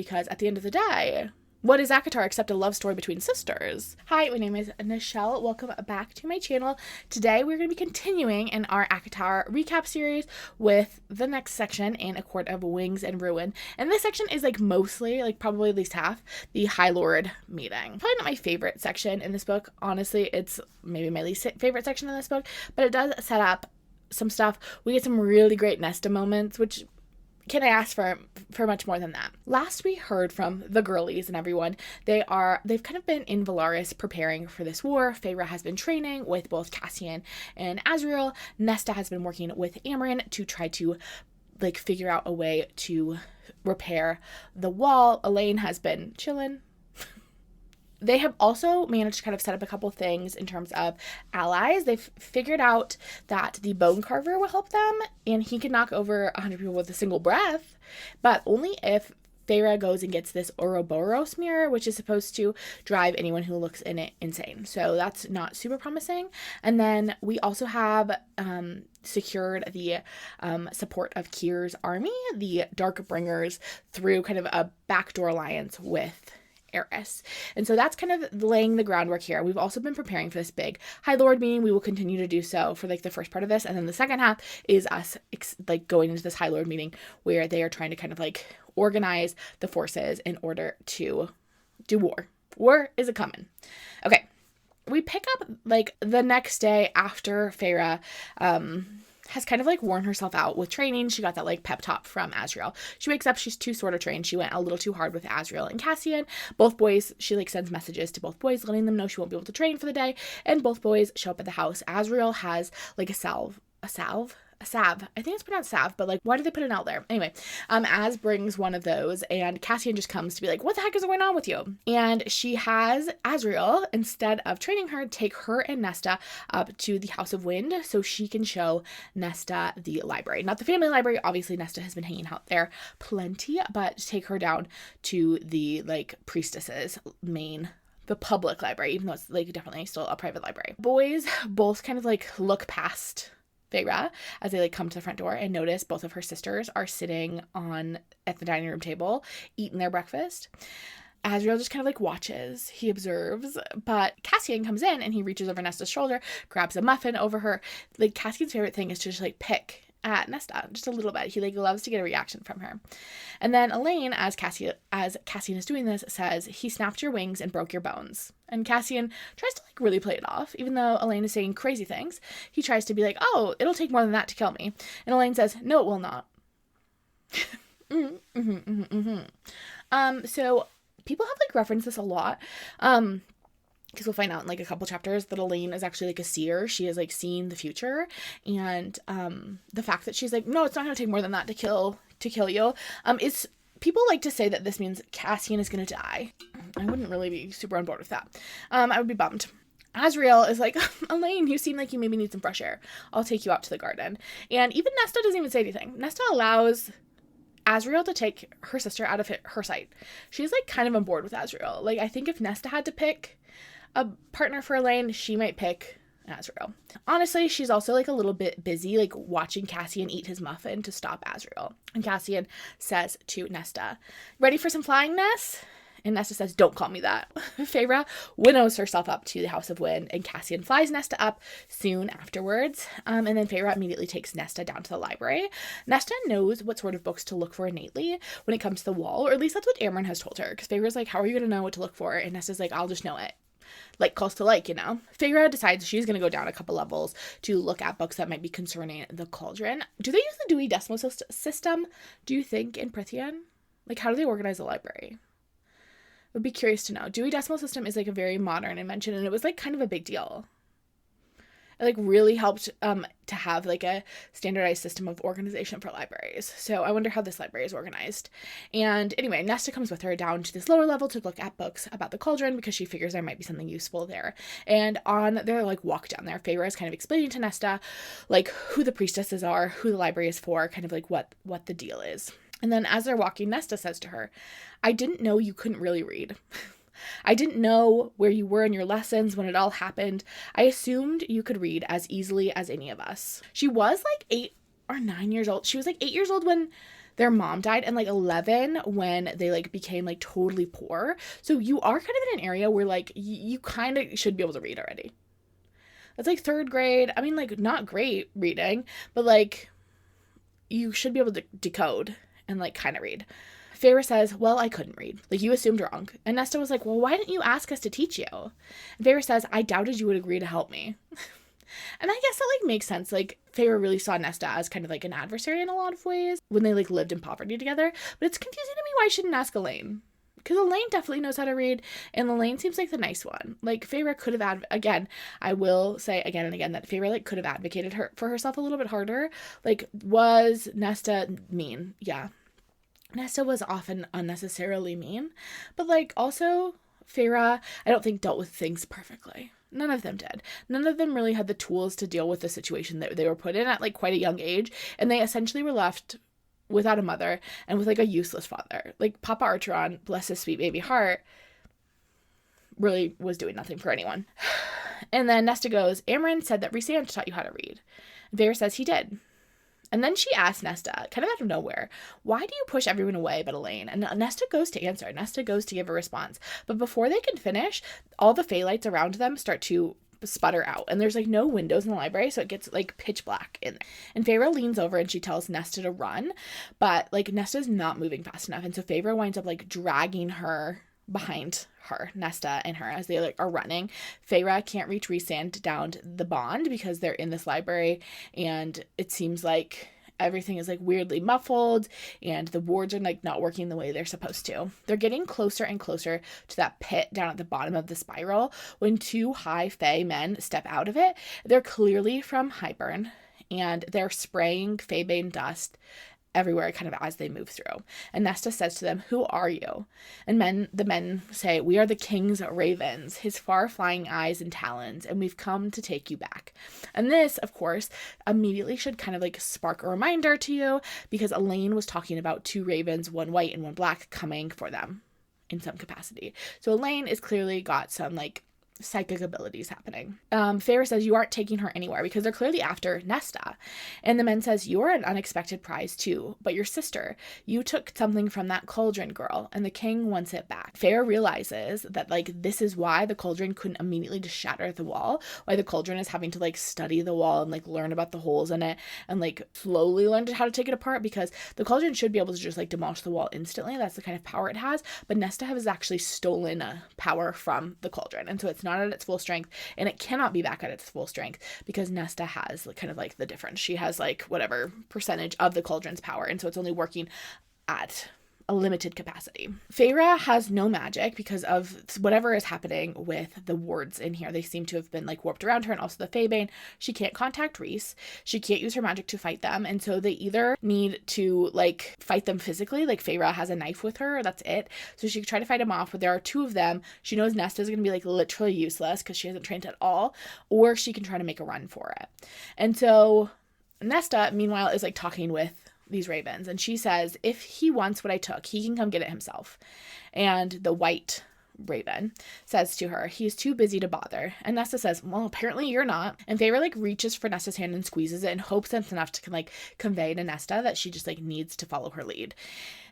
because at the end of the day, what is ACOTAR except a love story between sisters? Hi, my name is Nichelle. Welcome back to my channel. Today we're going to be continuing in our ACOTAR recap series with the next section in A Court of Wings and Ruin. And this section is mostly, probably at least half, the High Lord meeting. Probably not my favorite section in this book. Honestly, it's maybe my least favorite section in this book, but it does set up some stuff. We get some really great Nesta moments, which can I ask for much more than that? Last we heard from the girlies and everyone, they've kind of been in Valaris preparing for this war. Feyre has been training with both Cassian and Azriel. Nesta has been working with Amren to try to figure out a way to repair the wall. Elaine has been chilling. They have also managed to kind of set up a couple things in terms of allies. They've figured out that the Bone Carver will help them, and he can knock over 100 people with a single breath, but only if Feyre goes and gets this Ouroboros mirror, which is supposed to drive anyone who looks in it insane. So that's not super promising. And then we also have secured the support of Kyr's army, the Darkbringers, through kind of a backdoor alliance with Eris. And so that's kind of laying the groundwork here. We've also been preparing for this big High Lord meeting. We will continue to do so for the first part of this. And then the second half is us going into this High Lord meeting where they are trying to kind of organize the forces in order to do war. War is a coming. Okay. We pick up the next day after Feyre has kind of worn herself out with training. She got that pep talk from Azriel. She wakes up, she's too sort of trained. She went a little too hard with Azriel and Cassian. Both boys, she sends messages to both boys letting them know she won't be able to train for the day, and both boys show up at the house. Azriel has a salve. I think it's pronounced salve, but why did they put an L there? Anyway, Az brings one of those, and Cassian just comes to be what the heck is going on with you? And she has Azriel, instead of training her, take her and Nesta up to the House of Wind so she can show Nesta the library. Not the family library, obviously Nesta has been hanging out there plenty, but take her down to the priestess's the public library, even though it's definitely still a private library. Boys both kind of look past Feyre as they come to the front door and notice both of her sisters are sitting at the dining room table eating their breakfast. Azriel just kind of watches, he observes, but Cassian comes in and he reaches over Nesta's shoulder, grabs a muffin over her. Cassian's favorite thing is to just pick at Nesta just a little bit. He loves to get a reaction from her. And then Elaine, as Cassian is doing this, says, "He snapped your wings and broke your bones." And Cassian tries to really play it off, even though Elaine is saying crazy things. He tries to be "Oh, it'll take more than that to kill me." And Elaine says, "No, it will not." So people have referenced this a lot. Because we'll find out in a couple chapters that Elaine is actually a seer. She has seen the future, and the fact that she's no, it's not going to take more than that to kill you. Is people like to say that this means Cassian is going to die. I wouldn't really be super on board with that. I would be bummed. Azriel is "Elaine, you seem like you maybe need some fresh air. I'll take you out to the garden." And even Nesta doesn't even say anything. Nesta allows Azriel to take her sister out of her sight. She's kind of on board with Azriel. I think if Nesta had to pick a partner for Elaine, she might pick Azriel. Honestly, she's also a little bit busy watching Cassian eat his muffin to stop Azriel. And Cassian says to Nesta, "Ready for some flying, Ness?" And Nesta says, "Don't call me that." Feyre winnows herself up to the House of Wind, and Cassian flies Nesta up soon afterwards. And then Feyre immediately takes Nesta down to the library. Nesta knows what sort of books to look for innately when it comes to the wall, or at least that's what Amren has told her. Because Feyre's "How are you going to know what to look for?" And Nesta's "I'll just know it." Close to Feyre decides she's going to go down a couple levels to look at books that might be concerning the cauldron. Do they use the Dewey Decimal System, do you think, in Prythian? How do they organize the library? I would be curious to know. Dewey Decimal System is a very modern invention, and it was kind of a big deal. It really helped to have a standardized system of organization for libraries. So I wonder how this library is organized. And anyway, Nesta comes with her down to this lower level to look at books about the cauldron because she figures there might be something useful there. And on their walk down there, Feyre is kind of explaining to Nesta who the priestesses are, who the library is for, kind of what the deal is. And then as they're walking, Nesta says to her, "I didn't know you couldn't really read. I didn't know where you were in your lessons when it all happened. I assumed you could read as easily as any of us." She was 8 or 9 years old. She was 8 years old when their mom died, and like 11 when they like became like totally poor. So you are kind of in an area where like you kind of should be able to read already. That's like 3rd grade. I mean, like not great reading, but like you should be able to decode and like kind of read. Feyre says, well, I couldn't read. Like, you assumed wrong. And Nesta was like, well, why didn't you ask us to teach you? And Feyre says, I doubted you would agree to help me. And I guess that, like, makes sense. Like, Feyre really saw Nesta as kind of, like, an adversary in a lot of ways when they, like, lived in poverty together. But it's confusing to me why I shouldn't ask Elaine. Because Elaine definitely knows how to read, and Elaine seems like the nice one. Like, Feyre could have, again, I will say again and again that Feyre, like, could have advocated for herself a little bit harder. Like, was Nesta mean? Yeah. Nesta was often unnecessarily mean, but, like, also Feyre, I don't think dealt with things perfectly. None of them did. None of them really had the tools to deal with the situation that they were put in at, like, quite a young age, and they essentially were left without a mother and with, like, a useless father. Like, Papa Archeron, bless his sweet baby heart, really was doing nothing for anyone. And then Nesta goes, Amren said that Rhysand taught you how to read. And Feyre says he did. And then she asks Nesta, kind of out of nowhere, why do you push everyone away but Elaine? And Nesta goes to answer. Nesta goes to give a response. But before they can finish, all the Faelites around them start to sputter out. And there's, like, no windows in the library, so it gets, like, pitch black in there. And Feyre leans over and she tells Nesta to run. But, like, Nesta's not moving fast enough. And so Feyre winds up, like, dragging her behind her, Nesta and her, as they, like, are running. Feyre can't reach Rhysand down the bond because they're in this library, and it seems like everything is, like, weirdly muffled, and the wards are, like, not working the way they're supposed to. They're getting closer and closer to that pit down at the bottom of the spiral when 2 high fae men step out of it. They're clearly from Hybern, and they're spraying faebane dust everywhere kind of as they move through. And Nesta says to them, who are you? And the men say, we are the king's ravens, his far-flying eyes and talons, and we've come to take you back. And this, of course, immediately should kind of, like, spark a reminder to you, because Elaine was talking about 2 ravens, 1 white and 1 black, coming for them in some capacity. So Elaine is clearly got some, like, psychic abilities happening. Feyre says you aren't taking her anywhere because they're clearly after Nesta. And the men says, you're an unexpected prize too, but your sister, you took something from that cauldron girl and the king wants it back. Feyre realizes that, like, this is why the cauldron couldn't immediately just shatter the wall, why the cauldron is having to, like, study the wall and, like, learn about the holes in it and, like, slowly learn how to take it apart, because the cauldron should be able to just, like, demolish the wall instantly. That's the kind of power it has, but Nesta has actually stolen power from the cauldron, and so it's not at its full strength, and it cannot be back at its full strength because Nesta has, like, kind of, like, the difference. She has, like, whatever percentage of the cauldron's power, and so it's only working at a limited capacity. Feyre has no magic because of whatever is happening with the wards in here. They seem to have been, like, warped around her, and also the faebane. She can't contact Rhys. She can't use her magic to fight them, and so they either need to, like, fight them physically, like Feyre has a knife with her, that's it. So she could try to fight them off, but there are 2 of them. She knows Nesta's going to be, like, literally useless because she hasn't trained at all, or she can try to make a run for it. And so Nesta, meanwhile, is, like, talking with these ravens, and she says, if he wants what I took, he can come get it himself. And the white raven says to her, he's too busy to bother. And Nesta says, well, apparently you're not. And Feyre, like, reaches for Nesta's hand and squeezes it and hopes that's enough to, like, convey to Nesta that she just, like, needs to follow her lead.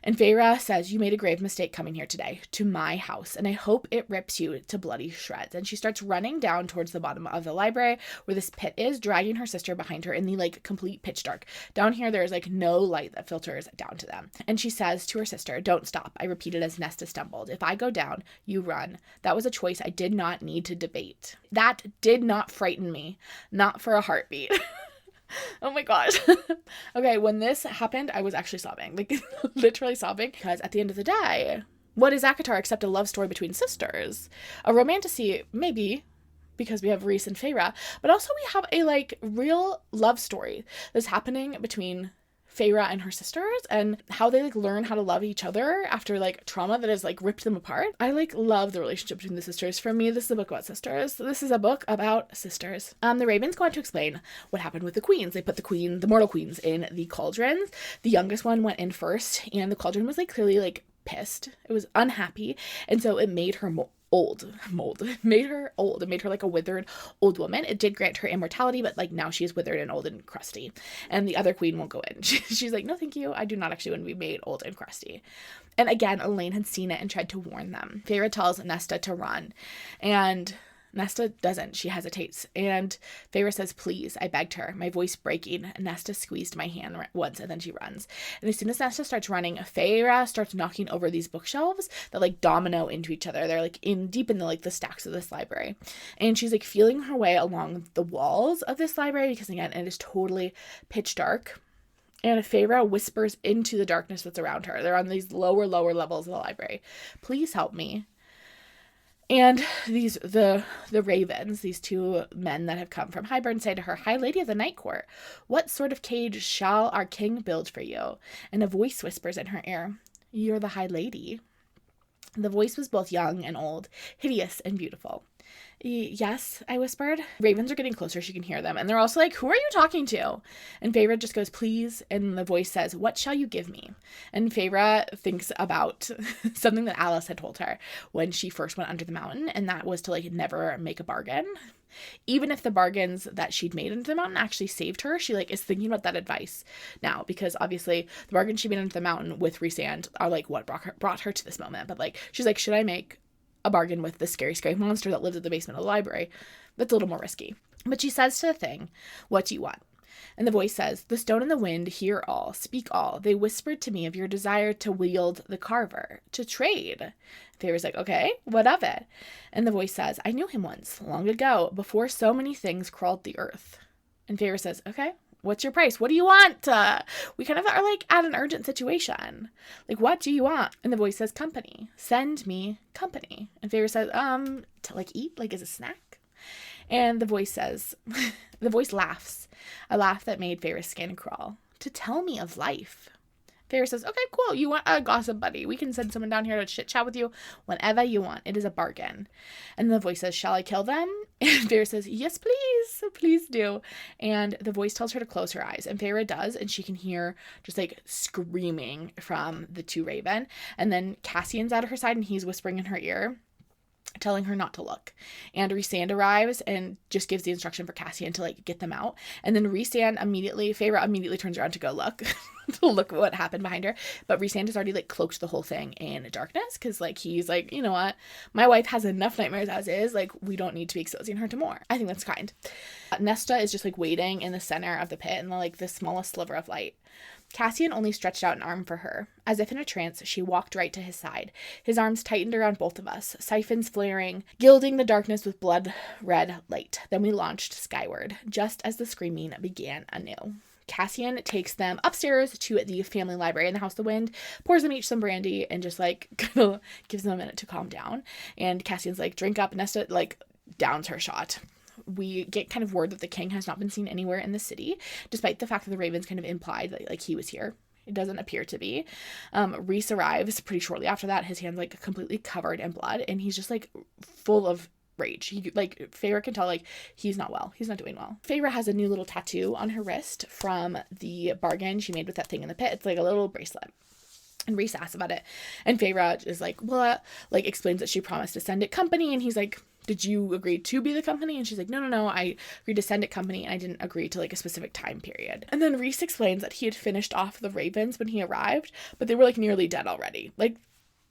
And Feyre says, you made a grave mistake coming here today, to my house, and I hope it rips you to bloody shreds. And she starts running down towards the bottom of the library where this pit is, dragging her sister behind her in the, like, complete pitch dark. Down here, there's, like, no light that filters down to them. And she says to her sister, don't stop. I repeated as Nesta stumbled. If I go down, you run. That was a choice I did not need to debate. That did not frighten me. Not for a heartbeat. Oh my gosh. Okay, when this happened, I was actually sobbing, like, literally sobbing, because at the end of the day, what is ACOTAR except a love story between sisters? A romantasy, maybe, because we have Rhys and Feyre, but also we have a, like, real love story that's happening between Feyre and her sisters, and how they, like, learn how to love each other after, like, trauma that has, like, ripped them apart. I, like, love the relationship between the sisters. For me, this is a book about sisters. This is a book about sisters. The ravens go on to explain what happened with the queens. They put the mortal queens in the cauldrons. The youngest one went in first, and the cauldron was, like, clearly, like, pissed. It was unhappy, and so it made her It made her old. It made her like a withered old woman. It did grant her immortality, but like now she's withered and old and crusty. And the other queen won't go in. She's like, no, thank you. I do not actually want to be made old and crusty. And again, Elaine had seen it and tried to warn them. Feyre tells Nesta to run, and Nesta doesn't. She hesitates. And Feyre says, please, I begged her, my voice breaking. Nesta squeezed my hand once, and then she runs. And as soon as Nesta starts running, Feyre starts knocking over these bookshelves that like domino into each other. They're like deep in the stacks of this library. And she's like feeling her way along the walls of this library because again, it is totally pitch dark. And Feyre whispers into the darkness that's around her. They're on these lower levels of the library. Please help me. And the ravens, these two men that have come from Hybern, say to her, High Lady of the Night Court, what sort of cage shall our king build for you? And a voice whispers in her ear, you're the High Lady. The voice was both young and old, hideous and beautiful. Yes, I whispered. Ravens are getting closer. She can hear them. And they're also like, who are you talking to? And Feyre just goes, please. And the voice says, what shall you give me? And Feyre thinks about something that Alice had told her when she first went under the mountain. And that was to like never make a bargain. Even if the bargains that she'd made under the mountain actually saved her, she like is thinking about that advice now, because obviously the bargains she made under the mountain with Rhysand are like what brought her to this moment. But like, she's like, should I make a bargain with the scary monster that lives at the basement of the library? That's a little more risky. But she says to the thing, what do you want? And the voice says, the stone and the wind hear all, speak all. They whispered to me of your desire to wield the Carver, to trade. Feyre's like, okay, what of it? And the voice says, I knew him once, long ago, before so many things crawled the earth. And Feyre says, okay, what's your price? What do you want? We kind of are like at an urgent situation. Like, what do you want? And the voice says, company. Send me company. And Feyre says, to like eat, like as a snack. And the voice says, the voice laughs, a laugh that made Feyre's skin crawl. To tell me of life. Feyre says, okay, cool. You want a gossip buddy? We can send someone down here to chit chat with you whenever you want. It is a bargain. And the voice says, shall I kill them? And Feyre says, yes, please. Please do. And the voice tells her to close her eyes. And Feyre does. And she can hear just like screaming from the two raven. And then Cassian's at her side and he's whispering in her ear, telling her not to look. And Rhysand arrives and just gives the instruction for Cassian to like get them out. And then Feyre immediately turns around to go look to look what happened behind her. But Rhysand has already like cloaked the whole thing in darkness because like he's like, you know what, my wife has enough nightmares as is, like we don't need to be exposing her to more. I think that's kind. Nesta is just like waiting in the center of the pit in the smallest sliver of light. Cassian only stretched out an arm for her. As if in a trance, she walked right to his side. His arms tightened around both of us, siphons flaring, gilding the darkness with blood-red light. Then we launched skyward, just as the screaming began anew. Cassian takes them upstairs to the family library in the House of the Wind, pours them each some brandy, and just gives them a minute to calm down. And Cassian's like, drink up. Nesta downs her shot. We get kind of word that the king has not been seen anywhere in the city, despite the fact that the ravens kind of implied that he was here. It doesn't appear to be. Rhys arrives pretty shortly after that. His hand's completely covered in blood, and he's just full of rage. Feyre can tell he's not well. He's not doing well. Feyre has a new little tattoo on her wrist from the bargain she made with that thing in the pit. It's a little bracelet. And Rhys asks about it, and Feyre is explains that she promised to send it company, and he's like, did you agree to be the company? And she's like, no, I agreed to send it company, and I didn't agree to a specific time period. And then Rhys explains that he had finished off the ravens when he arrived, but they were nearly dead already.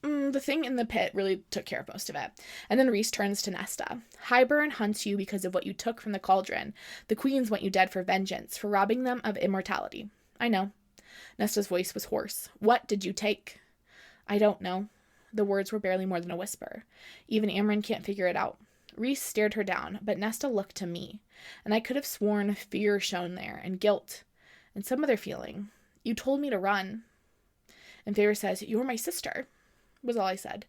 The thing in the pit really took care of most of it. And then Rhys turns to Nesta. Hybern hunts you because of what you took from the cauldron. The queens want you dead for vengeance, for robbing them of immortality. I know. Nesta's voice was hoarse. What did you take? I don't know. The words were barely more than a whisper. Even Amryn can't figure it out. Rhys stared her down, but Nesta looked to me, and I could have sworn fear shone there, and guilt, and some other feeling. You told me to run. And Feyre says, you're my sister, was all I said.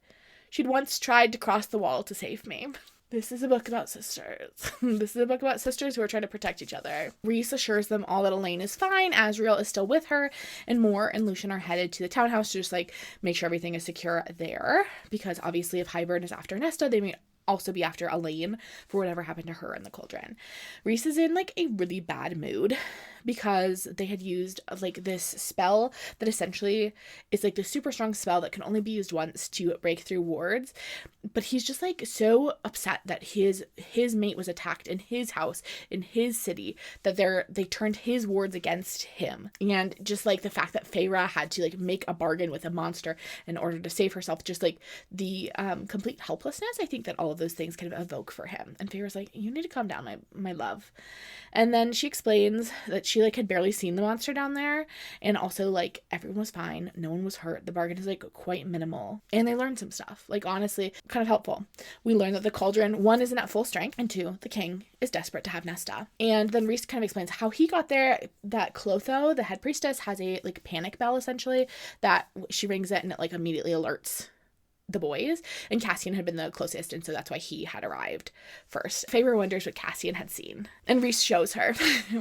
She'd once tried to cross the wall to save me. This is a book about sisters. This is a book about sisters who are trying to protect each other. Rhys assures them all that Elaine is fine, Azriel is still with her, and Mor and Lucien are headed to the townhouse to just make sure everything is secure there. Because obviously if Hybern is after Nesta, they may also be after Elaine for whatever happened to her in the cauldron. Rhys is in a really bad mood. because they had used like this spell that essentially is like the super strong spell that can only be used once to break through wards. But he's just like so upset that his mate was attacked in his house, in his city, that they turned his wards against him. And just like the fact that Feyre had to like make a bargain with a monster in order to save herself, just like the complete helplessness I think that all of those things kind of evoke for him. And Feyre's like, you need to calm down, my love. And then she explains that she like had barely seen the monster down there, and also like everyone was fine, no one was hurt, the bargain is like quite minimal, and they learned some stuff, like honestly kind of helpful. We learned that the cauldron, 1, isn't at full strength, and 2, the king is desperate to have Nesta. And then Rhys kind of explains how he got there, that Clotho, the head priestess, has a like panic bell essentially, that she rings it and it like immediately alerts the boys, and Cassian had been the closest, and so that's why he had arrived first. Feyre wonders what Cassian had seen, and Rhys shows her.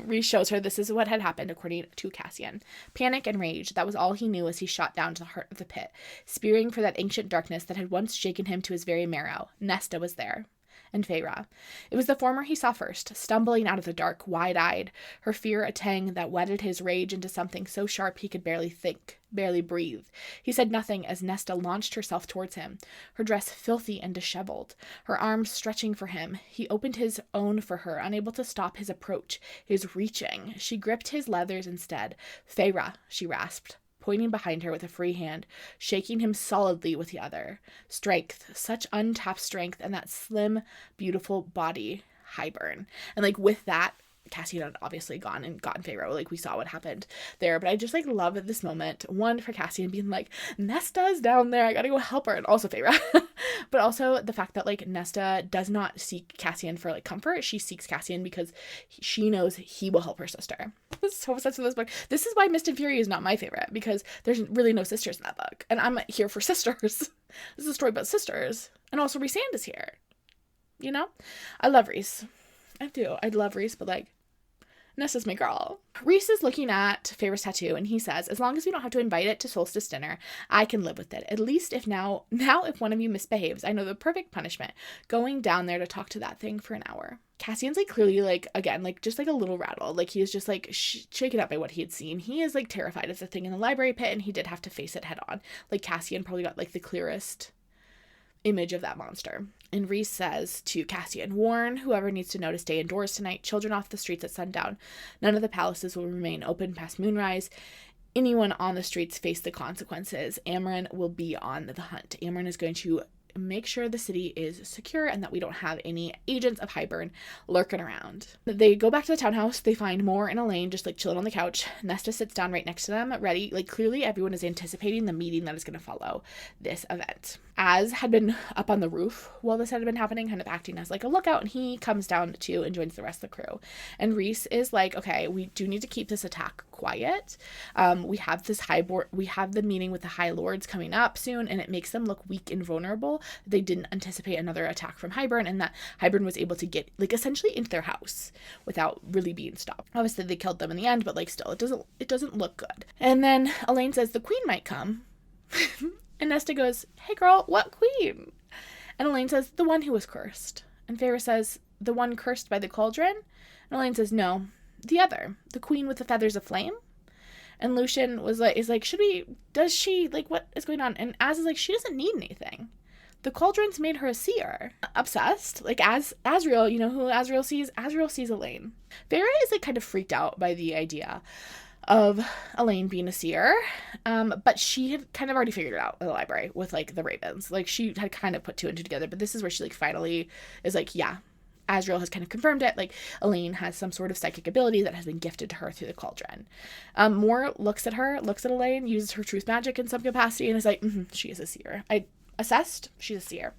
Rhys shows her this is what had happened according to Cassian. Panic and rage, that was all he knew as he shot down to the heart of the pit, spearing for that ancient darkness that had once shaken him to his very marrow. Nesta was there. And Feyre. It was the former he saw first, stumbling out of the dark, wide-eyed, her fear a tang that whetted his rage into something so sharp he could barely think, barely breathe. He said nothing as Nesta launched herself towards him, her dress filthy and disheveled, her arms stretching for him. He opened his own for her, unable to stop his approach, his reaching. She gripped his leathers instead. Feyre, she rasped, pointing behind her with a free hand, shaking him solidly with the other. Strength, such untapped strength, and that slim, beautiful body, Hybern. And like with that, Cassian had obviously gone and gotten Feyre, like we saw what happened there, but I just like love this moment, one for Cassian being like, Nesta's down there, I gotta go help her, and also Feyre, but also the fact that like Nesta does not seek Cassian for like comfort, she seeks Cassian because she knows he will help her sister. So obsessed with this book. This is why Mist and Fury is not my favorite, because there's really no sisters in that book, and I'm here for sisters. This is a story about sisters, and also Rhys is here, you know? I love Rhys. I do. I love Rhys, but like, Nesta's my girl. Rhys is looking at Feyre's tattoo, and he says, as long as we don't have to invite it to Solstice dinner, I can live with it. At least if now if one of you misbehaves, I know the perfect punishment. Going down there to talk to that thing for an hour. Cassian's like clearly like, again, like just like a little rattled. Like he is just like shaken up by what he had seen. He is like terrified of the thing in the library pit, and he did have to face it head on. Like Cassian probably got like the clearest image of that monster. And Rhys says to Cassian, warn whoever needs to know to stay indoors tonight, children off the streets at sundown. None of the palaces will remain open past moonrise. Anyone on the streets face the consequences. Amren will be on the hunt. Amren is going to make sure the city is secure and that we don't have any agents of Hybern lurking around. They go back to the townhouse. They find Moore and Elaine just like chilling on the couch. Nesta sits down right next to them, ready. Like clearly everyone is anticipating the meeting that is going to follow this event. Az had been up on the roof while this had been happening, kind of acting as like a lookout, and he comes down too and joins the rest of the crew. And Rhys is like, okay, we do need to keep this attack quiet. We have the meeting with the High Lords coming up soon, and it makes them look weak and vulnerable. They didn't anticipate another attack from Hybern, and that Hybern was able to get like essentially into their house without really being stopped. Obviously they killed them in the end, but like still it doesn't look good. And then Elaine says the queen might come. And Nesta goes, hey girl, what queen? And Elaine says, the one who was cursed. And Feyre says, the one cursed by the cauldron? And Elaine says, no, the other, the queen with the feathers of flame. And Lucien is like, does she, like, what is going on? And Az is like, she doesn't need anything. The cauldron's made her a seer. Obsessed. Like, Azriel, you know who Azriel sees? Azriel sees Elaine. Feyre is, like, kind of freaked out by the idea of Elaine being a seer, but she had kind of already figured it out in the library with, like, the ravens. Like, she had kind of put two and two together, but this is where she, like, finally is like, yeah, Azriel has kind of confirmed it. Like, Elaine has some sort of psychic ability that has been gifted to her through the cauldron. Moore looks at Elaine, uses her truth magic in some capacity, and is like, she is a seer. I assessed, she's a seer.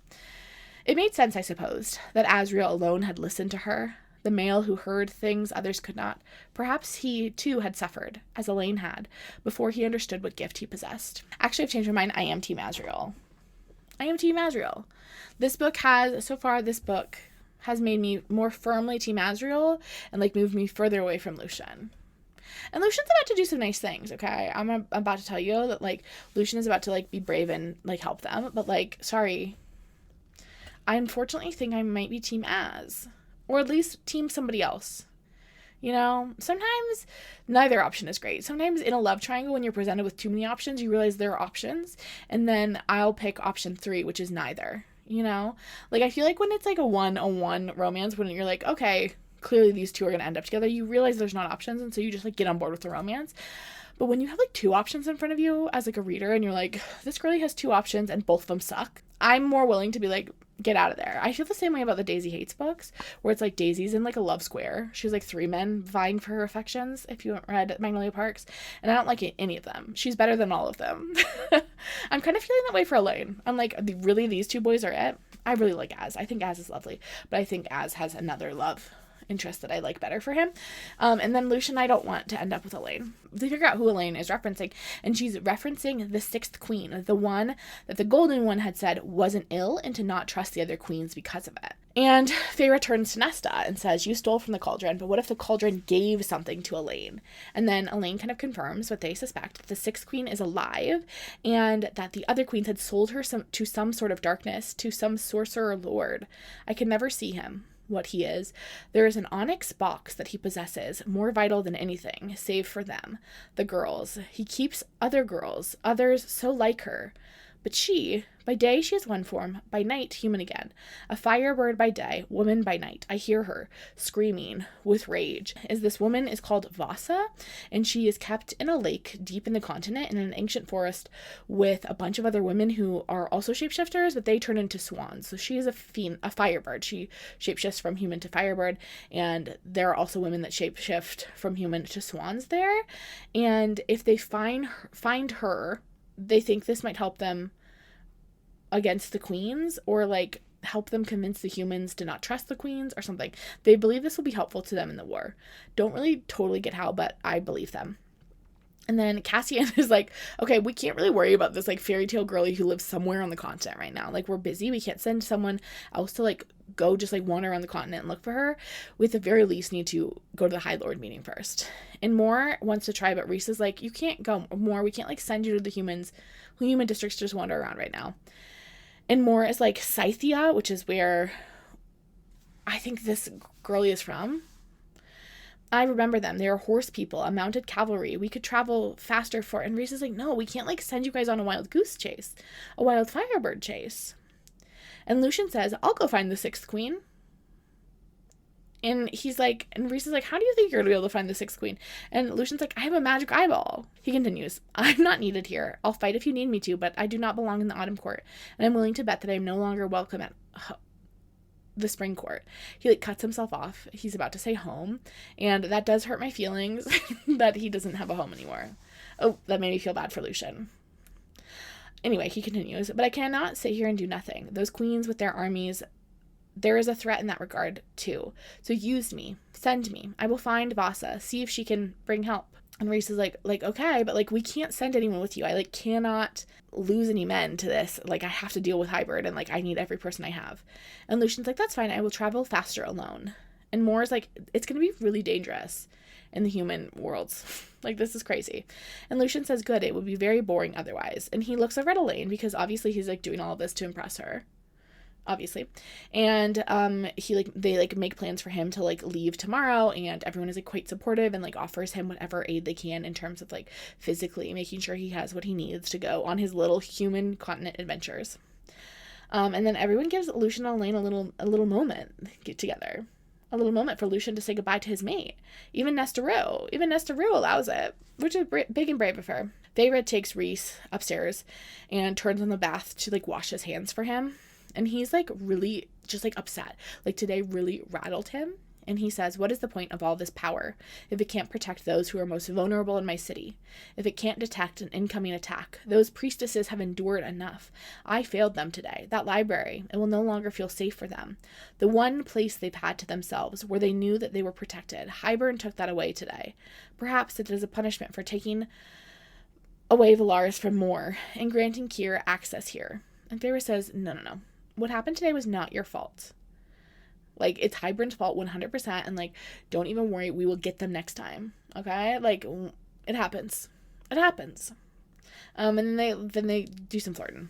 It made sense, I suppose, that Azriel alone had listened to her, the male who heard things others could not. Perhaps he, too, had suffered, as Elaine had, before he understood what gift he possessed. Actually, I've changed my mind. I am Team Azriel. This book has made me more firmly Team Azriel and, like, moved me further away from Lucien. And Lucien's about to do some nice things, okay? I'm about to tell you that, like, Lucien is about to, like, be brave and, like, help them. But, like, sorry. I unfortunately think I might be Team Az. Or at least Team somebody else. You know, sometimes neither option is great. Sometimes in a love triangle, when you're presented with too many options, you realize there are options. And then I'll pick option 3, which is neither. You know, like I feel like when it's like a 1-on-1 romance, when you're like, okay, clearly these two are going to end up together, you realize there's not options. And so you just like get on board with the romance. But when you have like 2 options in front of you as like a reader and you're like, this girlie has 2 options and both of them suck, I'm more willing to be like, get out of there. I feel the same way about the Daisy Hates books, where it's like Daisy's in like a love square. She's like 3 men vying for her affections, if you haven't read Magnolia Parks, and I don't like any of them. She's better than all of them. I'm kind of feeling that way for Elaine. I'm like, really, these 2 boys are it? I really like Az. I think Az is lovely, but I think Az has another love interest that I like better for him. And then Lucian, I don't want to end up with Elaine. They figure out who Elaine is referencing, and she's referencing the 6th queen, the one that the Golden One had said wasn't ill and to not trust the other queens because of it. And Feyre turns to Nesta and says, you stole from the cauldron, but what if the cauldron gave something to Elaine? And then Elaine kind of confirms what they suspect, that the 6th queen is alive, and that the other queens had sold her to some sort of darkness, to some sorcerer lord. I can never see him, what he is. There is an onyx box that he possesses, more vital than anything, save for them, the girls. He keeps other girls, others so like her. But she, by day she is one form, by night human again. A firebird by day, woman by night. I hear her, screaming with rage. This woman is called Vasa, and she is kept in a lake deep in the continent in an ancient forest with a bunch of other women who are also shapeshifters, but they turn into swans. So she is a firebird. She shapeshifts from human to firebird, and there are also women that shapeshift from human to swans there. And if they find her, they think this might help them against the queens, or like help them convince the humans to not trust the queens or something. They believe this will be helpful to them in the war. Don't really totally get how, but I believe them. And then Cassian is like, okay, we can't really worry about this like fairy tale girlie who lives somewhere on the continent right now. Like, we're busy. We can't send someone else to like go just like wander around the continent and look for her. We at the very least need to go to the High Lord meeting first. And Moore wants to try, but Rhys is like, you can't go, Moore. We can't like send you to the human districts to just wander around right now. And Moore is like, Scythia, which is where I think this girlie is from. I remember them. They are horse people, a mounted cavalry. We could travel faster for it. And Rhys is like, no, we can't like send you guys on a wild goose chase, a wild firebird chase. And Lucian says, I'll go find the 6th queen. And he's like, and Rhys is like, how do you think you're going to be able to find the 6th queen? And Lucian's like, I have a magic eyeball. He continues, I'm not needed here. I'll fight if you need me to, but I do not belong in the autumn court. And I'm willing to bet that I am no longer welcome at the spring court. He like cuts himself off. He's about to say home. And that does hurt my feelings that he doesn't have a home anymore. Oh, that made me feel bad for Lucian. Anyway, he continues, but I cannot sit here and do nothing. Those queens with their armies, there is a threat in that regard, too. So use me. Send me. I will find Vasa. See if she can bring help. And Rhys is like, okay, but, like, we can't send anyone with you. I, like, cannot lose any men to this. Like, I have to deal with Hybrid, and, like, I need every person I have. And Lucian's like, that's fine. I will travel faster alone. And Moore's like, it's going to be really dangerous in the human worlds. Like, this is crazy. And Lucian says, good, it would be very boring otherwise. And he looks over at Elaine, because obviously he's, like, doing all of this to impress her. Obviously. And they make plans for him to like leave tomorrow, and everyone is like quite supportive and like offers him whatever aid they can in terms of like physically making sure he has what he needs to go on his little human continent adventures. And then everyone gives Lucian and Elaine a little moment get together. A little moment for Lucian to say goodbye to his mate. Even Nesta Rue allows it, which is big and brave of her. Feyre takes Rhys upstairs and turns on the bath to like wash his hands for him. And he's, like, really just, like, upset. Like, today really rattled him. And he says, what is the point of all this power if it can't protect those who are most vulnerable in my city? If it can't detect an incoming attack? Those priestesses have endured enough. I failed them today. That library, it will no longer feel safe for them. The one place they've had to themselves, where they knew that they were protected. Hybern took that away today. Perhaps it is a punishment for taking away Valaris from Moore and granting Kier access here. And Feyre says, no. What happened today was not your fault. Like, it's Hybern's fault 100%, and, like, don't even worry, we will get them next time, okay? Like, it happens. And then they do some flirting.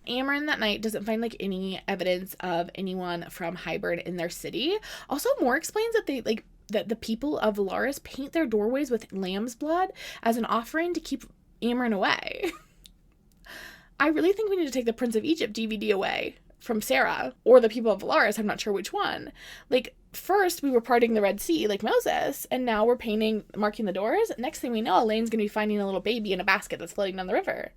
Amren that night doesn't find, like, any evidence of anyone from Hybern in their city. Also, Moore explains that they, like, that the people of Valaris paint their doorways with lamb's blood as an offering to keep Amren away. I really think we need to take the Prince of Egypt DVD away from Sarah, or the people of Valaris. I'm not sure which one. Like, first we were parting the Red Sea like Moses, and now we're marking the doors. Next thing we know, Elaine's going to be finding a little baby in a basket that's floating down the river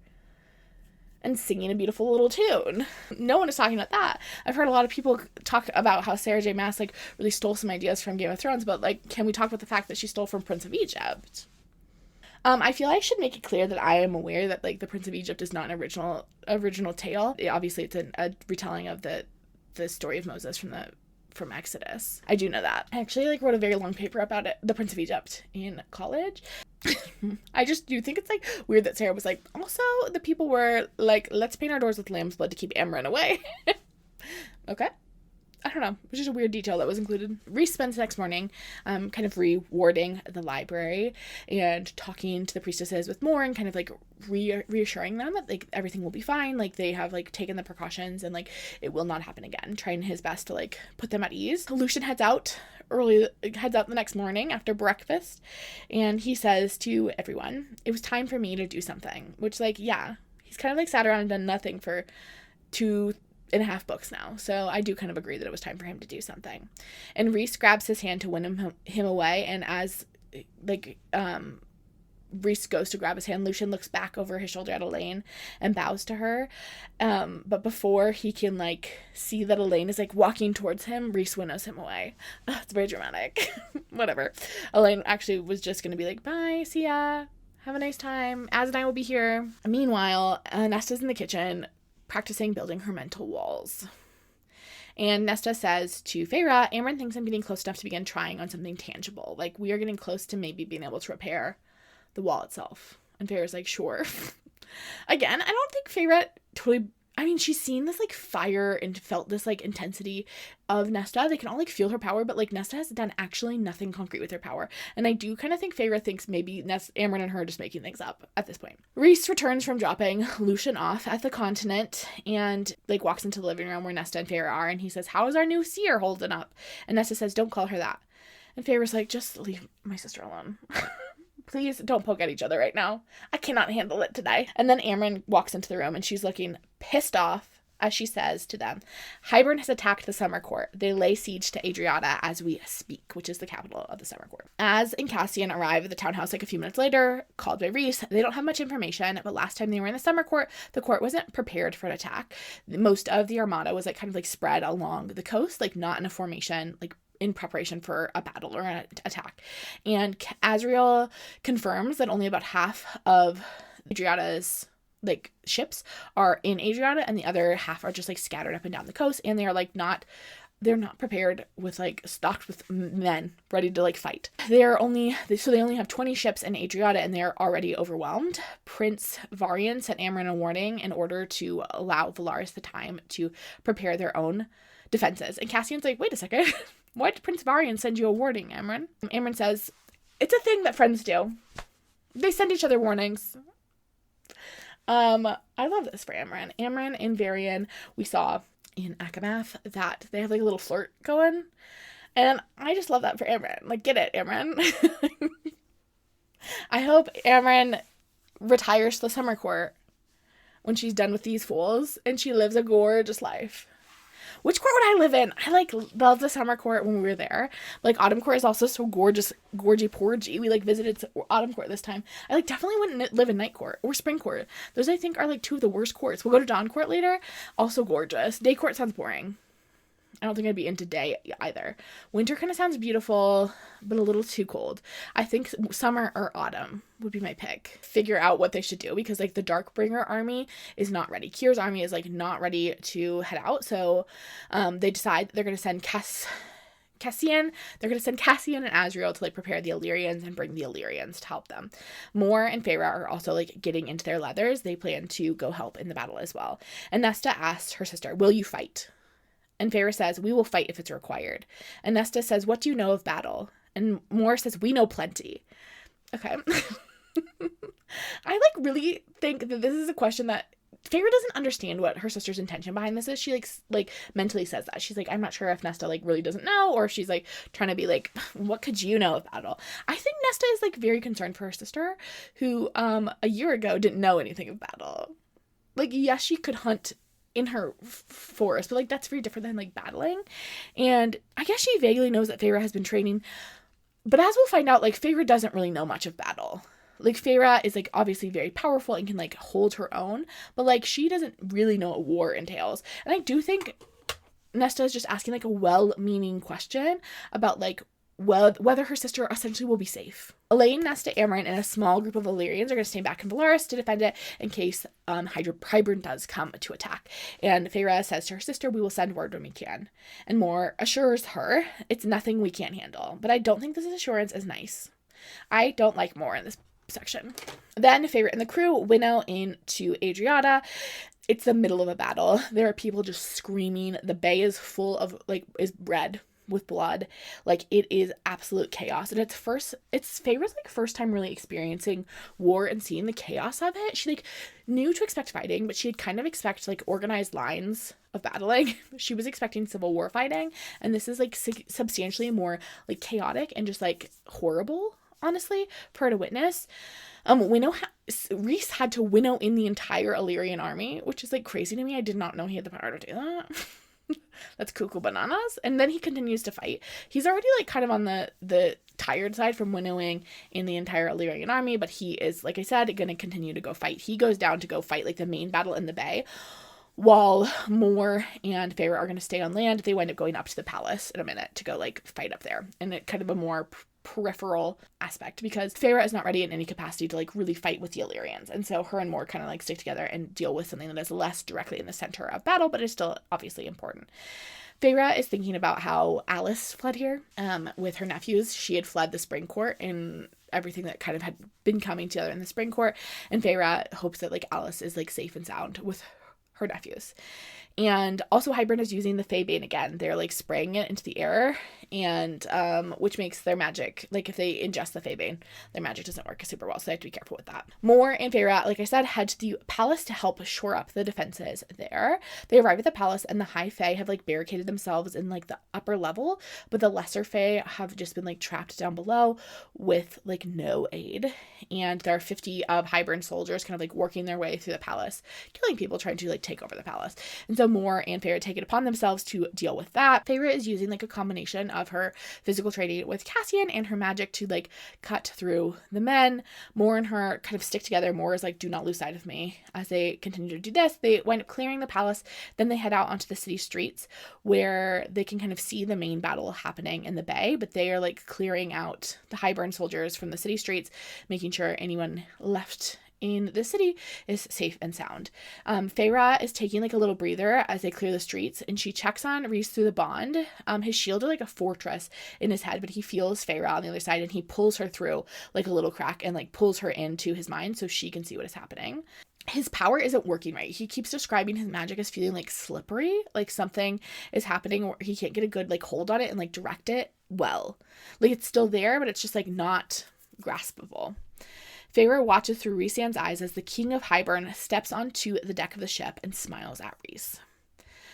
and singing a beautiful little tune. No one is talking about that. I've heard a lot of people talk about how Sarah J. Maas like really stole some ideas from Game of Thrones, but like, can we talk about the fact that she stole from Prince of Egypt? I feel I should make it clear that I am aware that like the Prince of Egypt is not an original tale. Obviously, it's a retelling of the story of Moses from Exodus. I do know that. I actually like wrote a very long paper about it, the Prince of Egypt, in college. I just do think it's like weird that Sarah was like, also the people were like, let's paint our doors with lamb's blood to keep Amren away. Okay. I don't know. It was just a weird detail that was included. Rhys spends the next morning kind of rewarding the library and talking to the priestesses with more and kind of like reassuring them that like everything will be fine. Like they have like taken the precautions and like it will not happen again. Trying his best to like put them at ease. Lucian heads out the next morning after breakfast, and he says to everyone, it was time for me to do something. Which like, yeah, he's kind of like sat around and done nothing for 2.5 books now, so I do kind of agree that it was time for him to do something. And Rhys grabs his hand to win him away, and as like Rhys goes to grab his hand, Lucian looks back over his shoulder at Elaine and bows to her, but before he can like see that Elaine is like walking towards him, Rhys winnows him away. It's very dramatic. Whatever. Elaine actually was just gonna be like, bye, see ya, have a nice time, Az and I will be here. Meanwhile, Nesta's in the kitchen practicing building her mental walls. And Nesta says to Feyre, Amren thinks I'm getting close enough to begin trying on something tangible. Like, we are getting close to maybe being able to repair the wall itself. And Feyre's like, sure. Again, I don't think Feyre totally... I mean, she's seen this, like, fire and felt this, like, intensity of Nesta. They can all, like, feel her power, but, like, Nesta has done actually nothing concrete with her power. And I do kind of think Feyre thinks maybe Amren and her are just making things up at this point. Rhys returns from dropping Lucian off at the continent and, like, walks into the living room where Nesta and Feyre are, and he says, how is our new seer holding up? And Nesta says, don't call her that. And Feyre's like, just leave my sister alone. Please don't poke at each other right now. I cannot handle it today. And then Amren walks into the room and she's looking pissed off as she says to them, Hybern has attacked the Summer Court. They lay siege to Adriata as we speak, which is the capital of the Summer Court. Az and Cassian arrive at the townhouse like a few minutes later, called by Rhys. They don't have much information, but last time they were in the Summer Court, the court wasn't prepared for an attack. Most of the armada was like kind of like spread along the coast, like not in a formation, like in preparation for a battle or an attack. And Azriel confirms that only about half of Adriata's like ships are in Adriata and the other half are just like scattered up and down the coast, and they are like they're not prepared with like stocked with men ready to like fight. They only have 20 ships in Adriata and they're already overwhelmed. Prince Varian sent Amren a warning in order to allow Valaris the time to prepare their own defenses. And Cassian's like, wait a second. Why did Prince Varian send you a warning, Amren? Amren says, it's a thing that friends do. They send each other warnings. I love this for Amren. Amren and Varian, we saw in Akamath that they have like a little flirt going. And I just love that for Amren. Like, get it, Amren. I hope Amren retires to the Summer Court when she's done with these fools and she lives a gorgeous life. Which court would I live in? I like love the Summer Court when we were there. Like Autumn Court is also so gorgeous, gorgy-porgy. We like visited Autumn Court this time. I like definitely wouldn't live in Night Court or Spring Court. Those I think are like two of the worst courts. We'll go to Dawn Court later. Also gorgeous. Day Court sounds boring. I don't think I'd be into day either. Winter kind of sounds beautiful, but a little too cold. I think summer or autumn would be my pick. Figure out what they should do because like the Darkbringer army is not ready. Kyr's army is like not ready to head out. So they decide they're going to send Cassian. They're going to send Cassian and Azriel to like prepare the Illyrians and bring the Illyrians to help them. Mor and Feyre are also like getting into their leathers. They plan to go help in the battle as well. And Nesta asks her sister, will you fight? And Feyre says, we will fight if it's required. And Nesta says, what do you know of battle? And Mor says, we know plenty. Okay. I like really think that this is a question that Feyre doesn't understand what her sister's intention behind this is. She like mentally says that. She's like, I'm not sure if Nesta like really doesn't know, or if she's like trying to be like, what could you know of battle? I think Nesta is like very concerned for her sister, who a year ago didn't know anything of battle. Like, yes, she could hunt in her forest, but like that's very different than like battling. And I guess she vaguely knows that Feyre has been training, but as we'll find out, like Feyre doesn't really know much of battle. Like, Feyre is, like, obviously very powerful and can, like, hold her own. But, like, she doesn't really know what war entails. And I do think Nesta is just asking, like, a well-meaning question about, like, whether her sister essentially will be safe. Elaine, Nesta, Amryn, and a small group of Illyrians are going to stay back in Velaris to defend it in case Hybern does come to attack. And Feyre says to her sister, we will send word when we can. And Mor assures her it's nothing we can't handle. But I don't think this assurance is nice. I don't like Mor in this section. Then Feyre and the crew winnow into Adriata. It's the middle of a battle. There are people just screaming. The bay is full of, like, is red with blood. Like, it is absolute chaos. And it's Feyre's, like, first time really experiencing war and seeing the chaos of it. She, like, knew to expect fighting, but she had kind of expected, like, organized lines of battling. She was expecting civil war fighting. And this is, like, substantially more, like, chaotic and just, like, horrible, honestly, for her to witness. Rhys had to winnow in the entire Illyrian army, which is like crazy to me. I did not know he had the power to do that. That's cuckoo bananas. And then he continues to fight. He's already like kind of on the tired side from winnowing in the entire Illyrian army, but he is, like I said, going to continue to go fight. He goes down to go fight like the main battle in the bay, while Mor and Feyre are going to stay on land. They wind up going up to the palace in a minute to go like fight up there, and it kind of a more peripheral aspect because Feyre is not ready in any capacity to like really fight with the Illyrians, and so her and Mor kind of like stick together and deal with something that is less directly in the center of battle, but is still obviously important. Feyre is thinking about how Alice fled here with her nephews. She had fled the Spring Court and everything that kind of had been coming together in the Spring Court, and Feyre hopes that like Alice is like safe and sound with her nephews. And also Hybern is using the Faebane again. They're like spraying it into the air, and which makes their magic, like if they ingest the Faebane, their magic doesn't work super well, so they have to be careful with that. Mor and Feyre, like I said, head to the palace to help shore up the defenses there. They arrive at the palace, and the High Fae have like barricaded themselves in like the upper level, but the lesser Fae have just been like trapped down below with like no aid. And there are 50 of Hybern soldiers kind of like working their way through the palace, killing people, trying to like take over the palace. And so Mor and Feyre take it upon themselves to deal with that. Feyre is using like a combination of her physical training with Cassian and her magic to like cut through the men. Mor and her kind of stick together. Mor is like, do not lose sight of me. As they continue to do this, they wind up clearing the palace. Then they head out onto the city streets where they can kind of see the main battle happening in the bay, but they are like clearing out the Hybern soldiers from the city streets, making sure anyone left in the city is safe and sound. Feyre is taking like a little breather as they clear the streets, and she checks on Rhys through the bond. His shield is like a fortress in his head, but he feels Feyre on the other side, and he pulls her through like a little crack and like pulls her into his mind so she can see what is happening. His power isn't working right. He keeps describing his magic as feeling like slippery, like something is happening where he can't get a good like hold on it and like direct it well. Like it's still there, but it's just like not graspable. Feyre watches through Rhysand's eyes as the King of Hybern steps onto the deck of the ship and smiles at Rhys.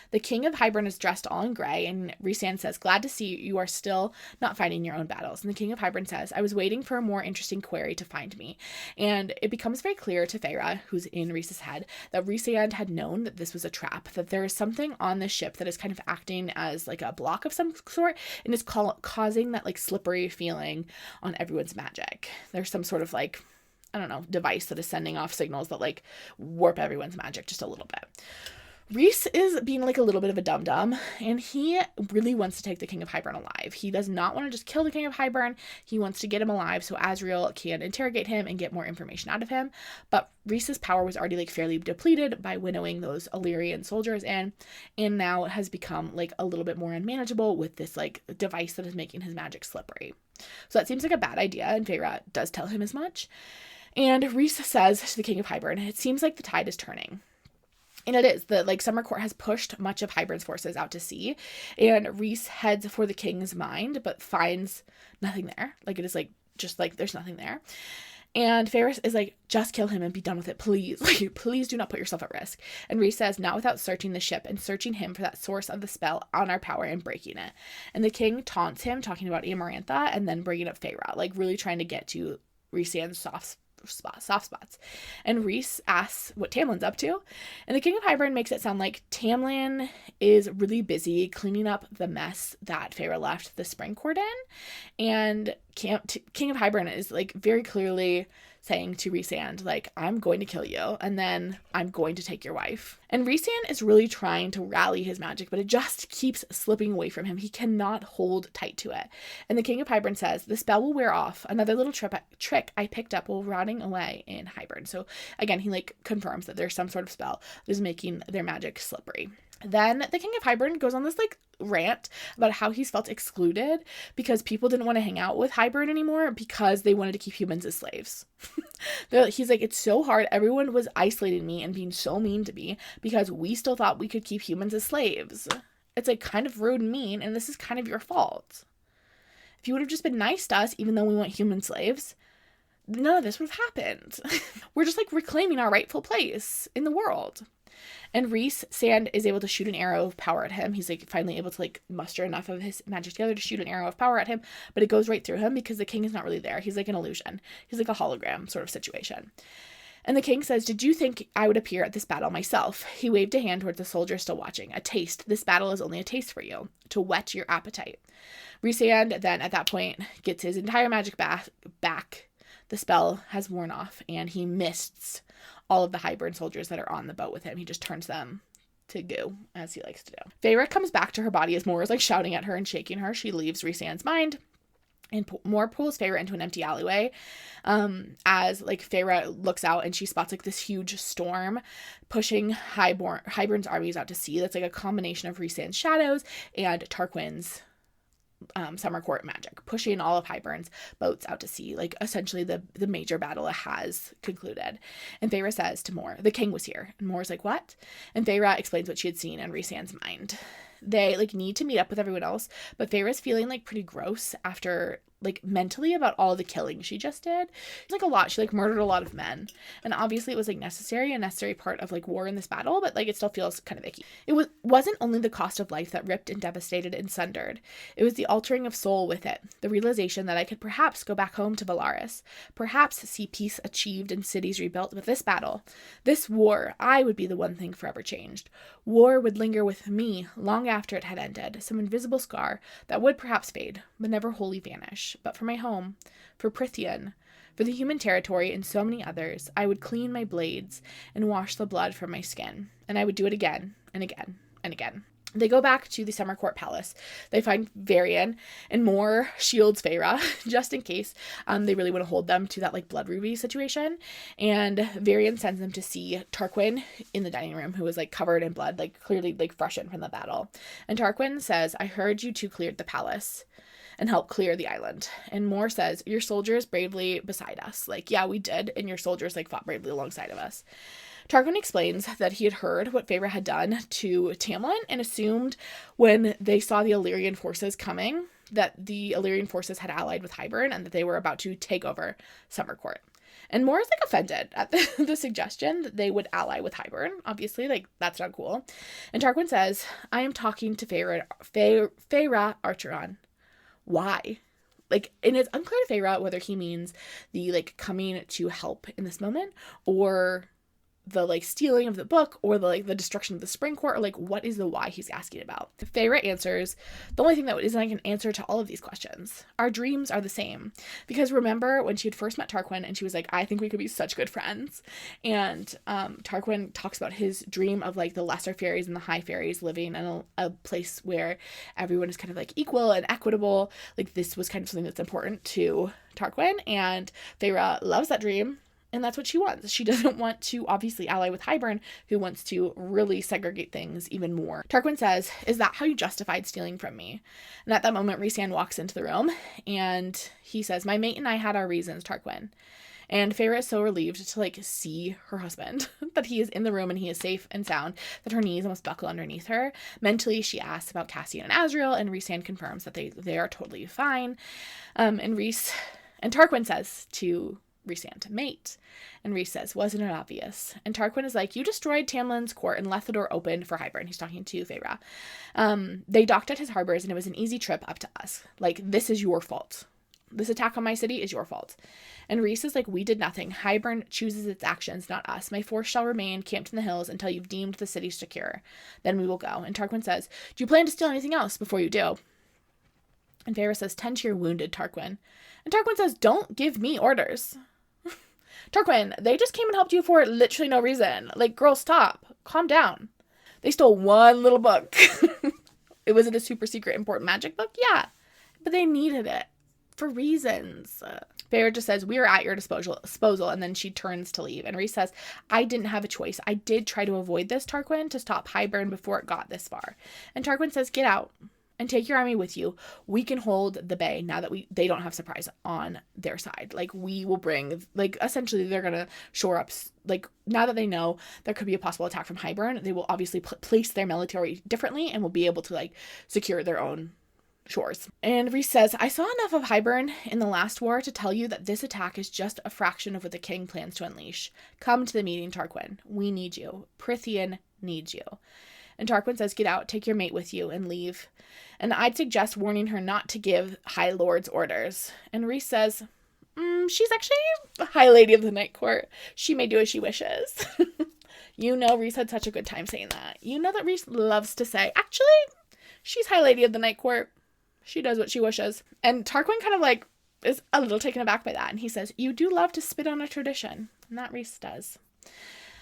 The King of Hybern is dressed all in gray, and Rhysand says, glad to see you are still not fighting your own battles. And the King of Hybern says, I was waiting for a more interesting query to find me. And it becomes very clear to Feyre, who's in Rhys's head, that Rhysand had known that this was a trap, that there is something on this ship that is kind of acting as like a block of some sort, and is causing that like slippery feeling on everyone's magic. There's some sort of like, I don't know, device that is sending off signals that like warp everyone's magic just a little bit. Rhys is being like a little bit of a dum-dum, and he really wants to take the King of Hybern alive. He does not want to just kill the King of Hybern. He wants to get him alive so Azriel can interrogate him and get more information out of him. But Rhys's power was already like fairly depleted by winnowing those Illyrian soldiers in, and now it has become like a little bit more unmanageable with this like device that is making his magic slippery. So that seems like a bad idea, and Feyre does tell him as much. And Rhys says to the King of Hybern, it seems like the tide is turning. And it is. The like Summer Court has pushed much of Hybern's forces out to sea, and Rhys heads for the king's mind, but finds nothing there. Like it is like just like there's nothing there. And Feyre is like, just kill him and be done with it, please. Like, please do not put yourself at risk. And Rhys says, not without searching the ship and searching him for that source of the spell on our power and breaking it. And the king taunts him, talking about Amarantha, and then bringing up Feyre, like really trying to get to Rhysand's soft spots. And Rhys asks what Tamlin's up to, and the King of Hybern makes it sound like Tamlin is really busy cleaning up the mess that Feyre left the spring court in, and King of Hybern is like very clearly saying to Rhysand, like, I'm going to kill you, and then I'm going to take your wife. And Rhysand is really trying to rally his magic, but it just keeps slipping away from him. He cannot hold tight to it. And the King of Hybern says, the spell will wear off. Another little trick I picked up while rotting away in Hybern. So again, he like confirms that there's some sort of spell that is making their magic slippery. Then the King of Hybern goes on this like rant about how he's felt excluded because people didn't want to hang out with Hybern anymore because they wanted to keep humans as slaves. He's like, it's so hard. Everyone was isolating me and being so mean to me because we still thought we could keep humans as slaves. It's like kind of rude and mean, and this is kind of your fault. If you would have just been nice to us, even though we want human slaves, none of this would have happened. We're just like reclaiming our rightful place in the world. And Rhysand is able to shoot an arrow of power at him. He's like finally able to like muster enough of his magic together to shoot an arrow of power at him, but it goes right through him because the king is not really there. He's like an illusion. He's like a hologram sort of situation. And the king says, did you think I would appear at this battle myself? He waved a hand towards the soldier still watching. A taste. This battle is only a taste for you, to whet your appetite. Rhysand then at that point gets his entire magic back. The spell has worn off, and he mists all of the Hybern soldiers that are on the boat with him. He just turns them to goo, as he likes to do. Feyre comes back to her body as Mor is like shouting at her and shaking her. She leaves Rhysand's mind, and Mor pulls Feyre into an empty alleyway. As like Feyre looks out and she spots like this huge storm pushing Hybern's armies out to sea. That's like a combination of Rhysand's shadows and Tarquin's summer court magic, pushing all of Hybern's boats out to sea. Like essentially the major battle has concluded. And Feyre says to Mor, the king was here. And Mor's like, what? And Feyre explains what she had seen in Rhysand's mind. They like need to meet up with everyone else, but Feyre's feeling like pretty gross after like mentally about all the killing she just did. It's like a lot. She like murdered a lot of men, and obviously it was like a necessary part of like war in this battle, but like it still feels kind of icky. It wasn't only the cost of life that ripped and devastated and sundered. It was the altering of soul with it, the realization that I could perhaps go back home to Valaris, perhaps see peace achieved and cities rebuilt with this battle. This war, I would be the one thing forever changed. War would linger with me long after it had ended, some invisible scar that would perhaps fade, but never wholly vanish. But for my home, for Prythian, for the human territory and so many others, I would clean my blades and wash the blood from my skin. And I would do it again and again and again. They go back to the Summer Court Palace. They find Varian, and Mor shields Feyre just in case they really want to hold them to that like blood ruby situation. And Varian sends them to see Tarquin in the dining room, who was like covered in blood, like clearly like freshened from the battle. And Tarquin says, I heard you two cleared the palace and help clear the island. And Mor says, your soldiers bravely beside us. Like, yeah, we did, and your soldiers like fought bravely alongside of us. Tarquin explains that he had heard what Feyre had done to Tamlin and assumed when they saw the Illyrian forces coming that the Illyrian forces had allied with Hybern and that they were about to take over Summer Court. And Mor is like offended at the suggestion that they would ally with Hybern. Obviously, like that's not cool. And Tarquin says, I am talking to Feyre Archeron. Why? Like, and it's unclear to Feyre whether he means the like coming to help in this moment, or the like stealing of the book, or the like the destruction of the spring court, or like what is the why he's asking about. Feyre answers the only thing that isn't like an answer to all of these questions. Our dreams are the same. Because remember when she had first met Tarquin and she was like, I think we could be such good friends. And Tarquin talks about his dream of like the lesser fairies and the high fairies living in a place where everyone is kind of like equal and equitable. Like this was kind of something that's important to Tarquin, and Feyre loves that dream. And that's what she wants. She doesn't want to obviously ally with Hybern, who wants to really segregate things even more. Tarquin says, is that how you justified stealing from me? And at that moment, Rhysand walks into the room and he says, my mate and I had our reasons, Tarquin. And Feyre is so relieved to like see her husband, that he is in the room and he is safe and sound, that her knees almost buckle underneath her. Mentally, she asks about Cassian and Azriel, and Rhysand confirms that they are totally fine. And Tarquin says to Rhysand mate. And Rhys says, wasn't it obvious? And Tarquin is like, you destroyed Tamlin's court and left the door open for Hybern. He's talking to Feyre. They docked at his harbors and it was an easy trip up to us. Like, this is your fault. This attack on my city is your fault. And Rhys is like, we did nothing. Hybern chooses its actions, not us. My force shall remain camped in the hills until you've deemed the city secure. Then we will go. And Tarquin says, do you plan to steal anything else before you do? And Feyre says, tend to your wounded, Tarquin. And Tarquin says, don't give me orders. Tarquin, they just came and helped you for literally no reason. Like, girl, stop. Calm down. They stole one little book. Was it a super secret important magic book? Yeah. But they needed it for reasons. Feyre just says, we are at your disposal. And then she turns to leave. And Rhys says, I didn't have a choice. I did try to avoid this, Tarquin, to stop Hybern before it got this far. And Tarquin says, get out. And take your army with you. We can hold the bay now that they don't have surprise on their side. Like, we will bring, like, essentially they're going to shore up, like, now that they know there could be a possible attack from Hybern, they will obviously place their military differently and will be able to, like, secure their own shores. And Rhys says, I saw enough of Hybern in the last war to tell you that this attack is just a fraction of what the king plans to unleash. Come to the meeting, Tarquin. We need you. Prythian needs you. And Tarquin says, get out, take your mate with you, and leave. And I'd suggest warning her not to give High Lord's orders. And Rhys says, she's actually a High Lady of the Night Court. She may do as she wishes. You know Rhys had such a good time saying that. You know that Rhys loves to say, actually, she's High Lady of the Night Court. She does what she wishes. And Tarquin kind of like is a little taken aback by that. And he says, you do love to spit on a tradition. And that Rhys does.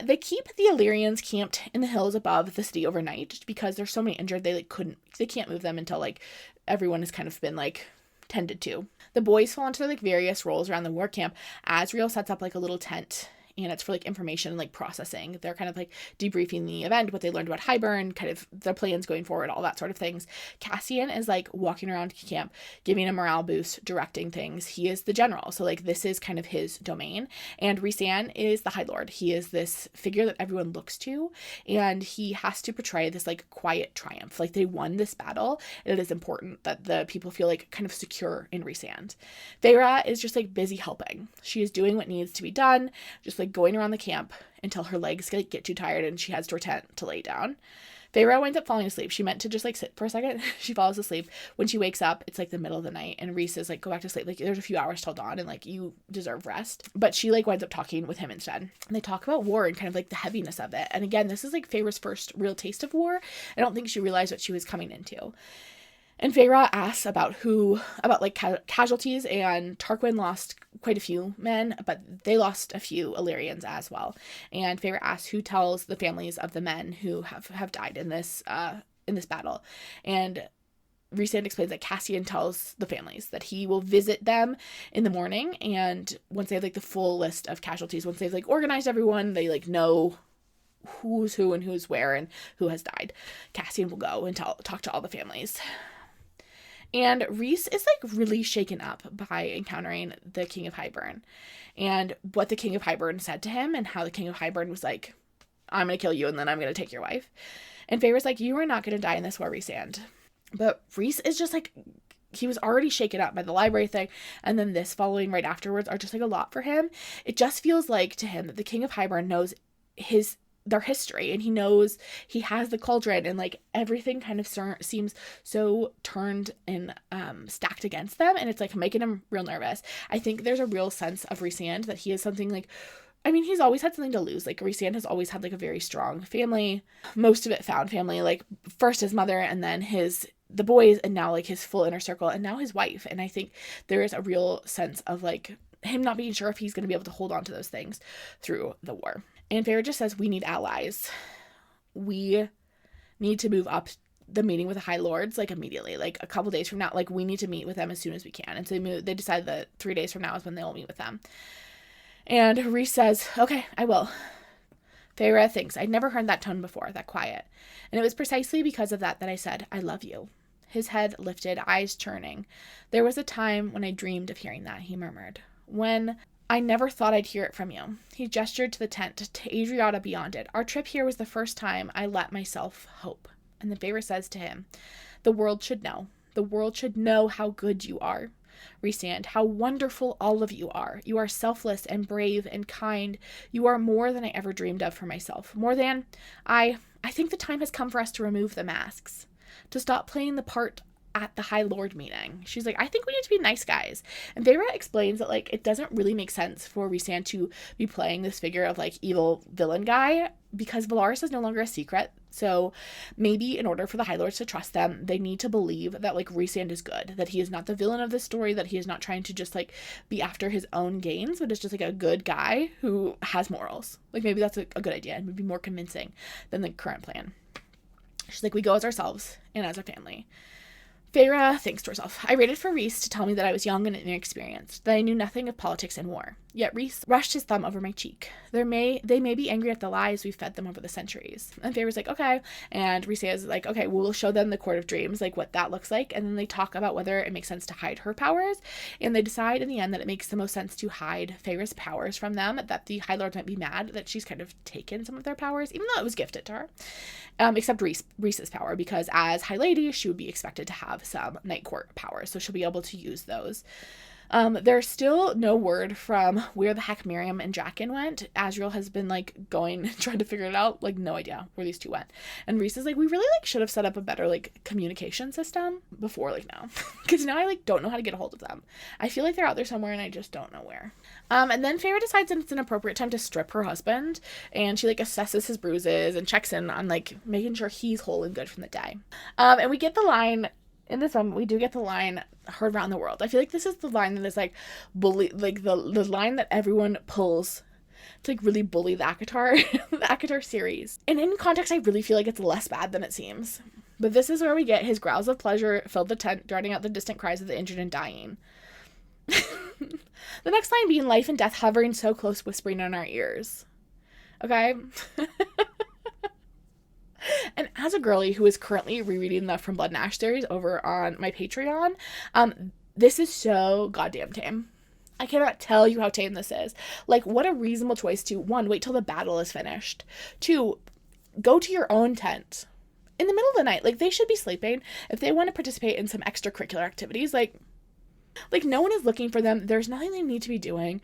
They keep the Illyrians camped in the hills above the city overnight just because there's so many injured they can't move them until like everyone has kind of been like tended to. The boys fall into like various roles around the war camp. Asriel sets up like a little tent and it's for like information and like processing. They're kind of like debriefing the event, what they learned about Hybern, kind of their plans going forward, all that sort of things. Cassian is like walking around camp, giving a morale boost, directing things. He is the general. So like this is kind of his domain. And Rhysand is the High Lord. He is this figure that everyone looks to and he has to portray this like quiet triumph. Like they won this battle and it is important that the people feel like kind of secure in Rhysand. Feyre is just like busy helping. She is doing what needs to be done, just like going around the camp until her legs get too tired and she heads to her tent to lay down. Feyre winds up falling asleep. She meant to just like sit for a second. She falls asleep. When she wakes up, it's like the middle of the night and Rhys is like, go back to sleep. Like there's a few hours till dawn and like you deserve rest. But she like winds up talking with him instead. And they talk about war and kind of like the heaviness of it. And again, this is like Feyre's first real taste of war. I don't think she realized what she was coming into. And Feyre asks about like casualties, and Tarquin lost quite a few men, but they lost a few Illyrians as well. And Feyre asks who tells the families of the men who have died in this battle. And Rhysand explains that Cassian tells the families that he will visit them in the morning, and once they have like the full list of casualties, once they've like organized everyone, they like know who's who and who's where and who has died, Cassian will go and talk to all the families. And Rhys is like really shaken up by encountering the King of Hybern and what the King of Hybern said to him and how the King of Hybern was like, I'm going to kill you and then I'm going to take your wife. And Feyre's like, you are not going to die in this war, Rhysand. But Rhys is just like, he was already shaken up by the library thing. And then this following right afterwards are just like a lot for him. It just feels like to him that the King of Hybern knows their history and he knows he has the cauldron and like everything kind of seems so turned and stacked against them, and it's like making him real nervous. I think there's a real sense of Rhysand that he is something like, I mean, he's always had something to lose. Like Rhysand has always had like a very strong family, most of it found family, like first his mother and then the boys and now like his full inner circle and now his wife. And I think there is a real sense of like him not being sure if he's going to be able to hold on to those things through the war. And Feyre just says, we need allies. We need to move up the meeting with the High Lords, like immediately, like a couple days from now. Like we need to meet with them as soon as we can. And so they decide that 3 days from now is when they will meet with them. And Rhys says, okay, I will. Feyre thinks, I'd never heard that tone before, that quiet. And it was precisely because of that I said, I love you. His head lifted, eyes churning. There was a time when I dreamed of hearing that, he murmured. When I never thought I'd hear it from you. He gestured to the tent, to Adriata beyond it. Our trip here was the first time I let myself hope. And then Feyre says to him, the world should know. The world should know how good you are. Rhysand, how wonderful all of you are. You are selfless and brave and kind. You are more than I ever dreamed of for myself. More than I think the time has come for us to remove the masks, to stop playing the part at the High Lord meeting. She's like, I think we need to be nice guys. And Feyre explains that, like, it doesn't really make sense for Rhysand to be playing this figure of, like, evil villain guy because Velaris is no longer a secret. So maybe in order for the High Lords to trust them, they need to believe that, like, Rhysand is good, that he is not the villain of the story, that he is not trying to just, like, be after his own gains, but is just, like, a good guy who has morals. Like, maybe that's a good idea and would be more convincing than the current plan. She's like, we go as ourselves and as a family. Feyre thinks to herself, I waited for Rhys to tell me that I was young and inexperienced, that I knew nothing of politics and war. Yet Rhys rushed his thumb over my cheek. They may be angry at the lies we've fed them over the centuries. And Feyre's like, okay. And Rhys is like, okay, we'll show them the Court of Dreams, like what that looks like. And then they talk about whether it makes sense to hide her powers. And they decide in the end that it makes the most sense to hide Feyre's powers from them, that the High Lords might be mad that she's kind of taken some of their powers, even though it was gifted to her. Except Rhys's power, because as High Lady, she would be expected to have some Night Court powers, so she'll be able to use those. There's still no word from where the heck Miriam and Jaqen went. Azriel has been, like, trying to figure it out, like, no idea where these two went. And Rhys is like, we really, like, should have set up a better, like, communication system before, like, now. Because now I, like, don't know how to get a hold of them. I feel like they're out there somewhere and I just don't know where. And then Feyre decides that it's an appropriate time to strip her husband, and she, like, assesses his bruises and checks in on, like, making sure he's whole and good from the day. And we get the line... In this one, we do get the line heard around the world. I feel like this is the line that is, like, bully, like, the line that everyone pulls to, like, really bully the ACOTAR, the ACOTAR series. And in context, I really feel like it's less bad than it seems. But this is where we get his growls of pleasure filled the tent, drowning out the distant cries of the injured and dying. The next line being life and death hovering so close, whispering in our ears. Okay? And as a girly who is currently rereading the From Blood and Ash series over on my Patreon, this is so goddamn tame. I cannot tell you how tame this is. Like, what a reasonable choice to, 1, wait till the battle is finished. 2, go to your own tent in the middle of the night. Like, they should be sleeping. If they want to participate in some extracurricular activities, like no one is looking for them. There's nothing they need to be doing.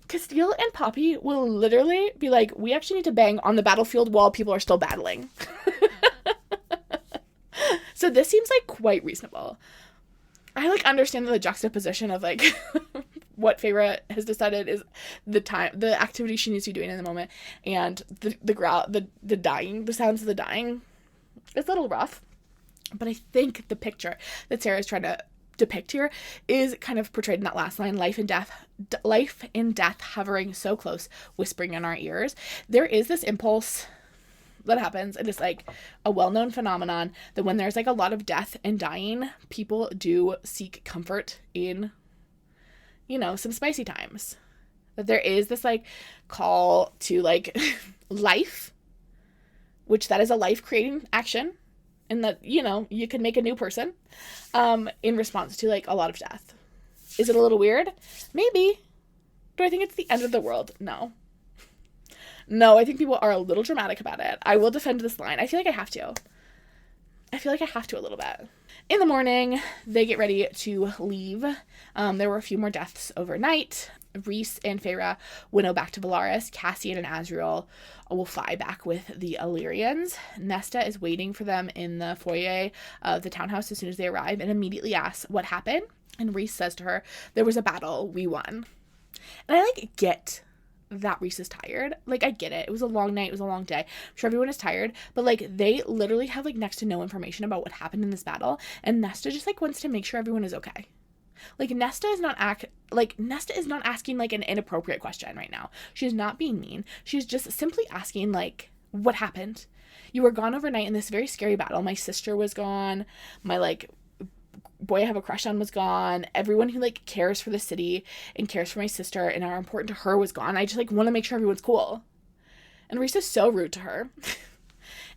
Castile and Poppy will literally be like, we actually need to bang on the battlefield while people are still battling. So this seems, like, quite reasonable. I, like, understand the juxtaposition of, like, what Feyre has decided is the activity she needs to be doing in the moment, and the dying, the sounds of the dying. It's a little rough, but I think the picture that Sarah is trying to depict here is kind of portrayed in that last line, life and death hovering so close, whispering in our ears. There is this impulse that happens. It is, like, a well-known phenomenon that when there's, like, a lot of death and dying, people do seek comfort in, you know, some spicy times. That there is this, like, call to, like, life, which that is a life-creating action, and that, you know, you can make a new person in response to, like, a lot of death. Is it a little weird? Maybe. Do I think it's the end of the world? No. No, I think people are a little dramatic about it. I will defend this line. I feel like I have to. A little bit. In the morning, they get ready to leave. There were a few more deaths overnight. Rhys and Feyre winnow back to Velaris. Cassian and Azriel will fly back with the Illyrians. Nesta is waiting for them in the foyer of the townhouse as soon as they arrive and immediately asks what happened. And Rhys says to her, there was a battle, we won. And I, like, get that Rhys is tired. Like, I get it. It was a long night. It was a long day. I'm sure everyone is tired. But, like, they literally have, like, next to no information about what happened in this battle. And Nesta just, like, wants to make sure everyone is okay. Like, Nesta is not asking, like, an inappropriate question right now. She's not being mean. She's just simply asking, like, what happened? You were gone overnight in this very scary battle. My sister was gone. My, like, boy I have a crush on was gone. Everyone who, like, cares for the city and cares for my sister and are important to her was gone. I just, like, want to make sure everyone's cool. And Rhys is so rude to her.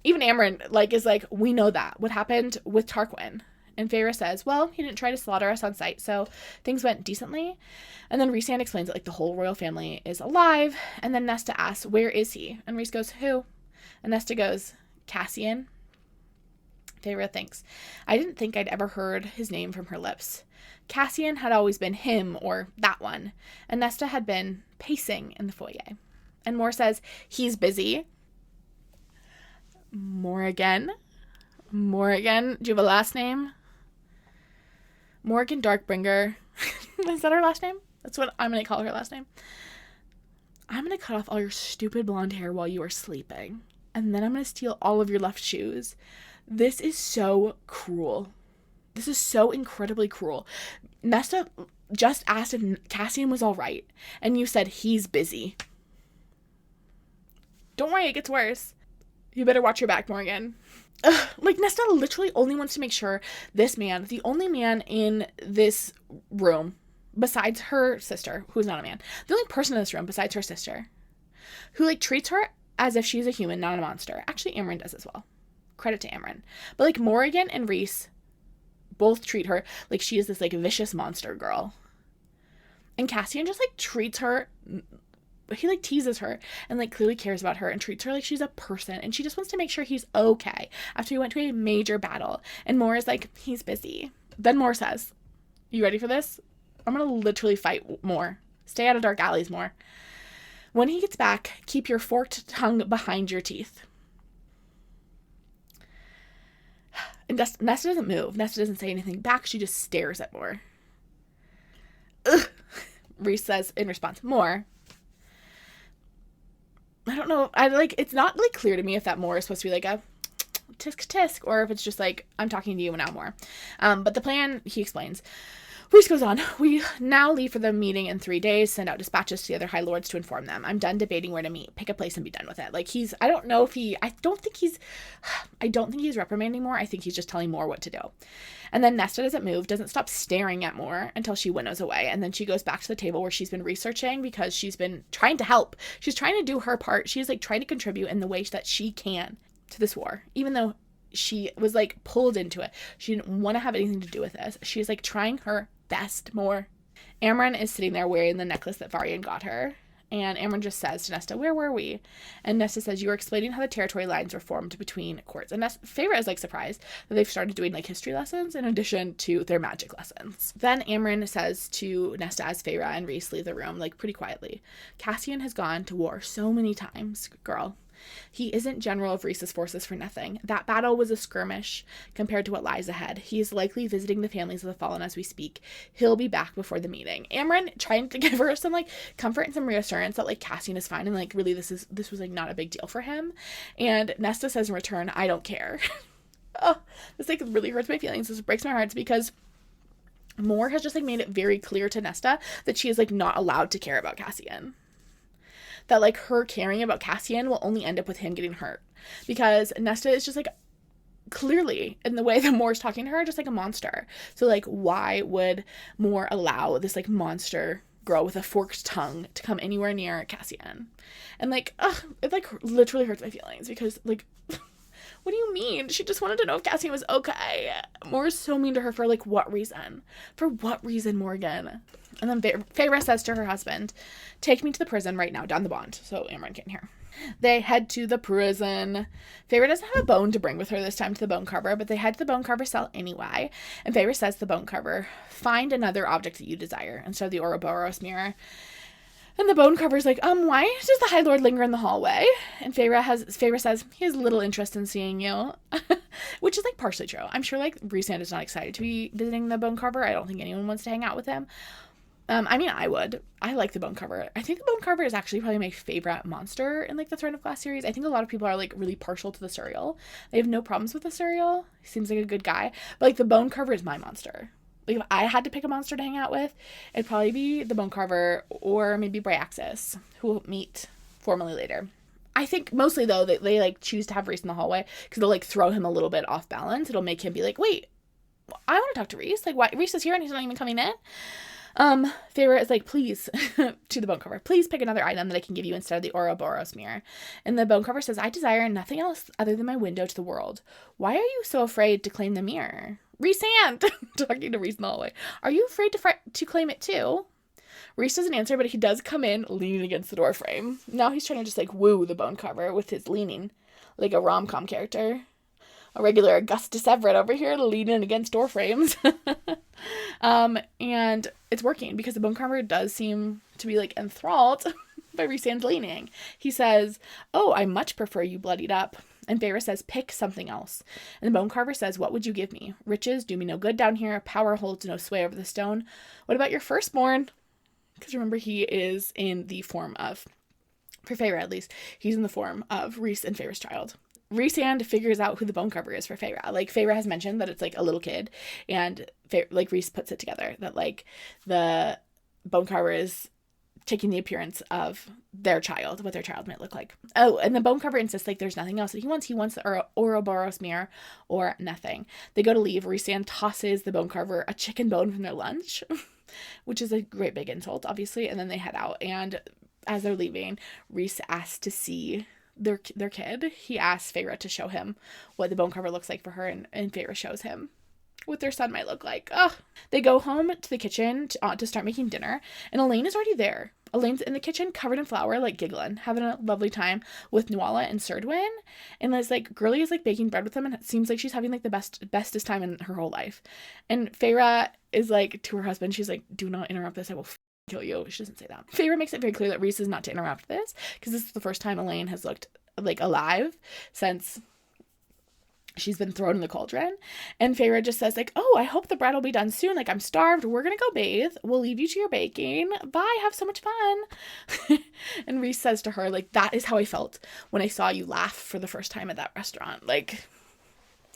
Even Amren, like, is like, we know that. What happened with Tarquin? And Feyre says, well, he didn't try to slaughter us on sight, so things went decently. And then Rhysand explains that, like, the whole royal family is alive. And then Nesta asks, where is he? And Rhys goes, who? And Nesta goes, Cassian. Feyre thinks, I didn't think I'd ever heard his name from her lips. Cassian had always been him or that one, and Nesta had been pacing in the foyer. And Moore says, he's busy. Morgan. Morgan. Do you have a last name? Morgan Darkbringer. Is that her last name? That's what I'm going to call her last name. I'm going to cut off all your stupid blonde hair while you are sleeping. And then I'm going to steal all of your left shoes. This is so cruel. This is so incredibly cruel. Nesta just asked if Cassian was all right. And you said he's busy. Don't worry, it gets worse. You better watch your back, Morgan. Ugh, like, Nesta literally only wants to make sure this man, the only man in this room, besides her sister, who's not a man, the only person in this room besides her sister, who, like, treats her as if she's a human, not a monster. Actually, Amryn does as well. Credit to Amryn. But, like, Morgan and Rhys both treat her like she is this, like, vicious monster girl. And Cassian just, like, treats her... He, like, teases her and, like, clearly cares about her and treats her like she's a person. And she just wants to make sure he's okay after he went to a major battle. And Moore is like, he's busy. Then Moore says, you ready for this? I'm going to literally fight Moore. Stay out of dark alleys, Moore. When he gets back, keep your forked tongue behind your teeth. And Nesta doesn't move. Nesta doesn't say anything back. She just stares at Moore. Ugh. Rhys says in response, Moore. I don't know. It's not, like, clear to me if that Moore is supposed to be, like, a tisk tisk, or if it's just, like, I'm talking to you now, Moore. But the plan, he explains. Rhys goes on. We now leave for the meeting in 3 days, send out dispatches to the other High Lords to inform them. I'm done debating where to meet. Pick a place and be done with it. Like, I don't think he's reprimanding Moore. I think he's just telling Moore what to do. And then Nesta doesn't move, doesn't stop staring at Moore until she winnows away. And then she goes back to the table where she's been researching because she's been trying to help. She's trying to do her part. She's, like, trying to contribute in the way that she can to this war, even though she was, like, pulled into it. She didn't want to have anything to do with this. She's, like, trying her best more. Amryn is sitting there wearing the necklace that Varian got her. And Amryn just says to Nesta, where were we? And Nesta says, you were explaining how the territory lines were formed between courts. And Feyre is, like, surprised that they've started doing, like, history lessons in addition to their magic lessons. Then Amryn says to Nesta as Feyre and Rhys leave the room, like, pretty quietly, Cassian has gone to war so many times, girl. He isn't general of Rhys's forces for nothing. That battle was a skirmish compared to what lies ahead. He is likely visiting the families of the fallen as we speak. He'll be back before the meeting. Amryn trying to give her some, like, comfort and some reassurance that, like, Cassian is fine and, like, really this was, like, not a big deal for him. And Nesta says in return, I don't care. Oh, this, like, really hurts my feelings. This breaks my heart because Moore has just, like, made it very clear to Nesta that she is, like, not allowed to care about Cassian. That, like, her caring about Cassian will only end up with him getting hurt. Because Nesta is just, like, clearly, in the way that Moore's talking to her, just, like, a monster. So, like, why would Moore allow this, like, monster girl with a forked tongue to come anywhere near Cassian? And, like, it, like, literally hurts my feelings. Because, like, what do you mean? She just wanted to know if Cassian was okay. Moore is so mean to her for, like, what reason? For what reason, Morgan? And then Feyre says to her husband, take me to the prison right now, down the bond. So Amryn can't hear. They head to the prison. Feyre doesn't have a bone to bring with her this time to the bone carver, but they head to the bone carver cell anyway. And Feyre says to the bone carver, find another object that you desire instead of the Ouroboros mirror. And the bone carver's like, why does the High Lord linger in the hallway? And Feyre says, he has little interest in seeing you. Which is, like, partially true. I'm sure, like, Rhys is not excited to be visiting the bone carver. I don't think anyone wants to hang out with him. I mean, I would. I like the bone carver. I think the bone carver is actually probably my favorite monster in, like, the Throne of Glass series. I think a lot of people are, like, really partial to the Suriel. They have no problems with the Suriel. He seems like a good guy. But, like, the bone carver is my monster. Like, if I had to pick a monster to hang out with, it'd probably be the bone carver or maybe Bryaxis, who we'll meet formally later. I think mostly, though, they like, choose to have Rhys in the hallway because they'll, like, throw him a little bit off balance. It'll make him be like, wait, I want to talk to Rhys. Like, why? Rhys is here and he's not even coming in? Feyre is like, please, to the bone carver, please pick another item that I can give you instead of the Ouroboros mirror. And the bone carver says, I desire nothing else other than my window to the world. Why are you so afraid to claim the mirror? Rhysand, talking to Rhys in the hallway. Are you afraid to claim it too? Rhys doesn't answer, but he does come in leaning against the door frame. Now he's trying to just, like, woo the bone carver with his leaning, like a rom-com character. a regular Augustus Everett over here leaning against door frames. And it's working because the bone carver does seem to be like enthralled by Rhysand's leaning. He says, "Oh, I much prefer you bloodied up." And Feyre says, "Pick something else." And the bone carver says, "What would you give me? Riches do me no good down here. Power holds no sway over the stone. What about your firstborn?" Because remember, he is in the form of, for Feyre at least, he's in the form of Rhys and Feyre's child. Rhysand figures out who the bone carver is for Feyre. Like, Feyre has mentioned that it's like a little kid, and like Rhys puts it together that like the bone carver is taking the appearance of their child, what their child might look like. Oh, and the bone carver insists like there's nothing else that he wants. He wants the Ouroboros mirror or nothing. They go to leave. Rhysand tosses the bone carver a chicken bone from their lunch, which is a great big insult, obviously. And then they head out. And as they're leaving, Rhys asks to see their kid. He asks Feyre to show him what the bone carver looks like for her, and Feyre shows him what their son might look like. Ugh. They go home to the kitchen to start making dinner, and Elaine is already there. Elaine's in the kitchen, covered in flour, like giggling, having a lovely time with Nuala and Cerdwyn. And Liz, like, Girly is like baking bread with them, and it seems like she's having like the bestest time in her whole life. And Feyre is like to her husband, she's like, "Do not interrupt this. I will kill you." She doesn't say that. Feyre makes it very clear that Rhys is not to interrupt this, because this is the first time Elaine has looked like alive since she's been thrown in the cauldron. And Feyre just says like, "Oh, I hope the bread will be done soon. Like, I'm starved. We're gonna go bathe. We'll leave you to your baking. Bye. Have so much fun." And Rhys says to her like, "That is how I felt when I saw you laugh for the first time at that restaurant. Like,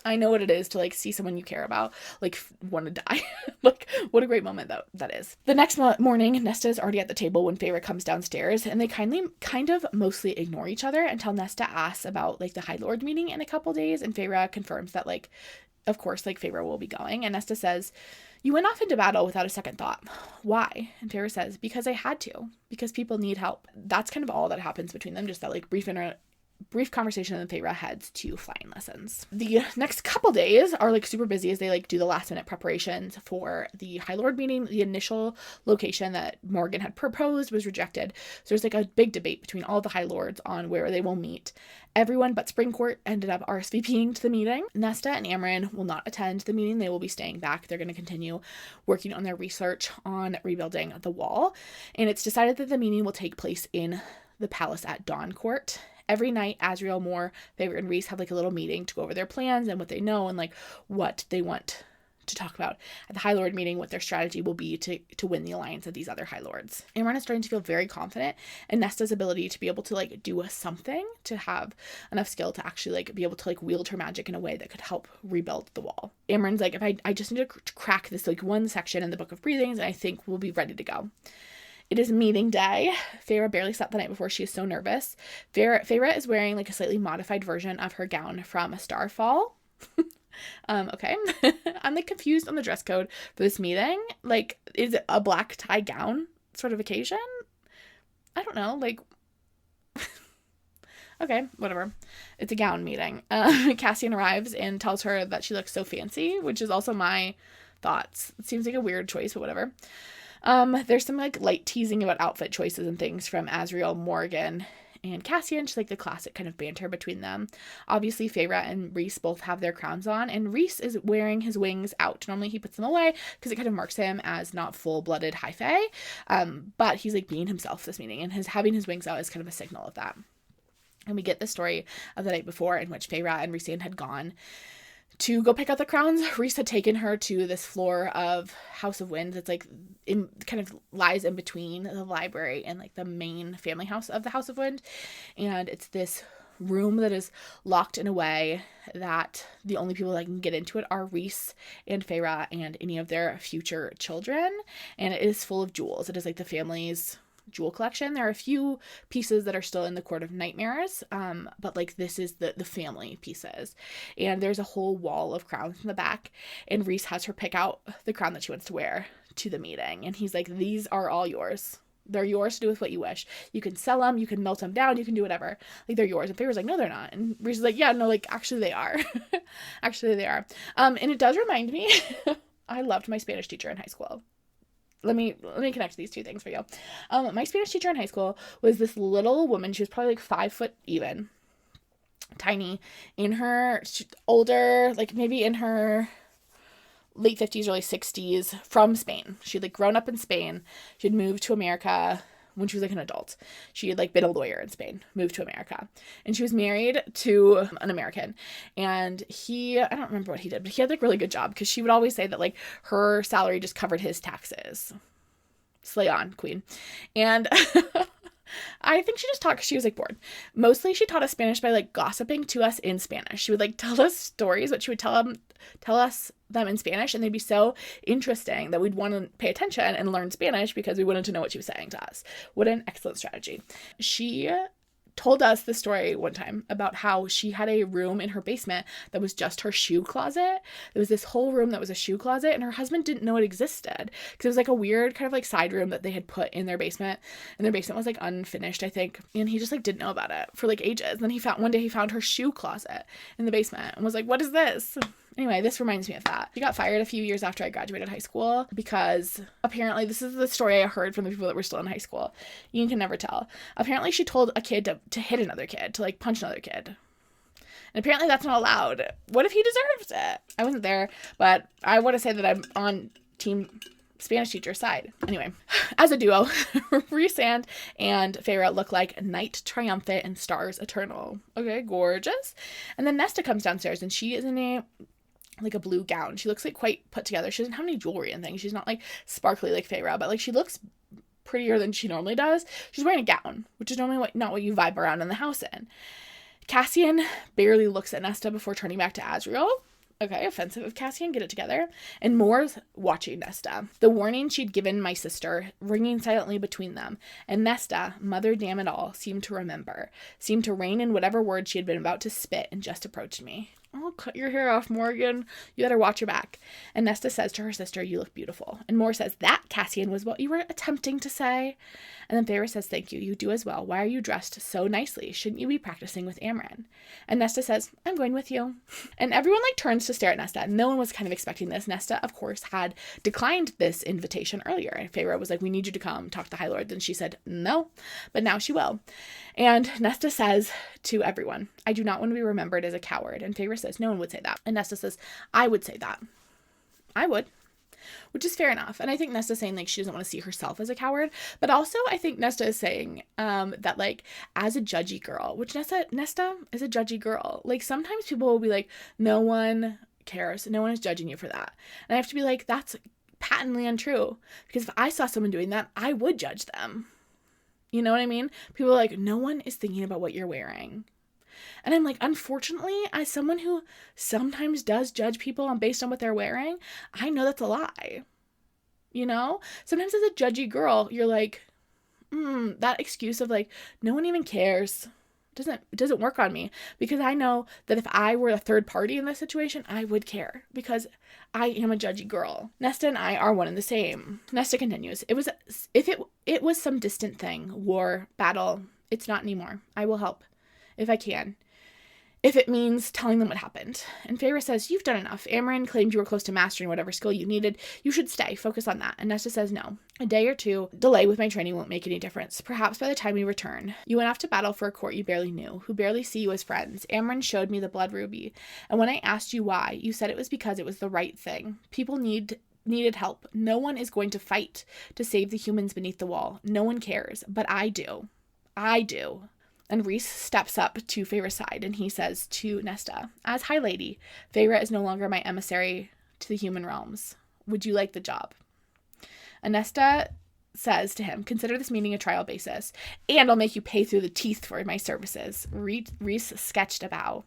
I know what it is to like see someone you care about like want to die." Like, what a great moment that is. The next morning, Nesta is already at the table when Feyre comes downstairs, and they kind of mostly ignore each other until Nesta asks about like the High Lord meeting in a couple days, and Feyre confirms that like, of course, like Feyre will be going. And Nesta says, "You went off into battle without a second thought. Why?" And Feyre says, "Because I had to. Because people need help." That's kind of all that happens between them. Just that like brief conversation, and then Feyre heads to flying lessons. The next couple days are like super busy as they like do the last minute preparations for the High Lord meeting. The initial location that Morgan had proposed was rejected, so there's like a big debate between all the High Lords on where they will meet. Everyone but Springcourt ended up RSVPing to the meeting. Nesta and Amren will not attend the meeting. They will be staying back. They're going to continue working on their research on rebuilding the wall, and it's decided that the meeting will take place in the palace at Dawncourt. Every night, Azriel, Moore, Feyre, and Rhys have like a little meeting to go over their plans and what they know and like what they want to talk about at the High Lord meeting, what their strategy will be to win the alliance of these other High Lords. Amren is starting to feel very confident in Nesta's ability to be able to like do something, to have enough skill to actually like be able to like wield her magic in a way that could help rebuild the wall. Amren's like, "If I just need to crack this like one section in the Book of Breathings, and I think we'll be ready to go." It is meeting day. Feyre barely slept the night before. She is so nervous. Feyre is wearing like a slightly modified version of her gown from Starfall. Okay. I'm like confused on the dress code for this meeting. Like, is it a black tie gown sort of occasion? I don't know. Like, okay, whatever. It's a gown meeting. Cassian arrives and tells her that she looks so fancy, which is also my thoughts. It seems like a weird choice, but whatever. There's some like light teasing about outfit choices and things from Azriel, Morgan, and Cassian, just like the classic kind of banter between them. Obviously, Feyre and Rhys both have their crowns on, and Rhys is wearing his wings out. Normally he puts them away because it kind of marks him as not full-blooded high fae, but he's like being himself this meeting, and having his wings out is kind of a signal of that. And we get the story of the night before in which Feyre and Rhysand had gone to go pick out the crowns. Rhys had taken her to this floor of House of Wind that's like kind of lies in between the library and like the main family house of the House of Wind, and it's this room that is locked in a way that the only people that can get into it are Rhys and Feyre and any of their future children, and it is full of jewels. It is like the family's jewel collection. There are a few pieces that are still in the Court of Nightmares, but like this is the family pieces, and there's a whole wall of crowns in the back, and Rhys has her pick out the crown that she wants to wear to the meeting, and he's like, "These are all yours. They're yours to do with what you wish. You can sell them, you can melt them down, you can do whatever. Like, they're yours." And Feyre's like, "No, they're not." And Rhys is like, "Yeah, no, like, actually they are." Actually they are. And it does remind me, I loved my Spanish teacher in high school. Let me connect these two things for you. My Spanish teacher in high school was this little woman. She was probably like 5 foot even. tiny, in her older, like maybe in her late 50s, early 60s, from Spain. She'd like grown up in Spain. She'd moved to America when she was like an adult. She had like been a lawyer in Spain, moved to America. And she was married to an American. And I don't remember what he did, but he had like really good job, because she would always say that like her salary just covered his taxes. Slay on, queen. And I think she just taught because she was like bored. Mostly she taught us Spanish by like gossiping to us in Spanish. She would like tell us stories, but she would tell us them in Spanish, and they'd be so interesting that we'd want to pay attention and learn Spanish because we wanted to know what she was saying to us. What an excellent strategy. She told us the story one time about how she had a room in her basement that was just her shoe closet. There was this whole room that was a shoe closet, and her husband didn't know it existed because it was like a weird kind of like side room that they had put in their basement, and their basement was like unfinished, I think, and he just like didn't know about it for like ages. And then one day he found her shoe closet in the basement and was like, what is this? Anyway, this reminds me of that. She got fired a few years after I graduated high school because apparently, this is the story I heard from the people that were still in high school. You can never tell. Apparently, she told a kid to hit another kid, to like punch another kid. And apparently that's not allowed. What if he deserves it? I wasn't there, but I want to say that I'm on team Spanish teacher side. Anyway, as a duo, Rhysand and Feyre look like night triumphant and stars eternal. Okay, gorgeous. And then Nesta comes downstairs, and she is in a blue gown. She looks like quite put together. She doesn't have any jewelry and things. She's not like sparkly like Feyre, but like she looks prettier than she normally does. She's wearing a gown, which is normally not what you vibe around in the house in. Cassian barely looks at Nesta before turning back to Azriel. Okay, offensive of Cassian, get it together. And Moore's watching Nesta. The warning she'd given my sister, ringing silently between them. And Nesta, mother damn it all, seemed to remember. Seemed to rein in whatever words she had been about to spit, and just approached me. Oh, cut your hair off, Morgan. You better watch your back. And Nesta says to her sister, you look beautiful. And Moore says, that, Cassian, was what you were attempting to say. And then Feyre says, thank you. You do as well. Why are you dressed so nicely? Shouldn't you be practicing with Amren? And Nesta says, I'm going with you. And everyone turns to stare at Nesta. No one was kind of expecting this. Nesta, of course, had declined this invitation earlier. And Feyre was like, we need you to come talk to the High Lord. And she said, no, but now she will. And Nesta says to everyone, I do not want to be remembered as a coward. And Feyre says, no one would say that. And Nesta says, I would say that. I would. Which is fair enough. And I think Nesta's saying she doesn't want to see herself as a coward. But also I think Nesta is saying that as a judgy girl, which Nesta is a judgy girl. Sometimes people will be like, no one cares. No one is judging you for that. And I have to be like, that's patently untrue. Because if I saw someone doing that, I would judge them. You know what I mean? People are like, no one is thinking about what you're wearing. And I'm like, unfortunately, as someone who sometimes does judge people based on what they're wearing, I know that's a lie. You know? Sometimes as a judgy girl, you're like, that excuse of no one even cares. It doesn't work on me, because I know that if I were a third party in this situation, I would care, because I am a judgy girl. Nesta and I are one and the same. Nesta continues, if it was some distant thing, war, battle, it's not anymore. I will help if I can. If it means telling them what happened. And Feyre says, you've done enough. Amren claimed you were close to mastering whatever skill you needed. You should stay. Focus on that. And Nesta says, no. A day or two delay with my training won't make any difference. Perhaps by the time we return. You went off to battle for a court you barely knew, who barely see you as friends. Amren showed me the blood ruby. And when I asked you why, you said it was because it was the right thing. People needed help. No one is going to fight to save the humans beneath the wall. No one cares. But I do. I do. And Rhys steps up to Feyre's side, and he says to Nesta, as High Lady, Feyre is no longer my emissary to the human realms. Would you like the job? And Nesta says to him, consider this meeting a trial basis, and I'll make you pay through the teeth for my services. Rhys sketched a bow.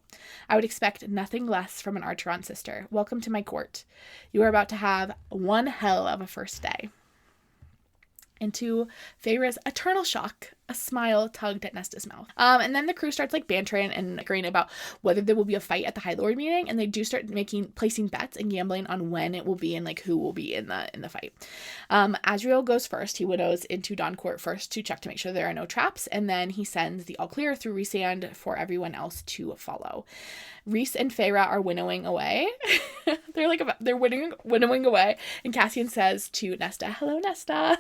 I would expect nothing less from an Archeron sister. Welcome to my court. You are about to have one hell of a first day. And to Feyre's eternal shock, a smile tugged at Nesta's mouth. And then the crew starts bantering and agreeing about whether there will be a fight at the High Lord meeting, and they do start placing bets and gambling on when it will be and who will be in the fight. Azriel goes first. He winnows into Dawncourt first to check to make sure there are no traps, and then he sends the all clear through Rhysand for everyone else to follow. Rhys and Feyre are winnowing away. They're winnowing away, and Cassian says to Nesta, hello, Nesta.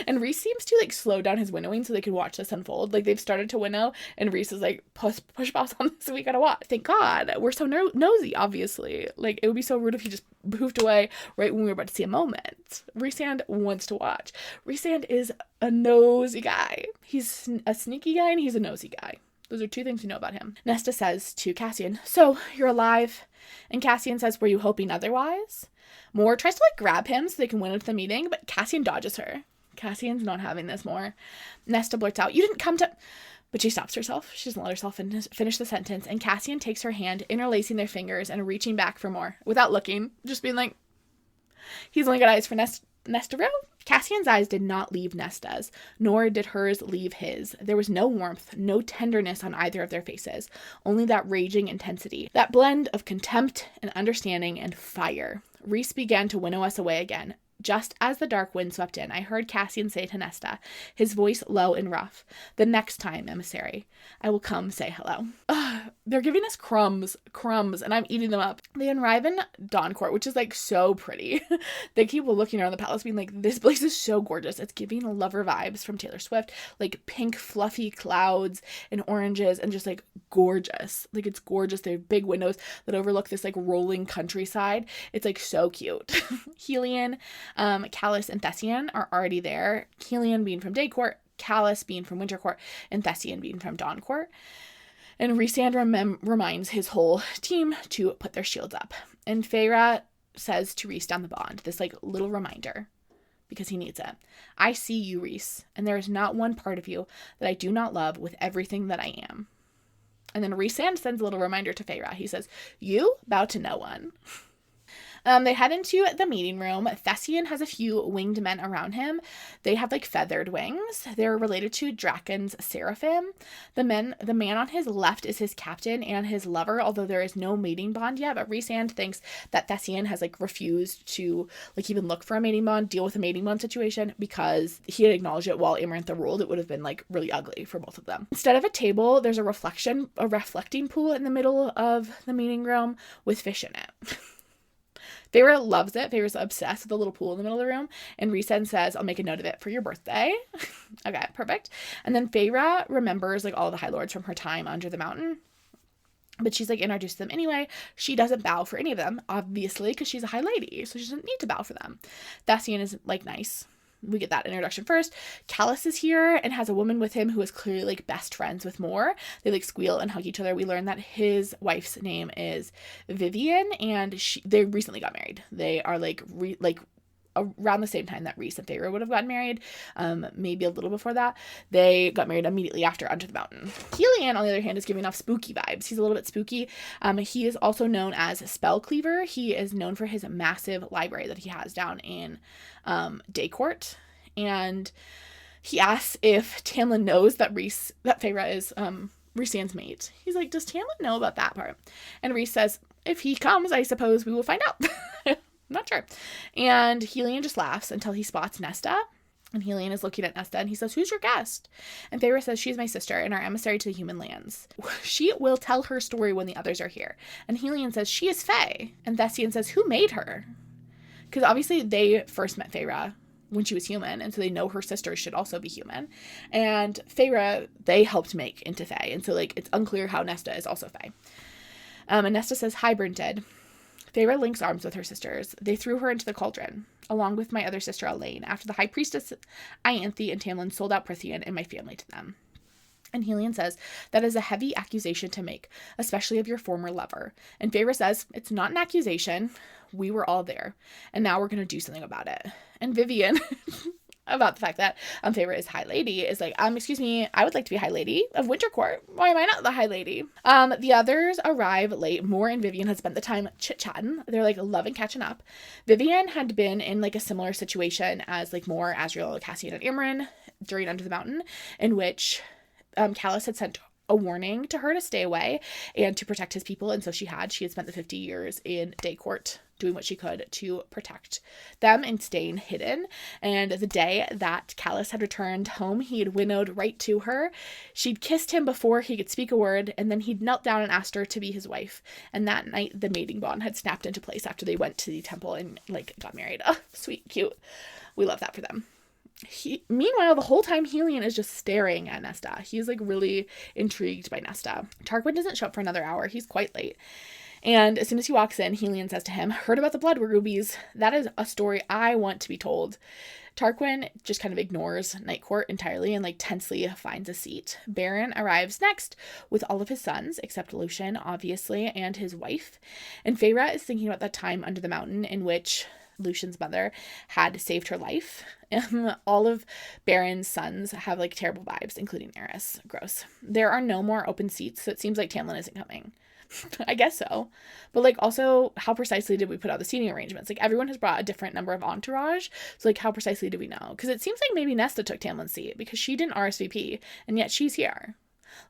And Rhys seems to like slow down his winnowing so they can watch this unfold. Like they've started to winnow and Rhys is like, push pause on this, we gotta watch. Thank God. We're so nosy, obviously. Like it would be so rude if he just poofed away right when we were about to see a moment. Rhysand wants to watch. Rhysand is a nosy guy. He's a sneaky guy and he's a nosy guy. Those are two things we know about him. Nesta says to Cassian, so you're alive? And Cassian says, were you hoping otherwise? Moore tries to like grab him so they can win at the meeting, but Cassian dodges her. Cassian's not having this, Moore. Nesta blurts out, you didn't come to... But she stops herself. She doesn't let herself finish the sentence. And Cassian takes her hand, interlacing their fingers and reaching back for more without looking, just being like, he's only got eyes for Nesta Rowe. Cassian's eyes did not leave Nesta's, nor did hers leave his. There was no warmth, no tenderness on either of their faces, only that raging intensity, that blend of contempt and understanding and fire. Rhys began to winnow us away again. Just as the dark wind swept in, I heard Cassian say to Nesta, his voice low and rough, the next time, emissary, I will come say hello. They're giving us crumbs, and I'm eating them up. They arrive in Dawncourt, which is like so pretty. They keep looking around the palace being like, this place is so gorgeous. It's giving lover vibes from Taylor Swift, like pink fluffy clouds and oranges and just like gorgeous. Like it's gorgeous. They have big windows that overlook this like rolling countryside. It's like so cute. Helion, Callus and Thessian are already there. Helion being from Daycourt, Callus being from Wintercourt, and Thessian being from Dawncourt. And Rhysand reminds his whole team to put their shields up. And Feyre says to Rhys down the bond, this like little reminder, because he needs it. I see you, Rhys, and there is not one part of you that I do not love with everything that I am. And then Rhysand sends a little reminder to Feyre. He says, you bow to no one. They head into the meeting room. Thessian has a few winged men around him. They have like feathered wings. They're related to Draken's seraphim. The man on his left is his captain and his lover, although there is no mating bond yet. But Rhysand thinks that Thessian has like refused to like even look for a mating bond, deal with a mating bond situation, because he had acknowledged it while Amarantha ruled. It would have been like really ugly for both of them. Instead of a table, there's a reflecting pool in the middle of the meeting room with fish in it. Feyre loves it. Feyre's obsessed with the little pool in the middle of the room. And Rhysand says, I'll make a note of it for your birthday. Okay, perfect. And then Feyre remembers like all the High Lords from her time under the mountain. But she's like introduced them anyway. She doesn't bow for any of them, obviously, because she's a high lady. So she doesn't need to bow for them. Thessian is like nice. We get that introduction first. Callus is here and has a woman with him who is clearly like best friends with Moore. They like squeal and hug each other. We learn that his wife's name is Vivian and they recently got married. They are like around the same time that Rhys and Feyre would have gotten married, maybe a little before that. They got married immediately after Under the Mountain. Helion, on the other hand, is giving off spooky vibes. He's a little bit spooky. He is also known as Spellcleaver. He is known for his massive library that he has down in Daycourt. And he asks if Tamlin knows that Feyre is Rhysand's mate. He's like, does Tamlin know about that part? And Rhys says, if he comes, I suppose we will find out. I'm not sure. And Helion just laughs until he spots Nesta. And Helion is looking at Nesta and he says, who's your guest? And Feyre says, she's my sister and our emissary to the human lands. She will tell her story when the others are here. And Helion says, she is Fae. And Thessian says, who made her? Because obviously they first met Feyre when she was human, and so they know her sisters should also be human. And Feyre, they helped make into Fae. And so like it's unclear how Nesta is also Fae. And Nesta says, hi, Brynted. Feyre links arms with her sisters. They threw her into the cauldron, along with my other sister Elaine, after the High Priestess Ianthe and Tamlin sold out Prithian and my family to them. And Helion says, that is a heavy accusation to make, especially of your former lover. And Feyre says, it's not an accusation. We were all there. And now we're going to do something about it. And Vivian, about the fact that Feyre is High Lady, is like, excuse me, I would like to be High Lady of Wintercourt. Why am I not the High Lady? The others arrive late. Moore and Vivian had spent the time chit-chatting. They're like loving catching up. Vivian had been in like a similar situation as like Moore, Asriel, Cassian, and Imran during Under the Mountain, in which Callus had sent a warning to her to stay away and to protect his people. And so she had spent the 50 years in Daycourt doing what she could to protect them and staying hidden. And the day that Callus had returned home, he had winnowed right to her. She'd kissed him before he could speak a word, and then he'd knelt down and asked her to be his wife. And that night, the mating bond had snapped into place after they went to the temple and like got married. Oh, sweet, cute. We love that for them. Meanwhile, the whole time Helion is just staring at Nesta. He's like really intrigued by Nesta. Tarquin doesn't show up for another hour. He's quite late. And as soon as he walks in, Helion says to him, "Heard about the blood rubies? That is a story I want to be told." Tarquin just kind of ignores Night Court entirely and like tensely finds a seat. Baron arrives next with all of his sons, except Lucian, obviously, and his wife. And Feyre is thinking about that time under the mountain in which Lucian's mother had saved her life. All of Baron's sons have like terrible vibes, including Eris. Gross. There are no more open seats, so it seems like Tamlin isn't coming. I guess so. But like also, how precisely did we put out the seating arrangements? Like everyone has brought a different number of entourage. So like how precisely do we know? Because it seems like maybe Nesta took Tamlin's seat because she didn't RSVP and yet she's here.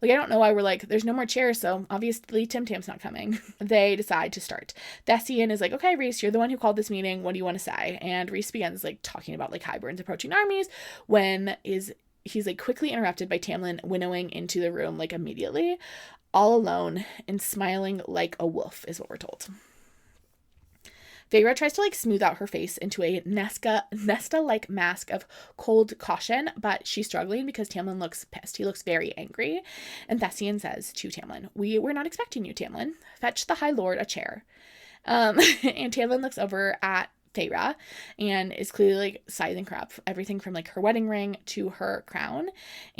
Like, I don't know why we're like, there's no more chairs, so obviously Tim Tam's not coming. They decide to start. Thessian is like, "Okay, Rhys, you're the one who called this meeting. What do you want to say?" And Rhys begins like talking about like Hybern's approaching armies when he's like quickly interrupted by Tamlin winnowing into the room like immediately, all alone and smiling like a wolf is what we're told. Feyre tries to like smooth out her face into a Nesta-like mask of cold caution, but she's struggling because Tamlin looks pissed. He looks very angry. And Thessian says to Tamlin, "We're not expecting you, Tamlin. Fetch the High Lord a chair." And Tamlin looks over at Feyre and is clearly like sizing her up, everything from like her wedding ring to her crown.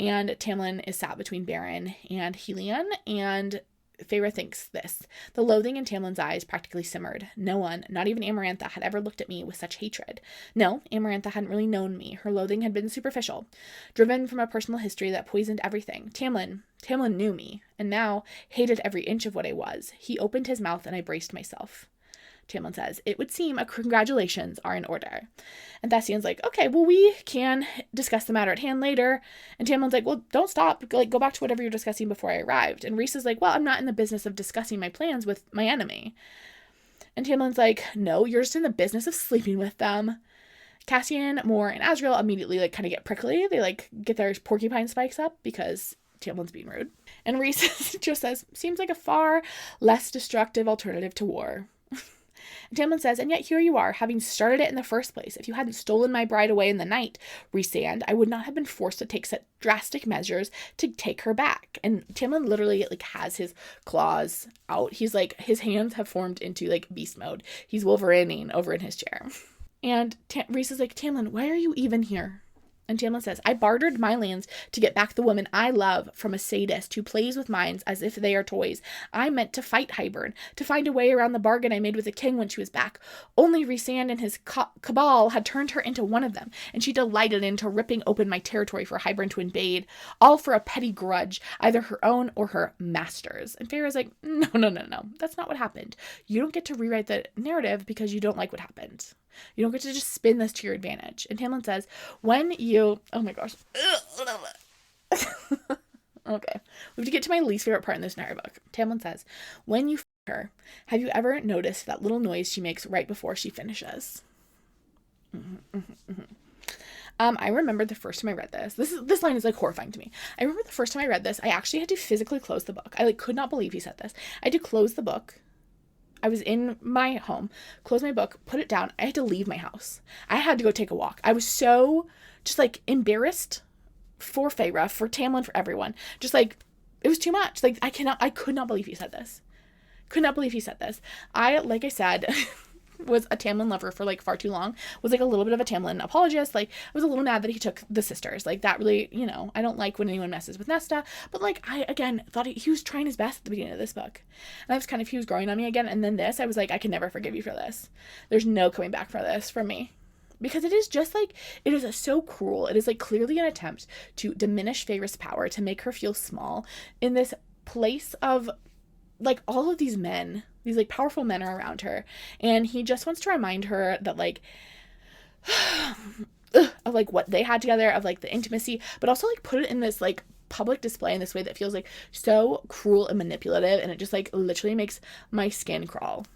And Tamlin is sat between Baron and Helion, and Feyre thinks this. The loathing in Tamlin's eyes practically simmered. No one, not even Amarantha, had ever looked at me with such hatred. No, Amarantha hadn't really known me. Her loathing had been superficial, driven from a personal history that poisoned everything. Tamlin knew me, and now hated every inch of what I was. He opened his mouth, and I braced myself. Tamlin says, "It would seem a congratulations are in order." And Thessian's like, "Okay, well, we can discuss the matter at hand later." And Tamlin's like, "Well, don't stop. Like, go back to whatever you're discussing before I arrived." And Rhys is like, "Well, I'm not in the business of discussing my plans with my enemy." And Tamlin's like, "No, you're just in the business of sleeping with them." Cassian, Mor, and Azriel immediately like kind of get prickly. They like get their porcupine spikes up because Tamlin's being rude. And Rhys just says, "Seems like a far less destructive alternative to war." And Tamlin says, "And yet here you are, having started it in the first place. If you hadn't stolen my bride away in the night, Rhysand, I would not have been forced to take such drastic measures to take her back." And Tamlin literally like has his claws out. He's like, his hands have formed into like beast mode. He's Wolverineing over in his chair. And Rhys is like, "Tamlin, why are you even here?" And Tamlin says, "I bartered my lands to get back the woman I love from a sadist who plays with minds as if they are toys. I meant to fight Hybern, to find a way around the bargain I made with the king when she was back. Only Rhysand and his cabal had turned her into one of them, and she delighted into ripping open my territory for Hybern to invade, all for a petty grudge, either her own or her master's." And Feyre's like, No. That's not what happened. You don't get to rewrite the narrative because you don't like what happened. You don't get to just spin this to your advantage." And Tamlin says, oh my gosh. Okay. We have to get to my least favorite part in this entire book. Tamlin says, "When you her, have you ever noticed that little noise she makes right before she finishes?" I remember the first time I read this. This line is like horrifying to me. I remember the first time I read this, I actually had to physically close the book. I like could not believe he said this. I had to close the book. I was in my home, closed my book, put it down. I had to leave my house. I had to go take a walk. I was so just like embarrassed for Feyre, for Tamlin, for everyone. Just like, it was too much. Like, I could not believe he said this. Could not believe he said this. Like I said, was a Tamlin lover for like far too long, was like a little bit of a Tamlin apologist. Like, I was a little mad that he took the sisters. Like, that really, I don't like when anyone messes with Nesta, but like, I again thought he was trying his best at the beginning of this book, and I was kind of, he was growing on me again. And then this, I was like, I can never forgive you for this. There's no coming back for this from me, because it is just like, it is so cruel. It is like clearly an attempt to diminish Feyre's power, to make her feel small in this place of like all of these men, these like powerful men are around her, and he just wants to remind her that like of like what they had together, of like the intimacy, but also like put it in this like public display in this way that feels like so cruel and manipulative, and it just like literally makes my skin crawl.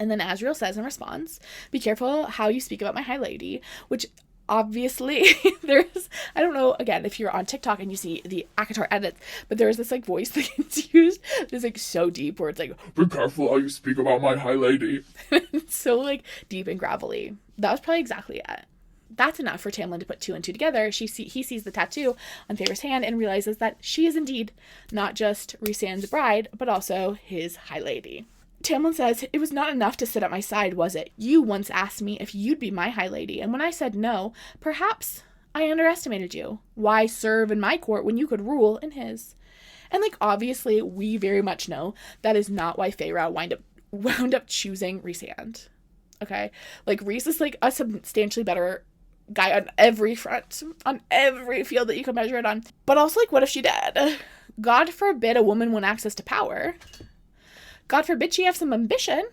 And then Azriel says in response, "Be careful how you speak about my high lady," which obviously there's, I don't know, again, if you're on TikTok and you see the ACOTAR edits, but there's this like voice that gets used that's like so deep where it's like, "Be careful how you speak about my high lady." It's so like deep and gravelly. That was probably exactly it. That's enough for Tamlin to put two and two together. He sees the tattoo on Feyre's hand and realizes that she is indeed not just Rhysand's bride, but also his High Lady. Tamlin says, "It was not enough to sit at my side, was it? You once asked me if you'd be my High Lady, and when I said no, perhaps I underestimated you. Why serve in my court when you could rule in his?" And, like, obviously, we very much know that is not why Feyre wound up choosing Rhysand. Okay? Like, Rhys is, like, a substantially better guy on every front, on every field that you can measure it on. But also, like, what if she did? God forbid a woman want access to power. God forbid she have some ambition.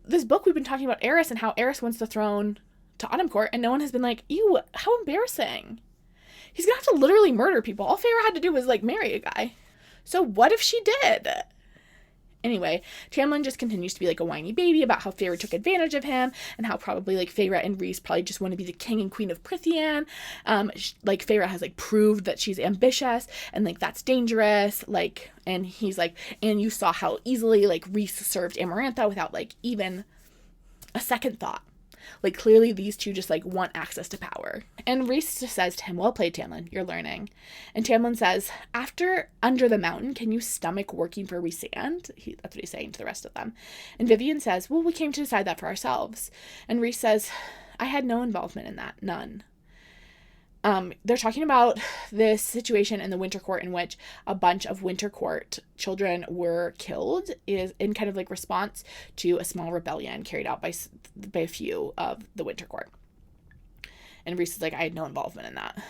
This book, we've been talking about Aerys and how Aerys wants the throne to Autumn Court, and no one has been like, ew, how embarrassing. He's gonna have to literally murder people. All Feyre had to do was, like, marry a guy. So what if she did? Anyway, Tamlin just continues to be, like, a whiny baby about how Feyre took advantage of him, and how probably, like, Feyre and Rhys probably just want to be the king and queen of Prythian. Like, Feyre has, like, proved that she's ambitious, and, like, that's dangerous, like, and he's like, and you saw how easily, like, Rhys served Amarantha without, like, even a second thought. Like, clearly these two just, like, want access to power. And Rhys just says to him, "Well played, Tamlin, you're learning." And Tamlin says, "After Under the Mountain, can you stomach working for Rhysand?" That's what he's saying to the rest of them. And Vivian says, "Well, we came to decide that for ourselves." And Rhys says, "I had no involvement in that, none." They're talking about this situation in the Winter Court in which a bunch of Winter Court children were killed, is in kind of like response to a small rebellion carried out by a few of the Winter Court. And Rhys is like, "I had no involvement in that."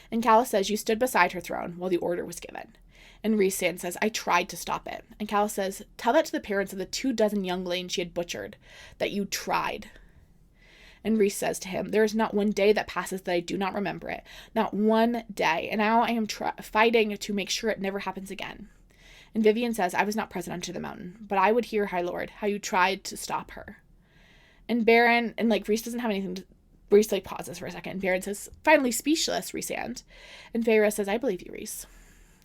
And Calla says, "You stood beside her throne while the order was given." And Rhysand says, "I tried to stop it." And Calla says, "Tell that to the parents of the 24 younglings she had butchered, that you tried." And Rhys says to him, "There is not one day that passes that I do not remember it. Not one day. And now I am fighting to make sure it never happens again." And Vivian says, "I was not present under the mountain, but I would hear, High Lord, how you tried to stop her." And Baron, and, like, Rhys doesn't have anything to, Rhys, like, pauses for a second. Baron says, "Finally speechless, Rhysand." And Feyre says, "I believe you, Rhys."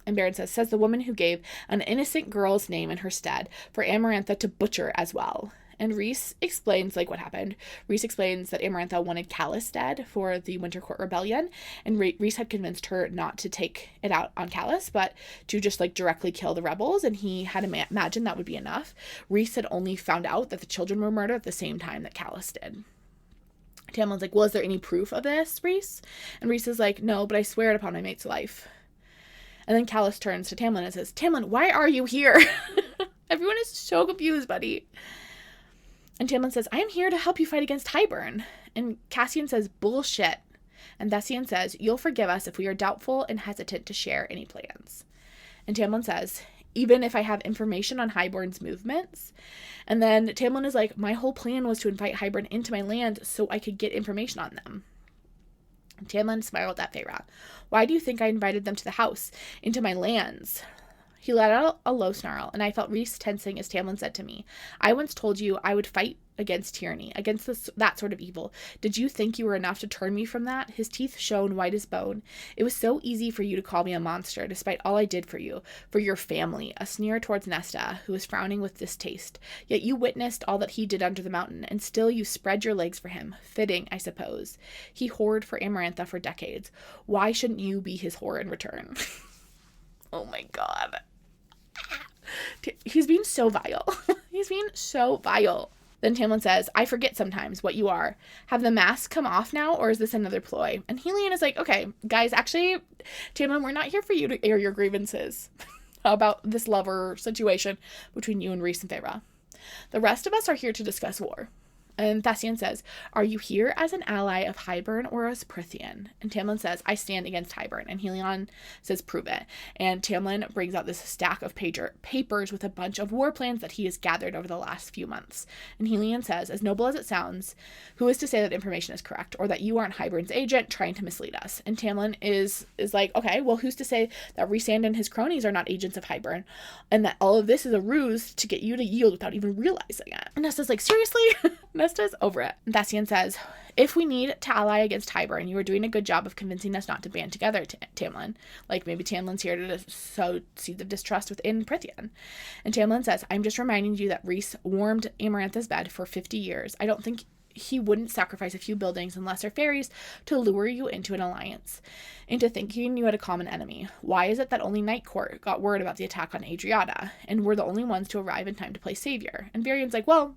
And Baron says the woman who gave an innocent girl's name in her stead for Amarantha to butcher as well. And Rhys explains, like, what happened. Rhys explains that Amarantha wanted Callus dead for the Winter Court Rebellion, and Rhys had convinced her not to take it out on Callus, but to just, like, directly kill the rebels, and he had imagined that would be enough. Rhys had only found out that the children were murdered at the same time that Callus did. Tamlin's like, "Well, is there any proof of this, Rhys?" And Rhys is like, "No, but I swear it upon my mate's life." And then Callus turns to Tamlin and says, "Tamlin, why are you here?" Everyone is so confused, buddy. And Tamlin says, "I am here to help you fight against Hybern." And Cassian says, "Bullshit." And Thessian says, "You'll forgive us if we are doubtful and hesitant to share any plans." And Tamlin says, "Even if I have information on Hybern's movements?" And then Tamlin is like, "My whole plan was to invite Hybern into my land so I could get information on them." And Tamlin smiled at Feyre. "Why do you think I invited them to the house, into my lands?" He let out a low snarl, and I felt Rhys tensing as Tamlin said to me, "I once told you I would fight against tyranny, against that sort of evil. Did you think you were enough to turn me from that?" His teeth shone white as bone. "It was so easy for you to call me a monster, despite all I did for you, for your family," a sneer towards Nesta, who was frowning with distaste. "Yet you witnessed all that he did under the mountain, and still you spread your legs for him. Fitting, I suppose. He whored for Amarantha for decades. Why shouldn't you be his whore in return?" Oh my god. He's being so vile. He's being so vile. Then Tamlin says, "I forget sometimes what you are. Have the masks come off now, or is this another ploy?" And Helion is like, "Okay, guys, actually, Tamlin, we're not here for you to air your grievances about this lover situation between you and Rhys and Feyre. The rest of us are here to discuss war." And Thessian says, "Are you here as an ally of Hybern or as Prythian?" And Tamlin says, "I stand against Hybern." And Helion says, "Prove it." And Tamlin brings out this stack of papers with a bunch of war plans that he has gathered over the last few months. And Helion says, "As noble as it sounds, who is to say that information is correct, or that you aren't Hybern's agent trying to mislead us?" And Tamlin is like, "Okay, well, who's to say that Rhysand and his cronies are not agents of Hybern, and that all of this is a ruse to get you to yield without even realizing it?" And Nesta's like, "Seriously?" Nesta's over it. And Thessian says, "If we need to ally against Hybern, you are doing a good job of convincing us not to band together, Tamlin. Like, maybe Tamlin's here to sow seeds of distrust within Prythian." And Tamlin says, "I'm just reminding you that Rhys warmed Amarantha's bed for 50 years. I don't think he wouldn't sacrifice a few buildings and lesser fairies to lure you into an alliance, into thinking you had a common enemy. Why is it that only Night Court got word about the attack on Adriata, and we're the only ones to arrive in time to play savior? And Varian's like, well,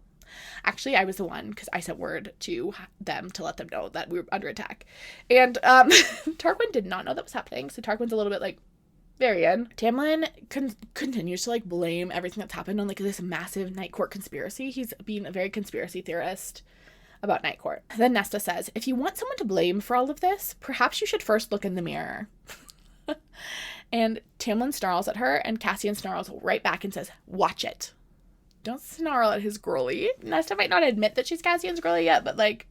actually, I was the one, because I sent word to them to let them know that we were under attack. And Tarquin did not know that was happening, so Tarquin's a little bit like, Varian. Tamlin continues to, like, blame everything that's happened on, like, this massive Night Court conspiracy. He's being a very conspiracy theorist about Night Court. Then Nesta says, if you want someone to blame for all of this, perhaps you should first look in the mirror. And Tamlin snarls at her, and Cassian snarls right back and says, watch it. Don't snarl at his girly. Nesta might not admit that she's Cassian's girly yet, but, like,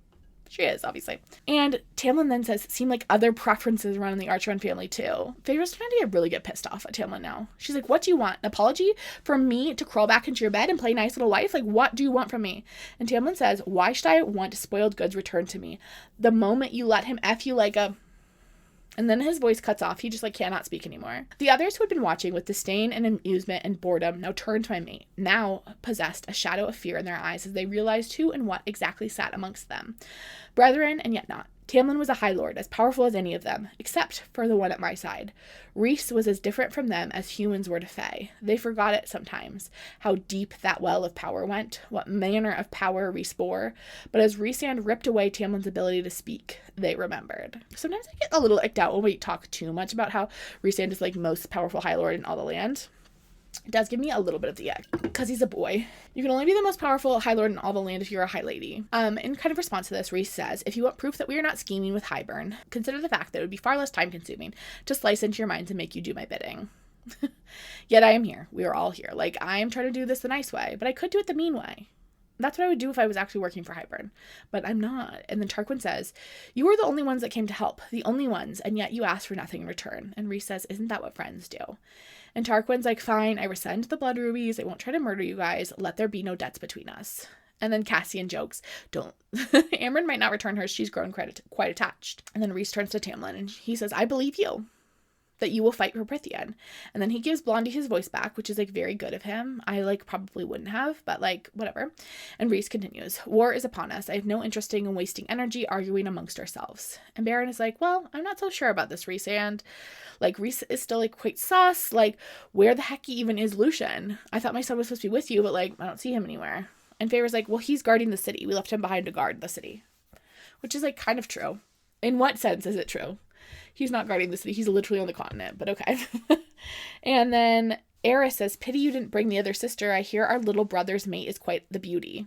she is, obviously. And Tamlin then says, seem like other preferences run in the Archeron family, too. Feyre's trying to really get pissed off at Tamlin now. She's like, what do you want? An apology from me to crawl back into your bed and play nice little wife? Like, what do you want from me? And Tamlin says, why should I want spoiled goods returned to me? The moment you let him F you like a... And then his voice cuts off. He just, like, cannot speak anymore. The others who had been watching with disdain and amusement and boredom now turned to my mate, now possessed a shadow of fear in their eyes as they realized who and what exactly sat amongst them. Brethren, and yet not. Tamlin was a High Lord, as powerful as any of them, except for the one at my side. Rhys was as different from them as humans were to Fae. They forgot it sometimes, how deep that well of power went, what manner of power Rhys bore. But as Rhysand ripped away Tamlin's ability to speak, they remembered. Sometimes I get a little icked out when we talk too much about how Rhysand is, like, most powerful High Lord in all the land. It does give me a little bit of the ick, because he's a boy. You can only be the most powerful High Lord in all the land if you're a High Lady. In kind of response to this, Rhys says, if you want proof that we are not scheming with Highburn, consider the fact that it would be far less time-consuming to slice into your minds and make you do my bidding. Yet I am here. We are all here. Like, I am trying to do this the nice way, but I could do it the mean way. That's what I would do if I was actually working for Highburn, but I'm not. And then Tarquin says, you were the only ones that came to help, the only ones, and yet you asked for nothing in return. And Rhys says, isn't that what friends do? And Tarquin's like, fine, I rescind the blood rubies. I won't try to murder you guys. Let there be no debts between us. And then Cassian jokes, don't. Amryn might not return hers. She's grown quite attached. And then Rhys turns to Tamlin and he says, I believe you, that you will fight for Prithian. And then he gives Blondie his voice back, which is, like, very good of him. I, like, probably wouldn't have, but, like, whatever. And Rhys continues, war is upon us. I have no interest in wasting energy arguing amongst ourselves. And Baron is like, well, I'm not so sure about this, Rhys. And, like, Rhys is still, like, quite sus. Like, where the heck even is Lucian? I thought my son was supposed to be with you, but, like, I don't see him anywhere. And Feyre's like, well, he's guarding the city. We left him behind to guard the city. Which is, like, kind of true. In what sense is it true? He's not guarding the city. He's literally on the continent, but okay. And then Eris says, pity you didn't bring the other sister. I hear our little brother's mate is quite the beauty.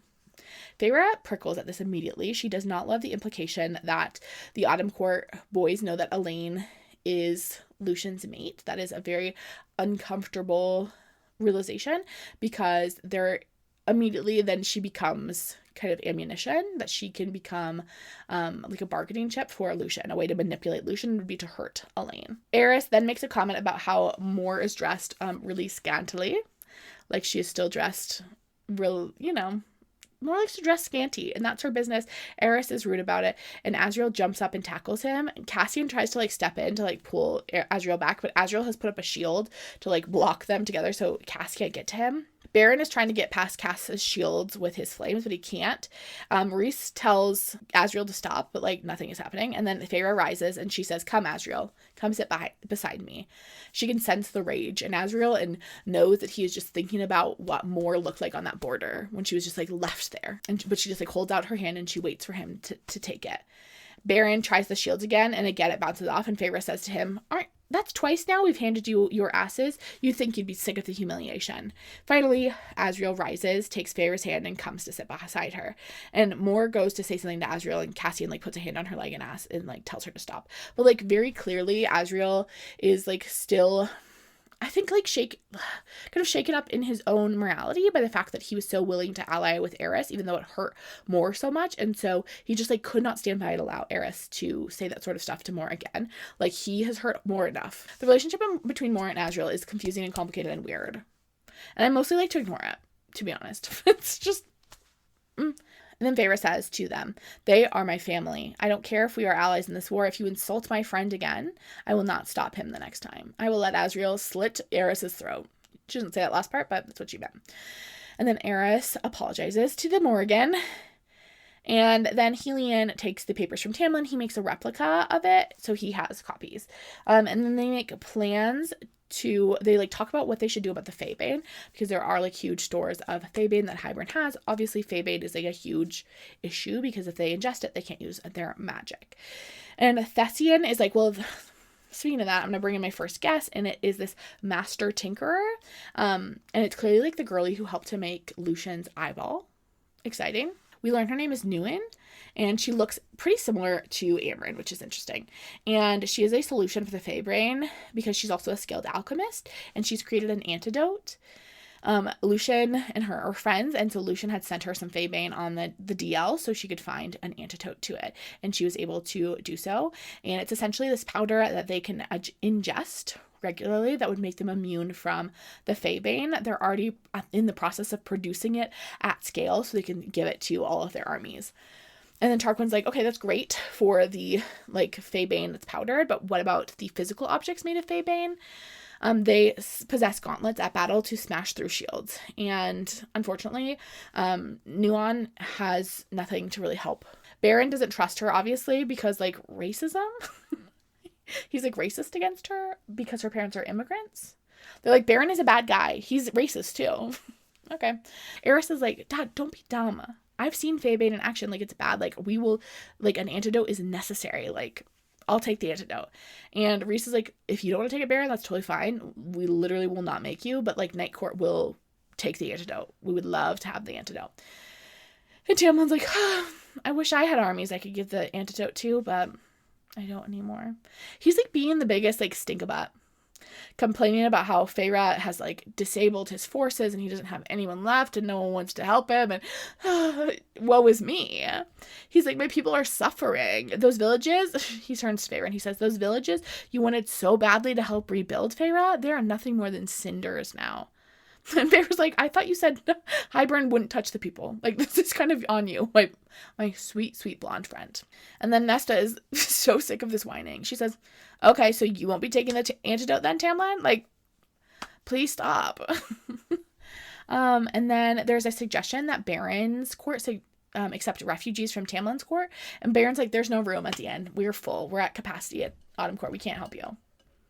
Feyre prickles at this immediately. She does not love the implication that the Autumn Court boys know that Elaine is Lucian's mate. That is a very uncomfortable realization, because they're immediately then she becomes kind of ammunition that she can become like a bargaining chip for Lucian. A way to manipulate Lucian would be to hurt Elaine. Eris then makes a comment about how Mor is dressed really scantily. Like, she is still dressed real, Mor likes to dress scanty, and that's her business. Eris is rude about it, and Azriel jumps up and tackles him. Cassian tries to, like, step in to, like, pull Azriel back, but Azriel has put up a shield to, like, block them together so Cass can't get to him. Baron is trying to get past Cass's shields with his flames, but he can't. Rhys tells Azriel to stop, but, like, nothing is happening. And then Feyre rises and she says, come, Azriel, come sit beside me. She can sense the rage in Azriel and knows that he is just thinking about what Mor looked like on that border when she was just, like, left there. But she just, like, holds out her hand and she waits for him to take it. Baron tries the shields again, and again it bounces off, and Feyre says to him, that's twice now we've handed you your asses. You'd think you'd be sick of the humiliation. Finally, Azriel rises, takes Feyre's hand, and comes to sit beside her. And Mor goes to say something to Azriel, and Cassian, like, puts a hand on her leg and like, tells her to stop. But, like, very clearly, Azriel is, like, still, I think, like, kind of shaken up in his own morality by the fact that he was so willing to ally with Eris, even though it hurt Mor so much. And so he just, like, could not stand by and allow Eris to say that sort of stuff to Mor again. Like, he has hurt Mor enough. The relationship between Mor and Azriel is confusing and complicated and weird. And I mostly like to ignore it, to be honest. It's just... And then Feyre says to them, they are my family. I don't care if we are allies in this war. If you insult my friend again, I will not stop him the next time. I will let Azriel slit Eris's throat. She doesn't say that last part, but that's what she meant. And then Eris apologizes to the Morrigan. And then Helion takes the papers from Tamlin. He makes a replica of it, so he has copies. And then they make plans they like talk about what they should do about the Faebane, because there are like huge stores of Faebane that Hybern has. Obviously, Faebane is like a huge issue because if they ingest it, they can't use their magic. And Thessian is like, well, speaking of that, I'm going to bring in my first guest, and it is this master tinkerer. And it's clearly like the girlie who helped to make Lucian's eyeball. Exciting. We learn her name is Nguyen, and she looks pretty similar to Amryn, which is interesting. And she is a solution for the Faebane because she's also a skilled alchemist, and she's created an antidote. Lucian and her are friends, and so Lucian had sent her some Faebane on the DL so she could find an antidote to it, and she was able to do so. And it's essentially this powder that they can ingest regularly that would make them immune from the Faebane. They're already in the process of producing it at scale so they can give it to all of their armies. And then Tarquin's like, okay, that's great for the like Faebane that's powdered, but what about the physical objects made of Faebane? They possess gauntlets at battle to smash through shields. And unfortunately, Nguyen has nothing to really help. Baron doesn't trust her, obviously, because like racism. He's like racist against her because her parents are immigrants. They're like, Baron is a bad guy. He's racist too. Okay. Eris is like, Dad, don't be dumb. I've seen Faebane in action. Like, it's bad. Like, we will, like, an antidote is necessary. Like, I'll take the antidote. And Rhys is like, if you don't want to take it, Baron, that's totally fine. We literally will not make you, but like Night Court will take the antidote. We would love to have the antidote. And Tamlin's like, I wish I had armies I could give the antidote to, but I don't anymore. He's like being the biggest like stink-a-butt, complaining about how Feyre has like disabled his forces and he doesn't have anyone left and no one wants to help him, and woe is me. He's like, my people are suffering. Those villages, he turns to Feyre and he says, those villages you wanted so badly to help rebuild, Feyre, they are nothing more than cinders now. And Feyre's like, I thought you said Hybern wouldn't touch the people. Like, this is kind of on you, my sweet, sweet blonde friend. And then Nesta is so sick of this whining. She says, okay, so you won't be taking the antidote then, Tamlin? Like, please stop. And then there's a suggestion that Baron's court accept refugees from Tamlin's court. And Baron's like, there's no room at the end. We're full. We're at capacity at Autumn Court. We can't help you.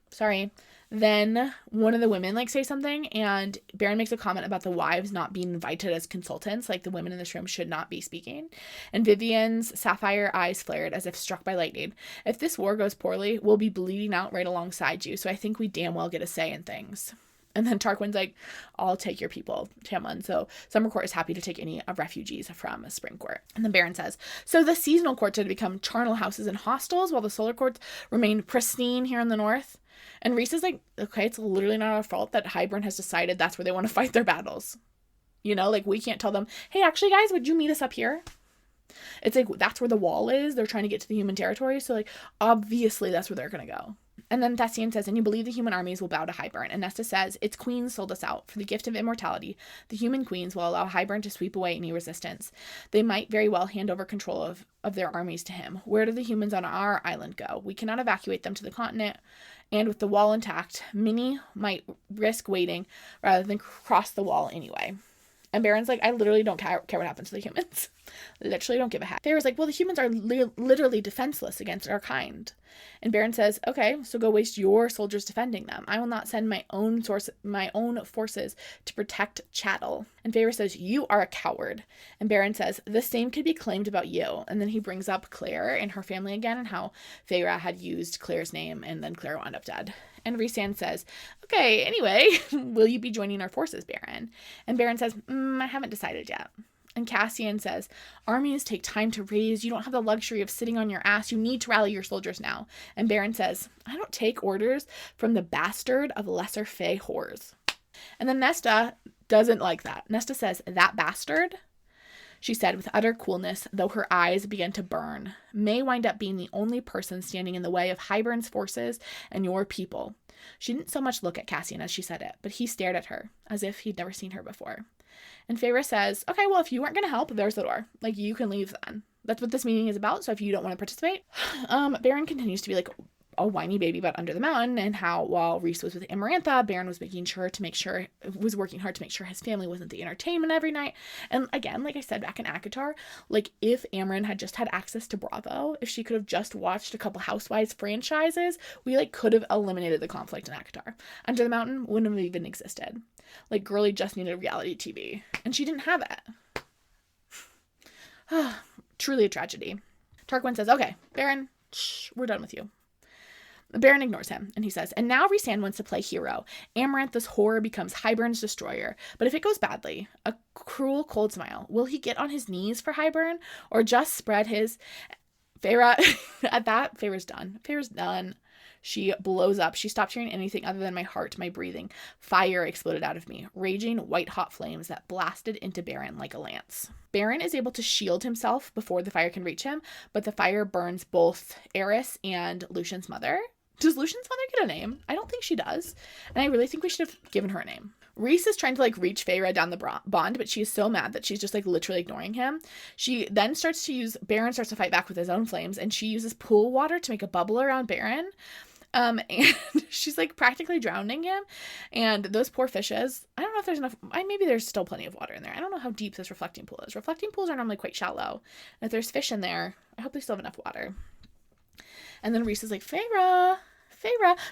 Sorry. Then one of the women like say something, and Baron makes a comment about the wives not being invited as consultants. Like, the women in this room should not be speaking. And Vivian's sapphire eyes flared as if struck by lightning. If this war goes poorly, we'll be bleeding out right alongside you. So I think we damn well get a say in things. And then Tarquin's like, I'll take your people, Tamlin. So Summer Court is happy to take any refugees from Spring Court. And then Baron says, so the seasonal courts had become charnel houses and hostels while the solar courts remained pristine here in the north. And Rhys is like, okay, it's literally not our fault that Hybern has decided that's where they want to fight their battles. You know, like, we can't tell them, hey, actually, guys, would you meet us up here? It's like, that's where the wall is. They're trying to get to the human territory. So, like, obviously that's where they're going to go. And then Thessian says, and you believe the human armies will bow to Hybern. And Nesta says, its queens sold us out. For the gift of immortality, the human queens will allow Hybern to sweep away any resistance. They might very well hand over control of their armies to him. Where do the humans on our island go? We cannot evacuate them to the continent. And with the wall intact, many might risk waiting rather than cross the wall anyway. And Baron's like, I literally don't care what happens to the humans. Literally don't give a heck. Feyre's like, well, the humans are literally defenseless against our kind. And Baron says, okay, so go waste your soldiers defending them. I will not send my own forces to protect chattel. And Feyre says, you are a coward. And Baron says, the same could be claimed about you. And then he brings up Claire and her family again and how Feyre had used Claire's name and then Claire wound up dead. And Rhysand says, okay, anyway, will you be joining our forces, Baron? And Baron says, I haven't decided yet. And Cassian says, armies take time to raise. You don't have the luxury of sitting on your ass. You need to rally your soldiers now. And Baron says, I don't take orders from the bastard of lesser fey whores. And then Nesta doesn't like that. Nesta says, that bastard, she said with utter coolness, though her eyes began to burn, may wind up being the only person standing in the way of Hybern's forces and your people. She didn't so much look at Cassian as she said it, but he stared at her as if he'd never seen her before. And Feyre says, okay, well, if you weren't going to help, there's the door. Like, you can leave then. That's what this meeting is about, so if you don't want to participate. Baron continues to be like, a whiny baby about Under the Mountain, and how while Rhys was with Amarantha, Beren was working hard to make sure his family wasn't the entertainment every night. And again, like I said back in ACOTAR, like if Amren had just had access to Bravo, if she could have just watched a couple Housewives franchises, we like could have eliminated the conflict in ACOTAR. Under the Mountain wouldn't have even existed. Like Girly just needed reality TV, and she didn't have it. Truly a tragedy. Tarquin says, okay, Beren, we're done with you. Beren ignores him, and he says, and now Rhysand wants to play hero. Amarantha's horror becomes Hybern's destroyer. But if it goes badly, a cruel, cold smile, will he get on his knees for Hybern, or just spread his... Feyre, at that, Feyre's done. Feyre's done. She blows up. She stopped hearing anything other than my heart, my breathing. Fire exploded out of me, raging white-hot flames that blasted into Beren like a lance. Beren is able to shield himself before the fire can reach him, but the fire burns both Eris and Lucian's mother. Does Lucian's mother get a name? I don't think she does, and I really think we should have given her a name. Rhys is trying to like reach Feyre down the bond, but she's so mad that she's just like literally ignoring him. She then Beren starts to fight back with his own flames, and she uses pool water to make a bubble around Beren. And she's like practically drowning him, and those poor fishes, I don't know if there's enough, maybe there's still plenty of water in there. I don't know how deep this reflecting pool is. Reflecting pools are normally quite shallow, and if there's fish in there, I hope they still have enough water. And then Rhys is like, Feyre,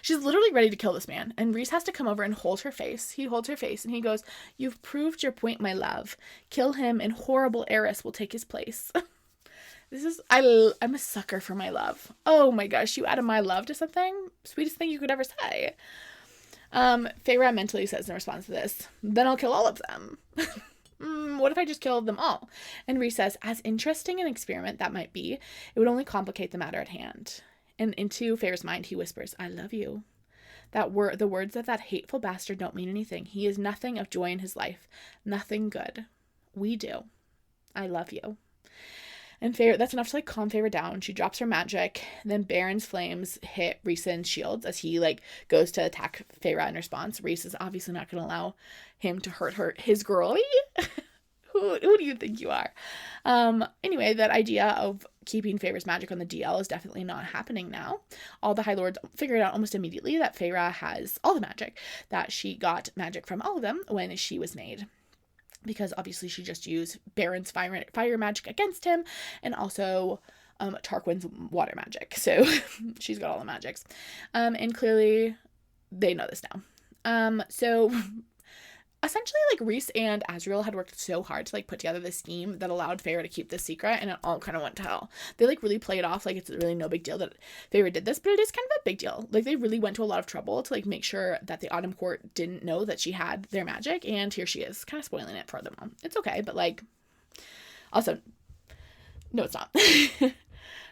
she's literally ready to kill this man, and Rhys has to come over and hold her face. He holds her face, and he goes, you've proved your point, my love. Kill him, and horrible Eris will take his place. I'm a sucker for my love. Oh my gosh, you added my love to something? Sweetest thing you could ever say. Feyre mentally says in response to this, then I'll kill all of them. What if I just killed them all? And Rhys says, as interesting an experiment that might be, it would only complicate the matter at hand. And into Feyre's mind, he whispers, I love you. The words of that hateful bastard don't mean anything. He is nothing of joy in his life. Nothing good. We do. I love you. And Feyre, that's enough to like calm Feyre down. She drops her magic. Then Beren's flames hit Rhysand's shields as he like goes to attack Feyre in response. Rhys is obviously not going to allow him to hurt his girlie. Who do you think you are? Anyway, that idea of keeping Feyre's magic on the DL is definitely not happening now. All the High Lords figured out almost immediately that Feyre has all the magic, that she got magic from all of them when she was made. Because obviously she just used Beren's fire magic against him, and also Tarquin's water magic. So she's got all the magics. And clearly they know this now. So essentially, like, Rhys and Azriel had worked so hard to like put together this scheme that allowed Feyre to keep this secret, and it all kind of went to hell. They like really play it off like it's really no big deal that Feyre did this, but it is kind of a big deal. Like, they really went to a lot of trouble to like make sure that the Autumn Court didn't know that she had their magic, and here she is, kind of spoiling it for them all. It's okay, but like, also, no, it's not.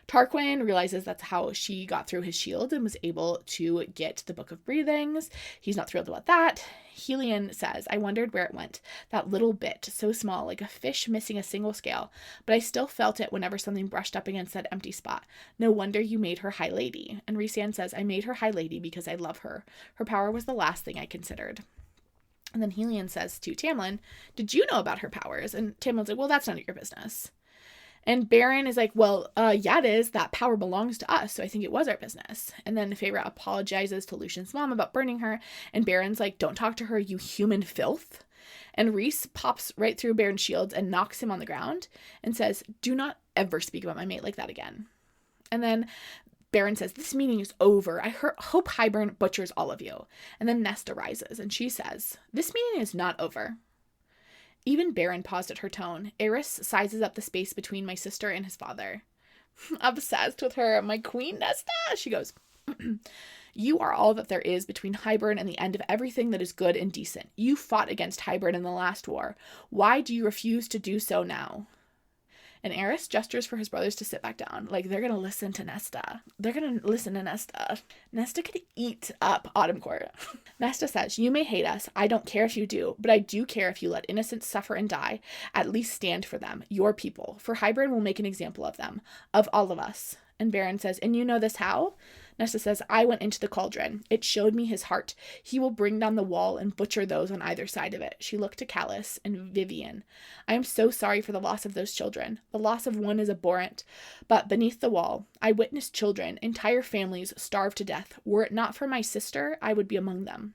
Tarquin realizes that's how she got through his shield and was able to get the Book of Breathings. He's not thrilled about that. Helion says, I wondered where it went. That little bit, so small, like a fish missing a single scale. But I still felt it whenever something brushed up against that empty spot. No wonder you made her High Lady. And Rhysand says, I made her High Lady because I love her. Her power was the last thing I considered. And then Helion says to Tamlin, did you know about her powers? And Tamlin's like, well, that's none of your business. And Beren is like, well, yeah, it is. That power belongs to us, so I think it was our business. And then Feyre apologizes to Lucian's mom about burning her, and Beren's like, don't talk to her, you human filth. And Rhys pops right through Beren's shields and knocks him on the ground and says, do not ever speak about my mate like that again. And then Beren says, this meeting is over. I hope Hybern butchers all of you. And then Nesta rises, and she says, this meeting is not over. Even Beren paused at her tone. Eris sizes up the space between my sister and his father. Obsessed with her, my queen Nesta. She goes, you are all that there is between Hybern and the end of everything that is good and decent. You fought against Hybern in the last war. Why do you refuse to do so now? And Eris gestures for his brothers to sit back down. Like, they're going to listen to Nesta. Nesta could eat up Autumn Court. Nesta says, you may hate us. I don't care if you do. But I do care if you let innocents suffer and die. At least stand for them. Your people. For Hybern will make an example of them. Of all of us. And Beren says, and you know this how? Nesta says, I went into the cauldron. It showed me his heart. He will bring down the wall and butcher those on either side of it. She looked to Callus and Vivian. I am so sorry for the loss of those children. The loss of one is abhorrent. But beneath the wall, I witnessed children, entire families, starve to death. Were it not for my sister, I would be among them.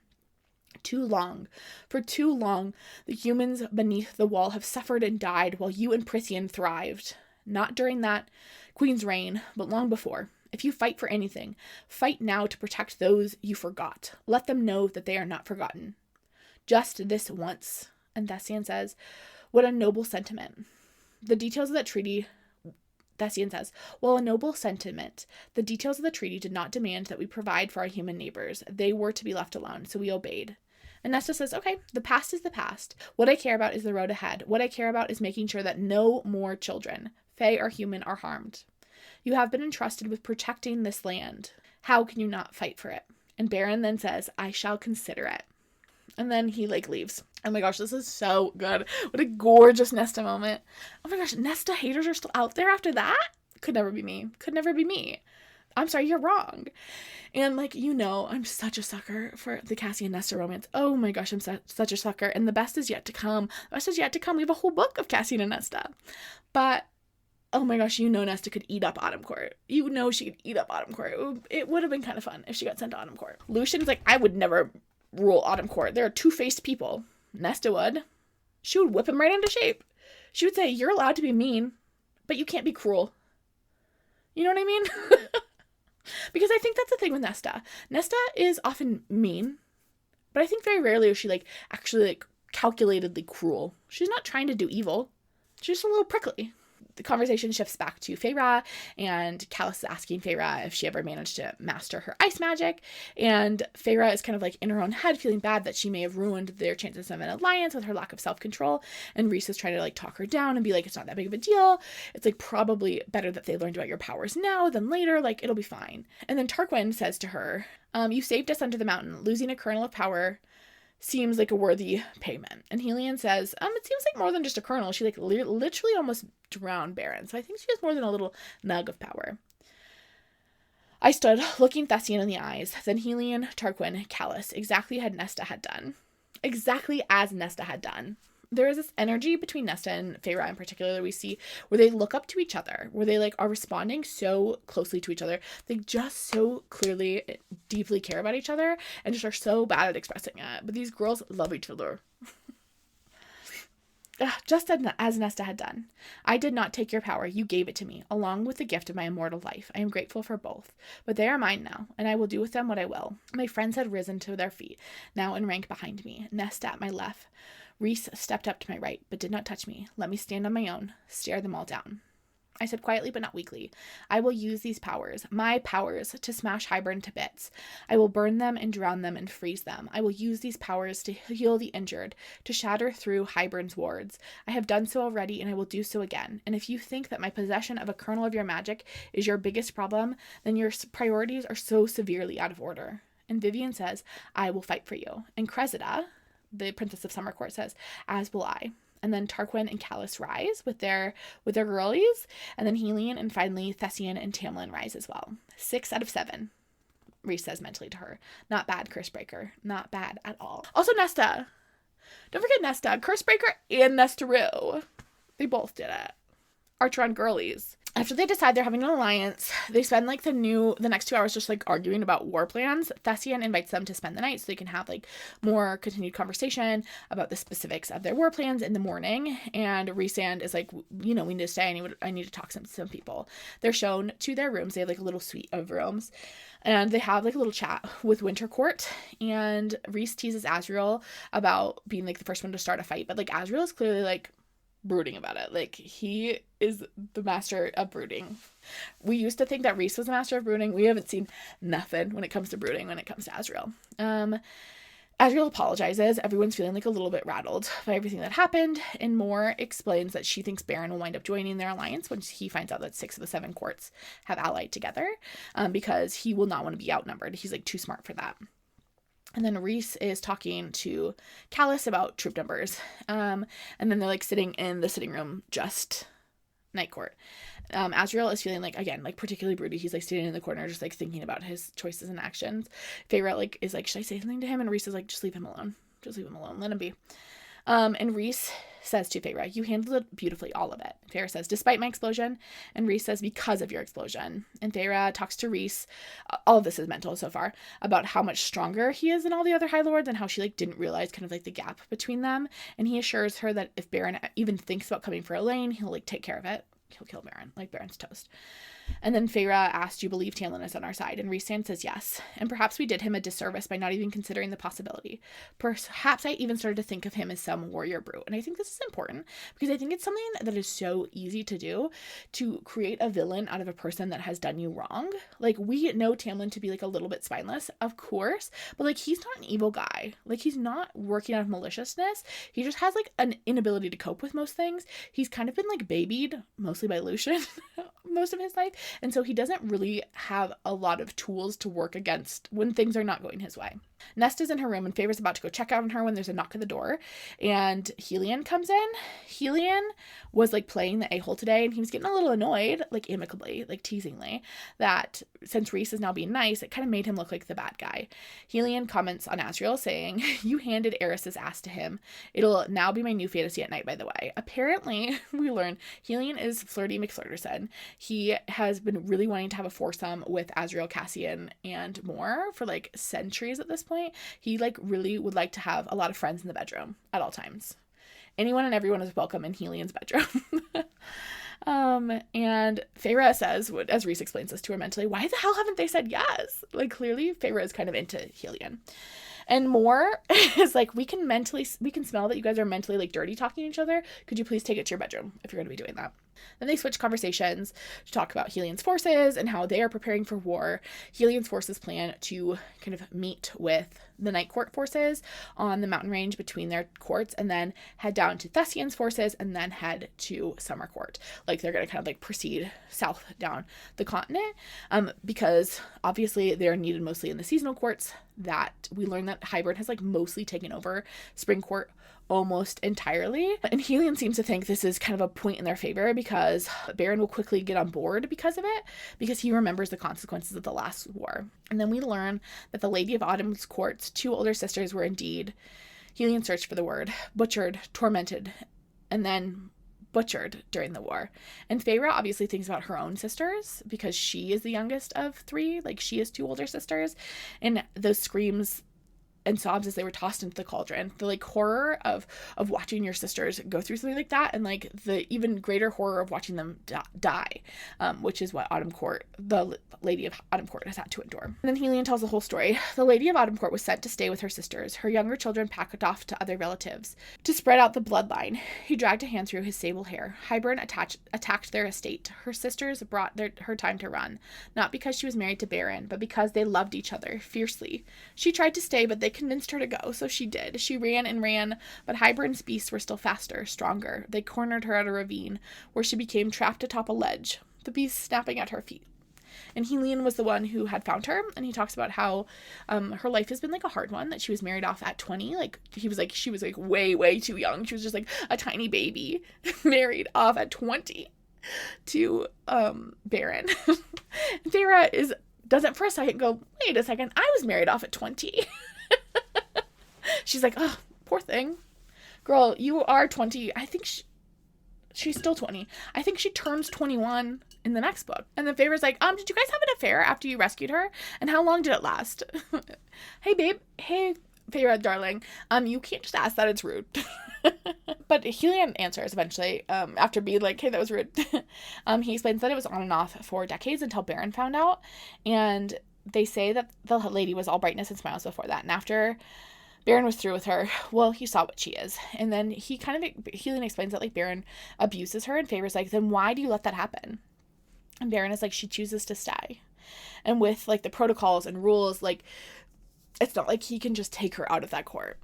For too long, the humans beneath the wall have suffered and died while you and Prithian thrived. Not during that queen's reign, but long before. If you fight for anything, fight now to protect those you forgot. Let them know that they are not forgotten. Just this once. And Thessian says, what a noble sentiment. The details of that treaty, Thessian says, well, a noble sentiment. The details of the treaty did not demand that we provide for our human neighbors. They were to be left alone, so we obeyed. And Nesta says, okay, the past is the past. What I care about is the road ahead. What I care about is making sure that no more children, Fae or human, are harmed. You have been entrusted with protecting this land. How can you not fight for it? And Baron then says, I shall consider it. And then he leaves. Oh my gosh, this is so good. What a gorgeous Nesta moment. Oh my gosh, Nesta haters are still out there after that? Could never be me. Could never be me. I'm sorry, you're wrong. And I'm such a sucker for the Cassie and Nesta romance. Oh my gosh, I'm such a sucker. And the best is yet to come. The best is yet to come. We have a whole book of Cassie and Nesta. But oh my gosh, Nesta could eat up Autumn Court. She could eat up Autumn Court. It would have been kind of fun if she got sent to Autumn Court. Lucian's like, I would never rule Autumn Court. They're two-faced people. Nesta would. She would whip him right into shape. She would say, you're allowed to be mean, but you can't be cruel. You know what I mean? Because I think that's the thing with Nesta. Nesta is often mean, but I think very rarely is she actually calculatedly cruel. She's not trying to do evil. She's just a little prickly. The conversation shifts back to Feyre, and Callus is asking Feyre if she ever managed to master her ice magic, and Feyre is kind of in her own head feeling bad that she may have ruined their chances of an alliance with her lack of self-control, and Rhys is trying to talk her down and be it's not that big of a deal. It's probably better that they learned about your powers now than later, it'll be fine. And then Tarquin says to her, you saved us under the mountain. Losing a kernel of power seems like a worthy payment. And Helion says, it seems like more than just a kernel. She literally almost drowned Baron. So I think she has more than a little nug of power. I stood, looking Thessian in the eyes. Then Helion, Tarquin, Callus, exactly as Nesta had done. There is this energy between Nesta and Feyre in particular that we see where they look up to each other, where they are responding so closely to each other. They just so clearly, deeply care about each other and just are so bad at expressing it. But these girls love each other. Just as Nesta had done. I did not take your power. You gave it to me, along with the gift of my immortal life. I am grateful for both. But they are mine now, and I will do with them what I will. My friends had risen to their feet, now in rank behind me. Nesta at my left. Rhys stepped up to my right, but did not touch me. Let me stand on my own. Stare them all down. I said quietly but not weakly, I will use these powers, my powers, to smash Hybern to bits. I will burn them and drown them and freeze them. I will use these powers to heal the injured, to shatter through Hybern's wards. I have done so already, and I will do so again. And if you think that my possession of a kernel of your magic is your biggest problem, then your priorities are so severely out of order. And Vivian says, I will fight for you. And Cressida, the Princess of Summer Court, says, as will I. And then Tarquin and Callus rise with their girlies. And then Helion and finally Thessian and Tamlin rise as well. 6 out of 7, Rhys says mentally to her. Not bad, Cursebreaker. Not bad at all. Also Nesta. Don't forget Nesta. Cursebreaker and Nestaru. They both did it. Archeron girlies. After they decide they're having an alliance, they spend the next 2 hours just arguing about war plans. Thessian invites them to spend the night so they can have more continued conversation about the specifics of their war plans in the morning. And Rhysand is we need to stay. I need to talk to some people. They're shown to their rooms. They have a little suite of rooms. And they have a little chat with Wintercourt. And Rhys teases Azriel about being the first one to start a fight. But Azriel is clearly brooding about it. He is the master of brooding. We used to think that Rhys was the master of brooding. We haven't seen nothing when it comes to brooding when it comes to Azriel. Azriel apologizes. Everyone's feeling a little bit rattled by everything that happened, and Moore explains that she thinks Baron will wind up joining their alliance once he finds out that 6 of the 7 courts have allied together, because he will not want to be outnumbered. He's too smart for that. And then Rhys is talking to Callus about troop numbers. And then they're sitting in the sitting room just night court. Azriel is feeling like, again, like particularly broody. He's like standing in the corner, just like thinking about his choices and actions. Feyre like is like, should I say something to him? And Rhys is like, just leave him alone. Just leave him alone. Let him be. And Rhys says to Feyre, you handled it beautifully, all of it. Feyre says, despite my explosion. And Rhys says, because of your explosion. And Feyre talks to Rhys, all of this is mental so far, about how much stronger he is than all the other High Lords and how she like didn't realize kind of like the gap between them. And he assures her that if Baron even thinks about coming for Elaine, he'll like take care of it. He'll kill Baron. Like, Baron's toast. And then Feyre asked, do you believe Tamlin is on our side? And Rhys says yes. And perhaps we did him a disservice by not even considering the possibility. Perhaps I even started to think of him as some warrior brute. And I think this is important because I think it's something that is so easy to do, to create a villain out of a person that has done you wrong. Like, we know Tamlin to be like a little bit spineless, of course, but like, he's not an evil guy. Like, he's not working out of maliciousness. He just has like an inability to cope with most things. He's kind of been like babied, mostly by Lucien, most of his life. And so he doesn't really have a lot of tools to work against when things are not going his way. Nesta's in her room and Feyre's about to go check out on her when there's a knock at the door and Helion comes in. Helion was like playing the a-hole today and he was getting a little annoyed, like amicably, like teasingly, that since Rhys is now being nice, it kind of made him look like the bad guy. Helion comments on Azriel saying, you handed Eris's ass to him. It'll now be my new fantasy at night, by the way. Apparently, we learn Helion is Flirty McFlirterson. He has been really wanting to have a foursome with Azriel, Cassian, and more for like centuries at this point. He like really would like to have a lot of friends in the bedroom at all times. Anyone and everyone is welcome in Helion's bedroom. And Feyre says, as Rhys explains this to her mentally, why the hell haven't they said yes? Like, clearly Feyre is kind of into Helion. And more is like, we can smell that you guys are mentally like dirty talking to each other. Could you please take it to your bedroom if you're going to be doing that? Then they switch conversations to talk about Helion's forces and how they are preparing for war. Helion's forces plan to kind of meet with the Night Court forces on the mountain range between their courts and then head down to Thessian's forces and then head to Summer Court. Like, they're going to kind of like proceed south down the continent because obviously they're needed mostly in the seasonal courts. That we learned that Hybern has like mostly taken over Spring Court almost entirely. And Helion seems to think this is kind of a point in their favor because Baron will quickly get on board because of it, because he remembers the consequences of the last war. And then we learn that the Lady of Autumn's court's two older sisters were indeed, Helion searched for the word, butchered, tormented, and then butchered during the war. And Feyre obviously thinks about her own sisters because she is the youngest of three. Like, she has two older sisters, and those screams and sobs as they were tossed into the cauldron, the like horror of watching your sisters go through something like that, and like the even greater horror of watching them die, which is what Autumn Court, the Lady of Autumn Court, has had to endure. And then Helion tells the whole story. The Lady of Autumn Court was sent to stay with her sisters. Her younger children packed off to other relatives to spread out the bloodline. He dragged a hand through his sable hair. Hybern attacked their estate. Her sisters brought her time to run, not because she was married to Baron, but because they loved each other fiercely. She tried to stay, but they convinced her to go, so she did. She ran and ran, but Hybern's beasts were still faster, stronger. They cornered her at a ravine, where she became trapped atop a ledge, the beasts snapping at her feet. And Helion was the one who had found her, and he talks about how her life has been like a hard one, that she was married off at 20. Like, she was like way too young. She was just like a tiny baby married off at 20 to Baron. Feyre doesn't for a second go, wait a second, I was married off at 20. She's like, oh, poor thing. Girl, you are 20. I think she's still 20. I think she turns 21 in the next book. And then Feyre's like, did you guys have an affair after you rescued her? And how long did it last? Hey, babe. Hey, Feyre, darling. You can't just ask that. It's rude. But Helion answers eventually, after being like, hey, that was rude. He explains that it was on and off for decades until Baron found out. And they say that the lady was all brightness and smiles before that. And after Baron was through with her, well, he saw what she is. And then Helion explains that like Baron abuses her, and Feyre's like, then why do you let that happen? And Baron is like, she chooses to stay. And with like the protocols and rules, like, it's not like he can just take her out of that court.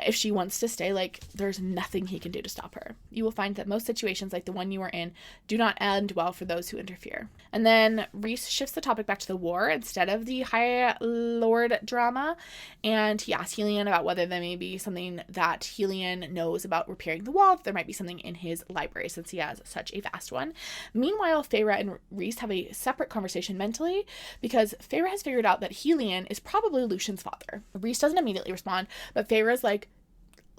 if she wants to stay, like, there's nothing he can do to stop her. You will find that most situations like the one you are in do not end well for those who interfere. And then Rhys shifts the topic back to the war instead of the High Lord drama, and he asks Helion about whether there may be something that Helion knows about repairing the wall. There might be something in his library since he has such a vast one. Meanwhile, Feyre and Rhys have a separate conversation mentally because Feyre has figured out that Helion is probably Lucian's father. Rhys doesn't immediately respond, but Feyre's like,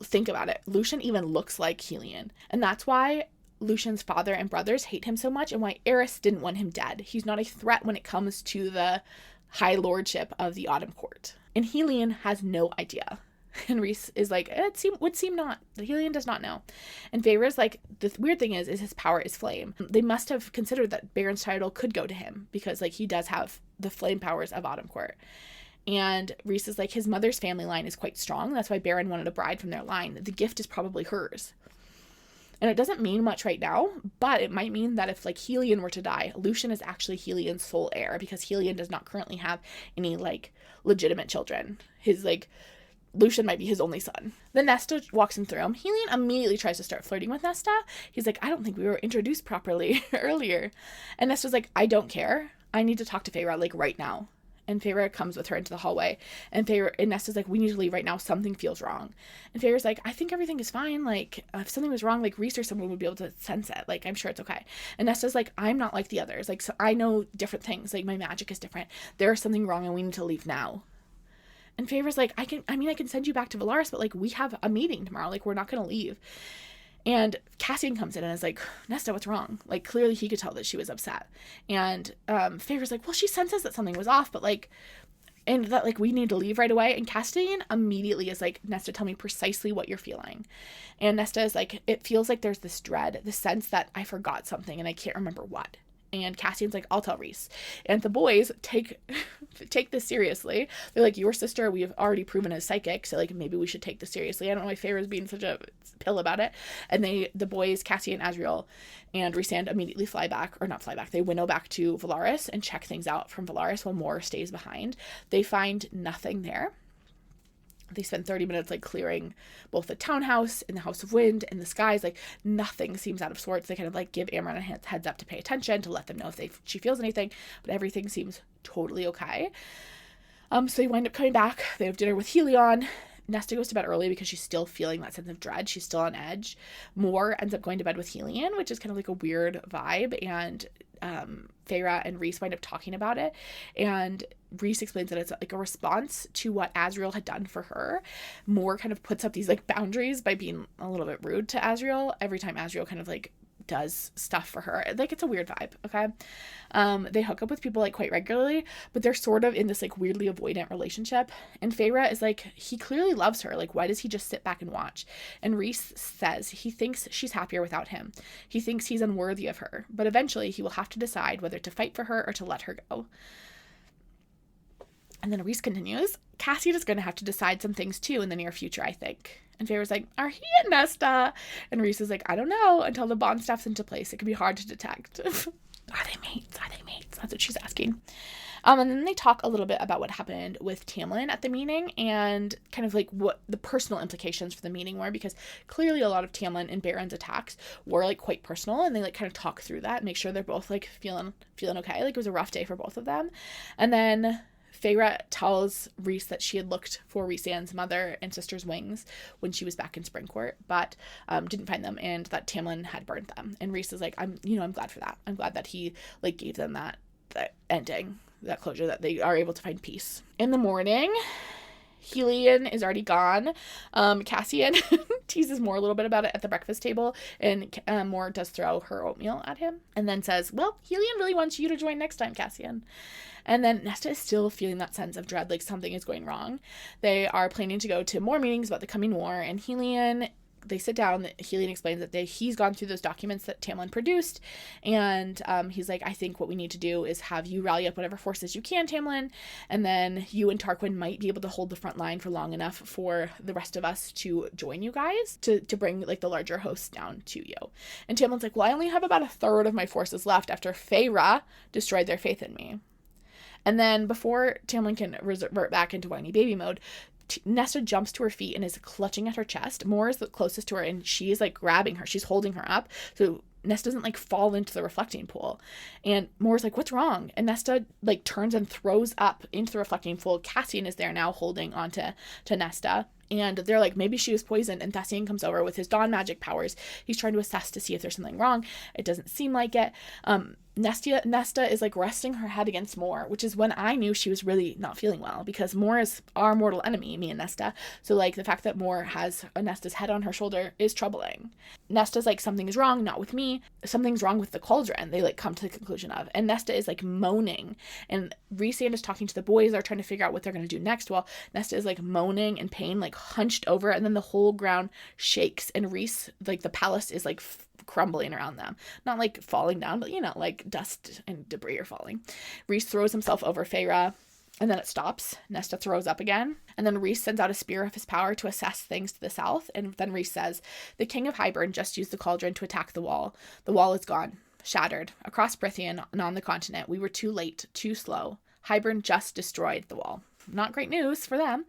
think about it. Lucian even looks like Helion. And that's why Lucian's father and brothers hate him so much and why Eris didn't want him dead. He's not a threat when it comes to the high lordship of the Autumn Court. And Helion has no idea. And Rhys is like, would seem not. Helion does not know. And Feyre's like, the weird thing is his power is flame. They must have considered that Baron's title could go to him because like he does have the flame powers of Autumn Court. And Rhys is like, his mother's family line is quite strong. That's why Baron wanted a bride from their line. The gift is probably hers. And it doesn't mean much right now, but it might mean that if like Helion were to die, Lucian is actually Helion's sole heir because Helion does not currently have any like legitimate children. His like, Lucian might be his only son. Then Nesta walks in through him. Helion immediately tries to start flirting with Nesta. He's like, I don't think we were introduced properly earlier. And Nesta's like, I don't care. I need to talk to Feyre like right now. And Feyre comes with her into the hallway. And Nesta's like, we need to leave right now. Something feels wrong. And Feyre's like, I think everything is fine. Like, if something was wrong, like Rhys or someone would be able to sense it. Like, I'm sure it's okay. And Nesta's like, I'm not like the others. Like, so I know different things. Like, my magic is different. There's something wrong and we need to leave now. And Feyre's like, I can send you back to Velaris, but like, we have a meeting tomorrow. Like, we're not going to leave. And Cassian comes in and is like, Nesta, what's wrong? Like, clearly he could tell that she was upset. And Feyre's like, well, she senses that something was off, but like, and that like, we need to leave right away. And Cassian immediately is like, Nesta, tell me precisely what you're feeling. And Nesta is like, it feels like there's this dread, the sense that I forgot something and I can't remember what. And Cassian's like, I'll tell Rhys. And the boys take this seriously. They're like, your sister, we have already proven is psychic, so like maybe we should take this seriously. I don't know why Feyre's being such a pill about it. And the boys, Cassian, Azriel, and Rhysand immediately they winnow back to Velaris and check things out from Velaris while Mor stays behind. They find nothing there. They spend 30 minutes like clearing both the townhouse and the House of Wind and the skies. Like nothing seems out of sorts. They kind of like give Amren a heads up to pay attention, to let them know if she feels anything, but everything seems totally okay. So they wind up coming back. They have dinner with Helion. Nesta goes to bed early because she's still feeling that sense of dread. She's still on edge. Mor ends up going to bed with Helion, which is kind of like a weird vibe. And Feyre and Rhys wind up talking about it. And Rhys explains that it's like a response to what Azriel had done for her. Mor kind of puts up these like boundaries by being a little bit rude to Azriel every time Azriel kind of like does stuff for her. Like it's a weird vibe, okay? They hook up with people like quite regularly, but they're sort of in this like weirdly avoidant relationship. And Feyre is like, he clearly loves her. Like, why does he just sit back and watch? And Rhys says he thinks she's happier without him. He thinks he's unworthy of her, but eventually he will have to decide whether to fight for her or to let her go. And then Rhys continues, Cassian is going to have to decide some things too in the near future, I think. And Feyre's like, are he and Nesta? And Rhys is like, I don't know. Until the bond steps into place, it can be hard to detect. Are they mates? Are they mates? That's what she's asking. And then they talk a little bit about what happened with Tamlin at the meeting and kind of like what the personal implications for the meeting were, because clearly a lot of Tamlin and Baron's attacks were like quite personal, and they like kind of talk through that and make sure they're both like feeling okay. Like it was a rough day for both of them. And then Feyre tells Rhys that she had looked for Rhysand's mother and sister's wings when she was back in Springcourt, but didn't find them, and that Tamlin had burned them. And Rhys is like, I'm glad for that. I'm glad that he like gave them that ending, that closure, that they are able to find peace. In the morning, Helion is already gone. Cassian teases Mor a little bit about it at the breakfast table, and Mor does throw her oatmeal at him and then says, well, Helion really wants you to join next time, Cassian. And then Nesta is still feeling that sense of dread, like something is going wrong. They are planning to go to more meetings about the coming war, and Helion, they sit down. Helion explains that he's gone through those documents that Tamlin produced, and he's like, I think what we need to do is have you rally up whatever forces you can, Tamlin, and then you and Tarquin might be able to hold the front line for long enough for the rest of us to join you guys, to bring like the larger hosts down to you. And Tamlin's like, well, I only have about a third of my forces left after Feyre destroyed their faith in me. And then before Tamlin can revert back into whiny baby mode, Nesta jumps to her feet and is clutching at her chest. Moore is the closest to her, and she is like grabbing her. She's holding her up so Nesta doesn't like fall into the reflecting pool. And Moore's like, what's wrong? And Nesta like turns and throws up into the reflecting pool. Cassian is there now holding onto Nesta. And they're like, maybe she was poisoned. And Thessian comes over with his dawn magic powers. He's trying to assess to see if there's something wrong. It doesn't seem like it. Nesta is like resting her head against Moore, which is when I knew she was really not feeling well, because Moore is our mortal enemy, me and Nesta. So like the fact that Moore has Nesta's head on her shoulder is troubling. Nesta's like, something is wrong, not with me. Something's wrong with the cauldron. They like come to the conclusion of, and Nesta is like moaning, and Rhysand is talking to the boys. They're trying to figure out what they're going to do next. While Nesta is like moaning in pain, like hunched over, and then the whole ground shakes, and Rhys, like the palace is like crumbling around them. Not like falling down, but like dust and debris are falling. Rhys throws himself over Feyre, and then it stops. Nesta throws up again, and then Rhys sends out a spear of his power to assess things to the south, and then Rhys says, the King of Hybern just used the cauldron to attack the wall. The wall is gone, shattered. Across Prythian and on the continent, we were too late, too slow. Hybern just destroyed the wall. Not great news for them.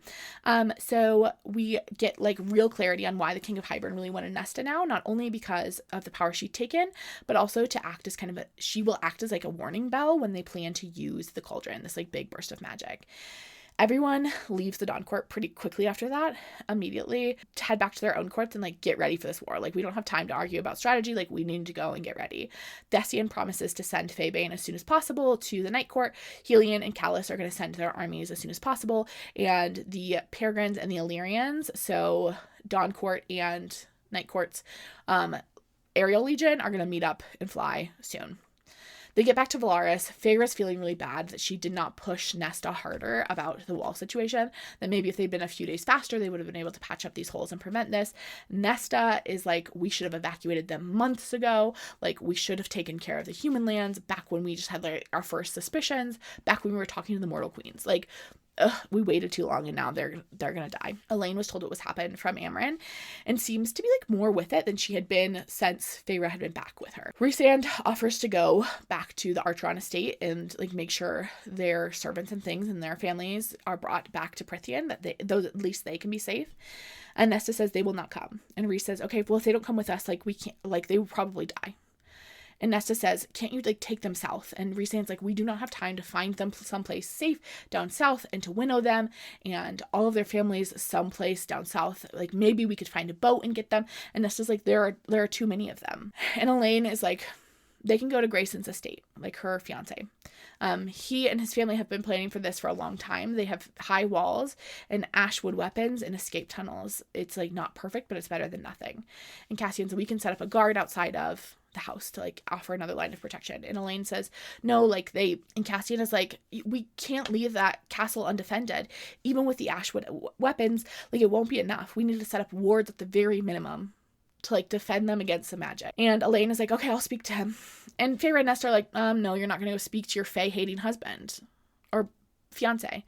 So we get like real clarity on why the King of Hybern really wanted Nesta now, not only because of the power she'd taken, but also to act as kind of she will act as like a warning bell when they plan to use the cauldron, this like big burst of magic. Everyone leaves the Dawn Court pretty quickly after that, immediately to head back to their own courts and like get ready for this war. Like, we don't have time to argue about strategy. Like, we need to go and get ready. Thessian promises to send Faebane as soon as possible to the Night Court. Helion and Callus are going to send their armies as soon as possible. And the Peregrines and the Illyrians, so Dawn Court and Night Court's Aerial Legion, are going to meet up and fly soon. They get back to Valaris. Feyre's feeling really bad that she did not push Nesta harder about the wall situation. That maybe if they'd been a few days faster, they would have been able to patch up these holes and prevent this. Nesta is like, we should have evacuated them months ago. Like, we should have taken care of the human lands back when we just had like our first suspicions, back when we were talking to the Mortal Queens. Like, we waited too long and now they're gonna die. Elaine was told what was happened from Amren and seems to be like more with it than she had been since Feyre had been back with her. Rhysand offers to go back to the Archeron estate and like make sure their servants and things and their families are brought back to Prythian, that at least they can be safe. And Nesta says they will not come. And Rhys says, okay, well, if they don't come with us, like, we can't, like, they will probably die. And Nesta says, can't you like take them south? And Rhysand's like, we do not have time to find them someplace safe down south and to winnow them and all of their families someplace down south. Like, maybe we could find a boat and get them. And Nesta's like, there are too many of them. And Elaine is like, they can go to Grayson's estate, like her fiance. He and his family have been planning for this for a long time. They have high walls and ashwood weapons and escape tunnels. It's like not perfect, but it's better than nothing. And Cassian's, we can set up a guard outside of the house to like offer another line of protection. And Elaine says, no, like and Cassian is like, we can't leave that castle undefended. Even with the ashwood weapons, like, it won't be enough. We need to set up wards at the very minimum to like defend them against the magic. And Elaine is like, okay, I'll speak to him. And Feyre and Nesta are like, no, you're not going to go speak to your Fae-hating husband or fiance.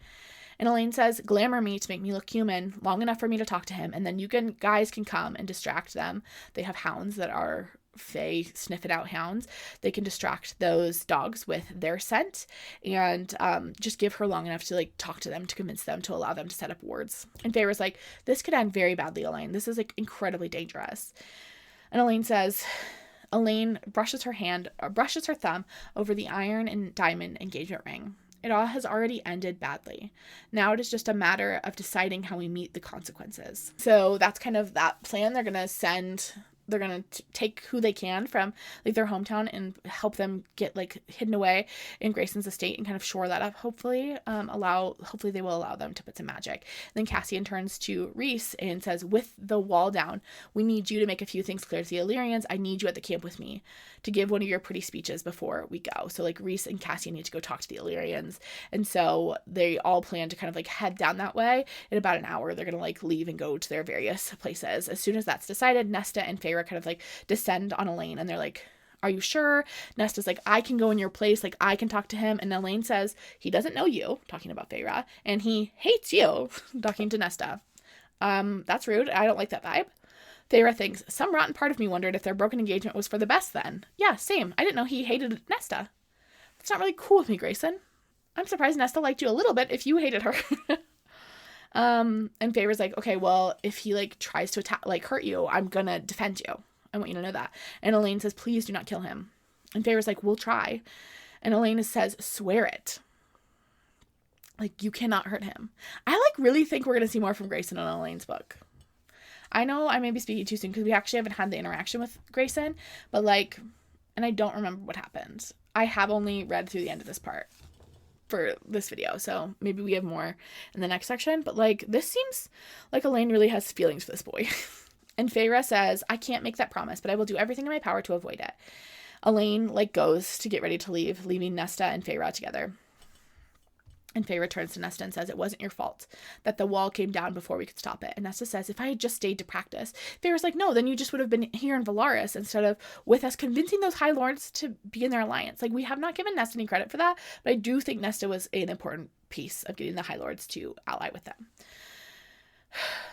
And Elaine says, glamour me to make me look human long enough for me to talk to him, and then guys can come and distract them. They have hounds that are Fae sniffing out hounds. They can distract those dogs with their scent and just give her long enough to like talk to them to convince them to allow them to set up wards. And Feyre's like, this could end very badly, Elaine. This is like incredibly dangerous. And Elaine brushes her thumb over the iron and diamond engagement ring. It all has already ended badly. Now it is just a matter of deciding how we meet the consequences. So that's kind of that plan. They're going to take who they can from like their hometown and help them get like hidden away in Grayson's estate and kind of shore that up. Hopefully they will allow them to put some magic. And then Cassian turns to Rhys and says, with the wall down, we need you to make a few things clear to the Illyrians. I need you at the camp with me to give one of your pretty speeches before we go. So like Rhys and Cassian need to go talk to the Illyrians. And so they all plan to kind of like head down that way. In about an hour, they're going to like leave and go to their various places. As soon as that's decided, Nesta and Feyre kind of like descend on Elaine and they're like, are you sure? Nesta's like, I can go in your place, like I can talk to him. And Elaine says, he doesn't know you, talking about Feyre, and he hates you, talking to Nesta. That's rude. I don't like that vibe. Feyre thinks, some rotten part of me wondered if their broken engagement was for the best then. Yeah, same. I didn't know he hated Nesta. That's not really cool with me, Grayson. I'm surprised Nesta liked you a little bit if you hated her. And Feyre's like, okay, well, if he like tries to attack, like hurt you, I'm gonna defend you. I want you to know that. And Elaine says, please do not kill him. And Feyre's like, we'll try. And Elaine says, swear it. Like, you cannot hurt him. I like really think we're gonna see more from Grayson in Elaine's book. I know I may be speaking too soon because we actually haven't had the interaction with Grayson, but like, and I don't remember what happened. I have only read through the end of this part for this video, so maybe we have more in the next section, but like, this seems like Elaine really has feelings for this boy. And Feyre says, I can't make that promise, but I will do everything in my power to avoid it. Elaine like goes to get ready to leave, leaving Nesta and Feyre together. And Feyre turns to Nesta and says, it wasn't your fault that the wall came down before we could stop it. And Nesta says, if I had just stayed to practice. Feyre's like, no, then you just would have been here in Valaris instead of with us, convincing those High Lords to be in their alliance. Like, we have not given Nesta any credit for that, but I do think Nesta was an important piece of getting the High Lords to ally with them.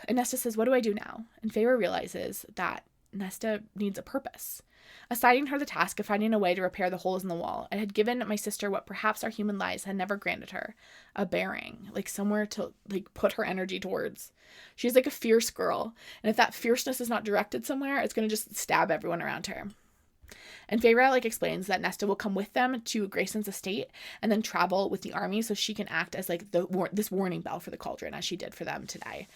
And Nesta says, what do I do now? And Feyre realizes that Nesta needs a purpose. Assigning her the task of finding a way to repair the holes in the wall, it had given my sister what perhaps our human lives had never granted her, a bearing, like somewhere to like put her energy towards. She's like a fierce girl, and if that fierceness is not directed somewhere, it's going to just stab everyone around her. And Feyre like explains that Nesta will come with them to Grayson's estate and then travel with the army so she can act as like this warning bell for the cauldron as she did for them today.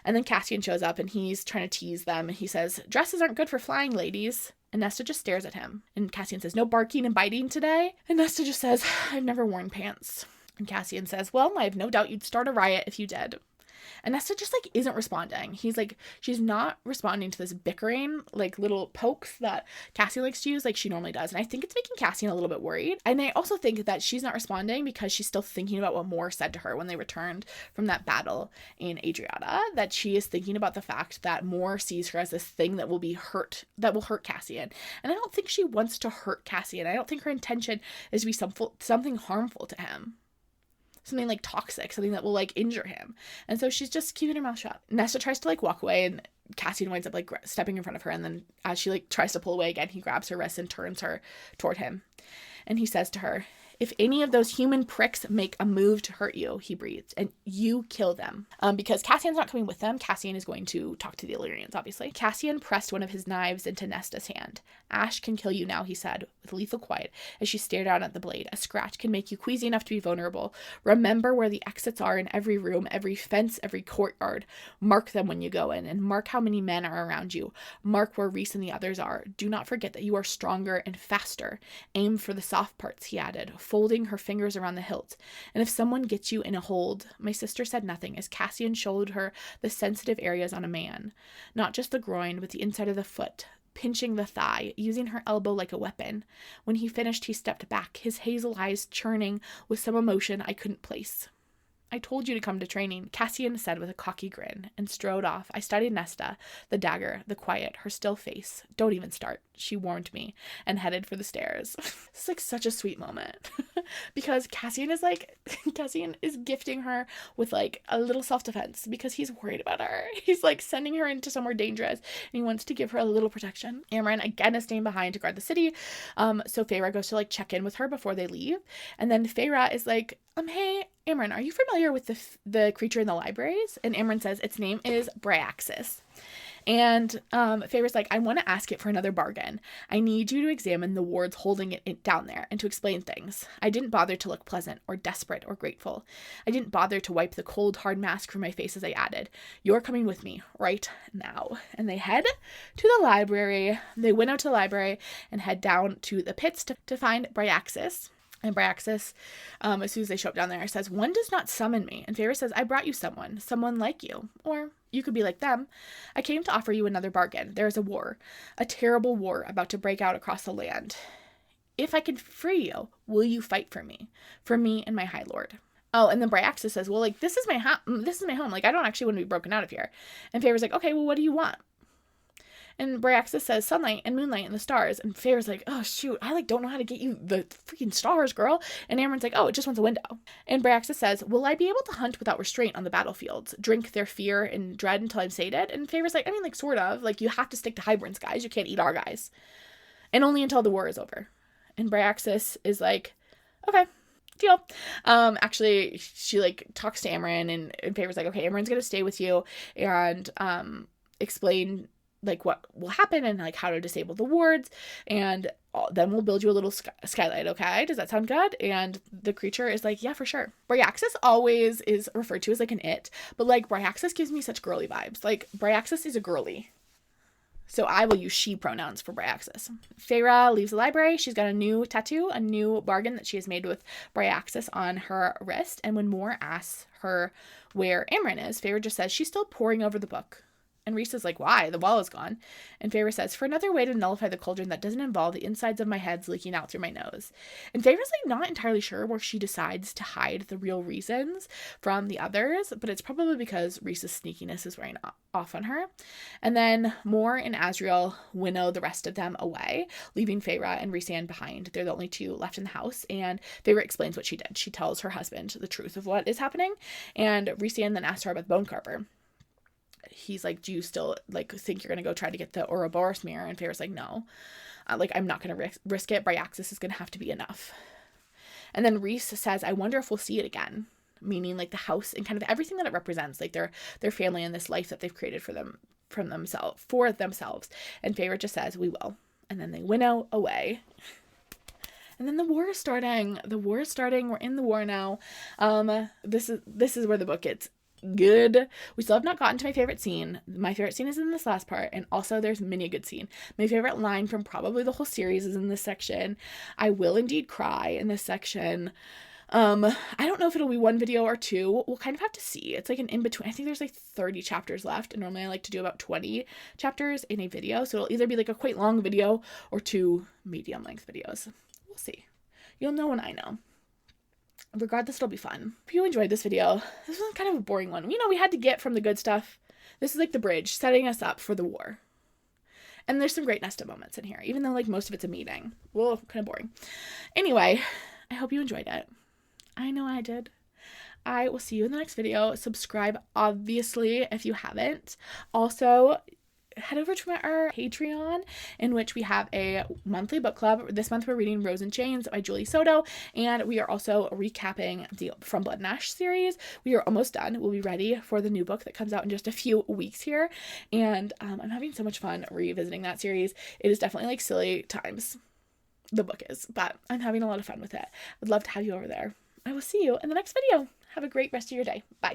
And then Cassian shows up and he's trying to tease them. He says, dresses aren't good for flying, ladies. And Nesta just stares at him. And Cassian says, no barking and biting today. And Nesta just says, I've never worn pants. And Cassian says, well, I have no doubt you'd start a riot if you did. And Nesta just like isn't responding. He's like, she's not responding to this bickering, like little pokes that Cassian likes to use like she normally does. And I think it's making Cassian a little bit worried. And I also think that she's not responding because she's still thinking about what Mor said to her when they returned from that battle in Adriata, that she is thinking about the fact that Mor sees her as this thing that will hurt Cassian. And I don't think she wants to hurt Cassian. I don't think her intention is to be something harmful to him. Something like toxic, something that will like injure him. And so she's just keeping her mouth shut. Nesta tries to like walk away and Cassian winds up like stepping in front of her. And then as she like tries to pull away again, he grabs her wrist and turns her toward him. And he says to her, if any of those human pricks make a move to hurt you, he breathed, and you kill them. Because Cassian's not coming with them, Cassian is going to talk to the Illyrians, obviously. Cassian pressed one of his knives into Nesta's hand. Ash can kill you now, he said, with lethal quiet, as she stared out at the blade. A scratch can make you queasy enough to be vulnerable. Remember where the exits are in every room, every fence, every courtyard. Mark them when you go in, and mark how many men are around you. Mark where Rhys and the others are. Do not forget that you are stronger and faster. Aim for the soft parts, he added, folding her fingers around the hilt. And if someone gets you in a hold, my sister said nothing as Cassian showed her the sensitive areas on a man. Not just the groin, but the inside of the foot, pinching the thigh, using her elbow like a weapon. When he finished, he stepped back, his hazel eyes churning with some emotion I couldn't place. I told you to come to training, Cassian said with a cocky grin, and strode off. I studied Nesta, the dagger, the quiet, her still face. Don't even start, she warned me, and headed for the stairs. This is like such a sweet moment. Because Cassian is gifting her with like a little self-defense because he's worried about her. He's like sending her into somewhere dangerous and he wants to give her a little protection. Amren again is staying behind to guard the city. So Feyre goes to like check in with her before they leave. And then Feyre is like, hey, Amren, are you familiar with the creature in the libraries? And Amren says its name is Bryaxis. And Feyre's like, I want to ask it for another bargain. I need you to examine the wards holding it down there and to explain things. I didn't bother to look pleasant or desperate or grateful. I didn't bother to wipe the cold, hard mask from my face as I added, you're coming with me right now. And they head to the library. They went out to the library and head down to the pits to find Bryaxis. And Bryaxis, as soon as they show up down there, says, one does not summon me. And Feyre says, I brought you someone like you. Or you could be like them. I came to offer you another bargain. There is a war, a terrible war about to break out across the land. If I can free you, will you fight for me and my High Lord? Oh, and then Bryaxis says, well, like, this is my home. Like, I don't actually want to be broken out of here. And Feyre's like, okay, well, what do you want? And Bryaxis says sunlight and moonlight and the stars. And Feyre's like, oh, shoot, I like don't know how to get you the freaking stars, girl. And Amren's like, oh, it just wants a window. And Bryaxis says, will I be able to hunt without restraint on the battlefields, drink their fear and dread until I'm sated? And Feyre's like, I mean, like, sort of. Like, you have to stick to Hybern's guys. You can't eat our guys. And only until the war is over. And Bryaxis is like, okay. deal. Actually, she like talks to Amren, and Favor's like, okay, Amren's gonna stay with you and explain like what will happen and like how to disable the wards, and then we'll build you a little skylight. Okay, does that sound good? And the creature is like, yeah, for sure. Bryaxis always is referred to as like an it, but like Bryaxis gives me such girly vibes. Like Bryaxis is a girly. So I will use she pronouns for Bryaxis. Feyre leaves the library. She's got a new tattoo, a new bargain that she has made with Bryaxis on her wrist. And when Moore asks her where Amren is, Feyre just says she's still poring over the book. And Rhys is like, why? The wall is gone. And Feyre says, for another way to nullify the cauldron that doesn't involve the insides of my heads leaking out through my nose. And Feyre's like not entirely sure where she decides to hide the real reasons from the others, but it's probably because Rhys's sneakiness is wearing off on her. And then Moore and Asriel winnow the rest of them away, leaving Feyre and Rhysand behind. They're the only two left in the house, and Feyre explains what she did. She tells her husband the truth of what is happening, and Rhysand then asks her about the bone carver. He's like, do you still like think you're gonna go try to get the Ouroboros mirror? And Feyre's like, no, like I'm not gonna risk it. Bryaxis is gonna have to be enough. And then Rhys says, I wonder if we'll see it again, meaning like the house and kind of everything that it represents, like their family and this life that they've created for themselves. And Feyre just says, we will. And then they winnow away. And then the war is starting. We're in the war now. This is where the book gets good. We still have not gotten to my favorite scene. My favorite scene is in this last part, and also there's many a good scene. My favorite line from probably the whole series is in this section. I will indeed cry in this section. I don't know if it'll be one video or two. We'll kind of have to see. It's like an in-between. I think there's like 30 chapters left, and normally I like to do about 20 chapters in a video, so it'll either be like a quite long video or 2 medium-length videos. We'll see. You'll know when I know. Regardless, it'll be fun. If you enjoyed this video, this was kind of a boring one. You know, we had to get from the good stuff. This is like the bridge, setting us up for the war. And there's some great Nesta moments in here, even though like most of it's a meeting. Well, kind of boring. Anyway, I hope you enjoyed it. I know I did. I will see you in the next video. Subscribe, obviously, if you haven't. Also, head over to our Patreon, in which we have a monthly book club. This month we're reading Rose and Chains by Julie Soto, and we are also recapping the From Blood and Ash series. We are almost done. We'll be ready for the new book that comes out in just a few weeks here, and I'm having so much fun revisiting that series. It is definitely like silly times. The book is, but I'm having a lot of fun with it. I'd love to have you over there. I will see you in the next video. Have a great rest of your day. Bye.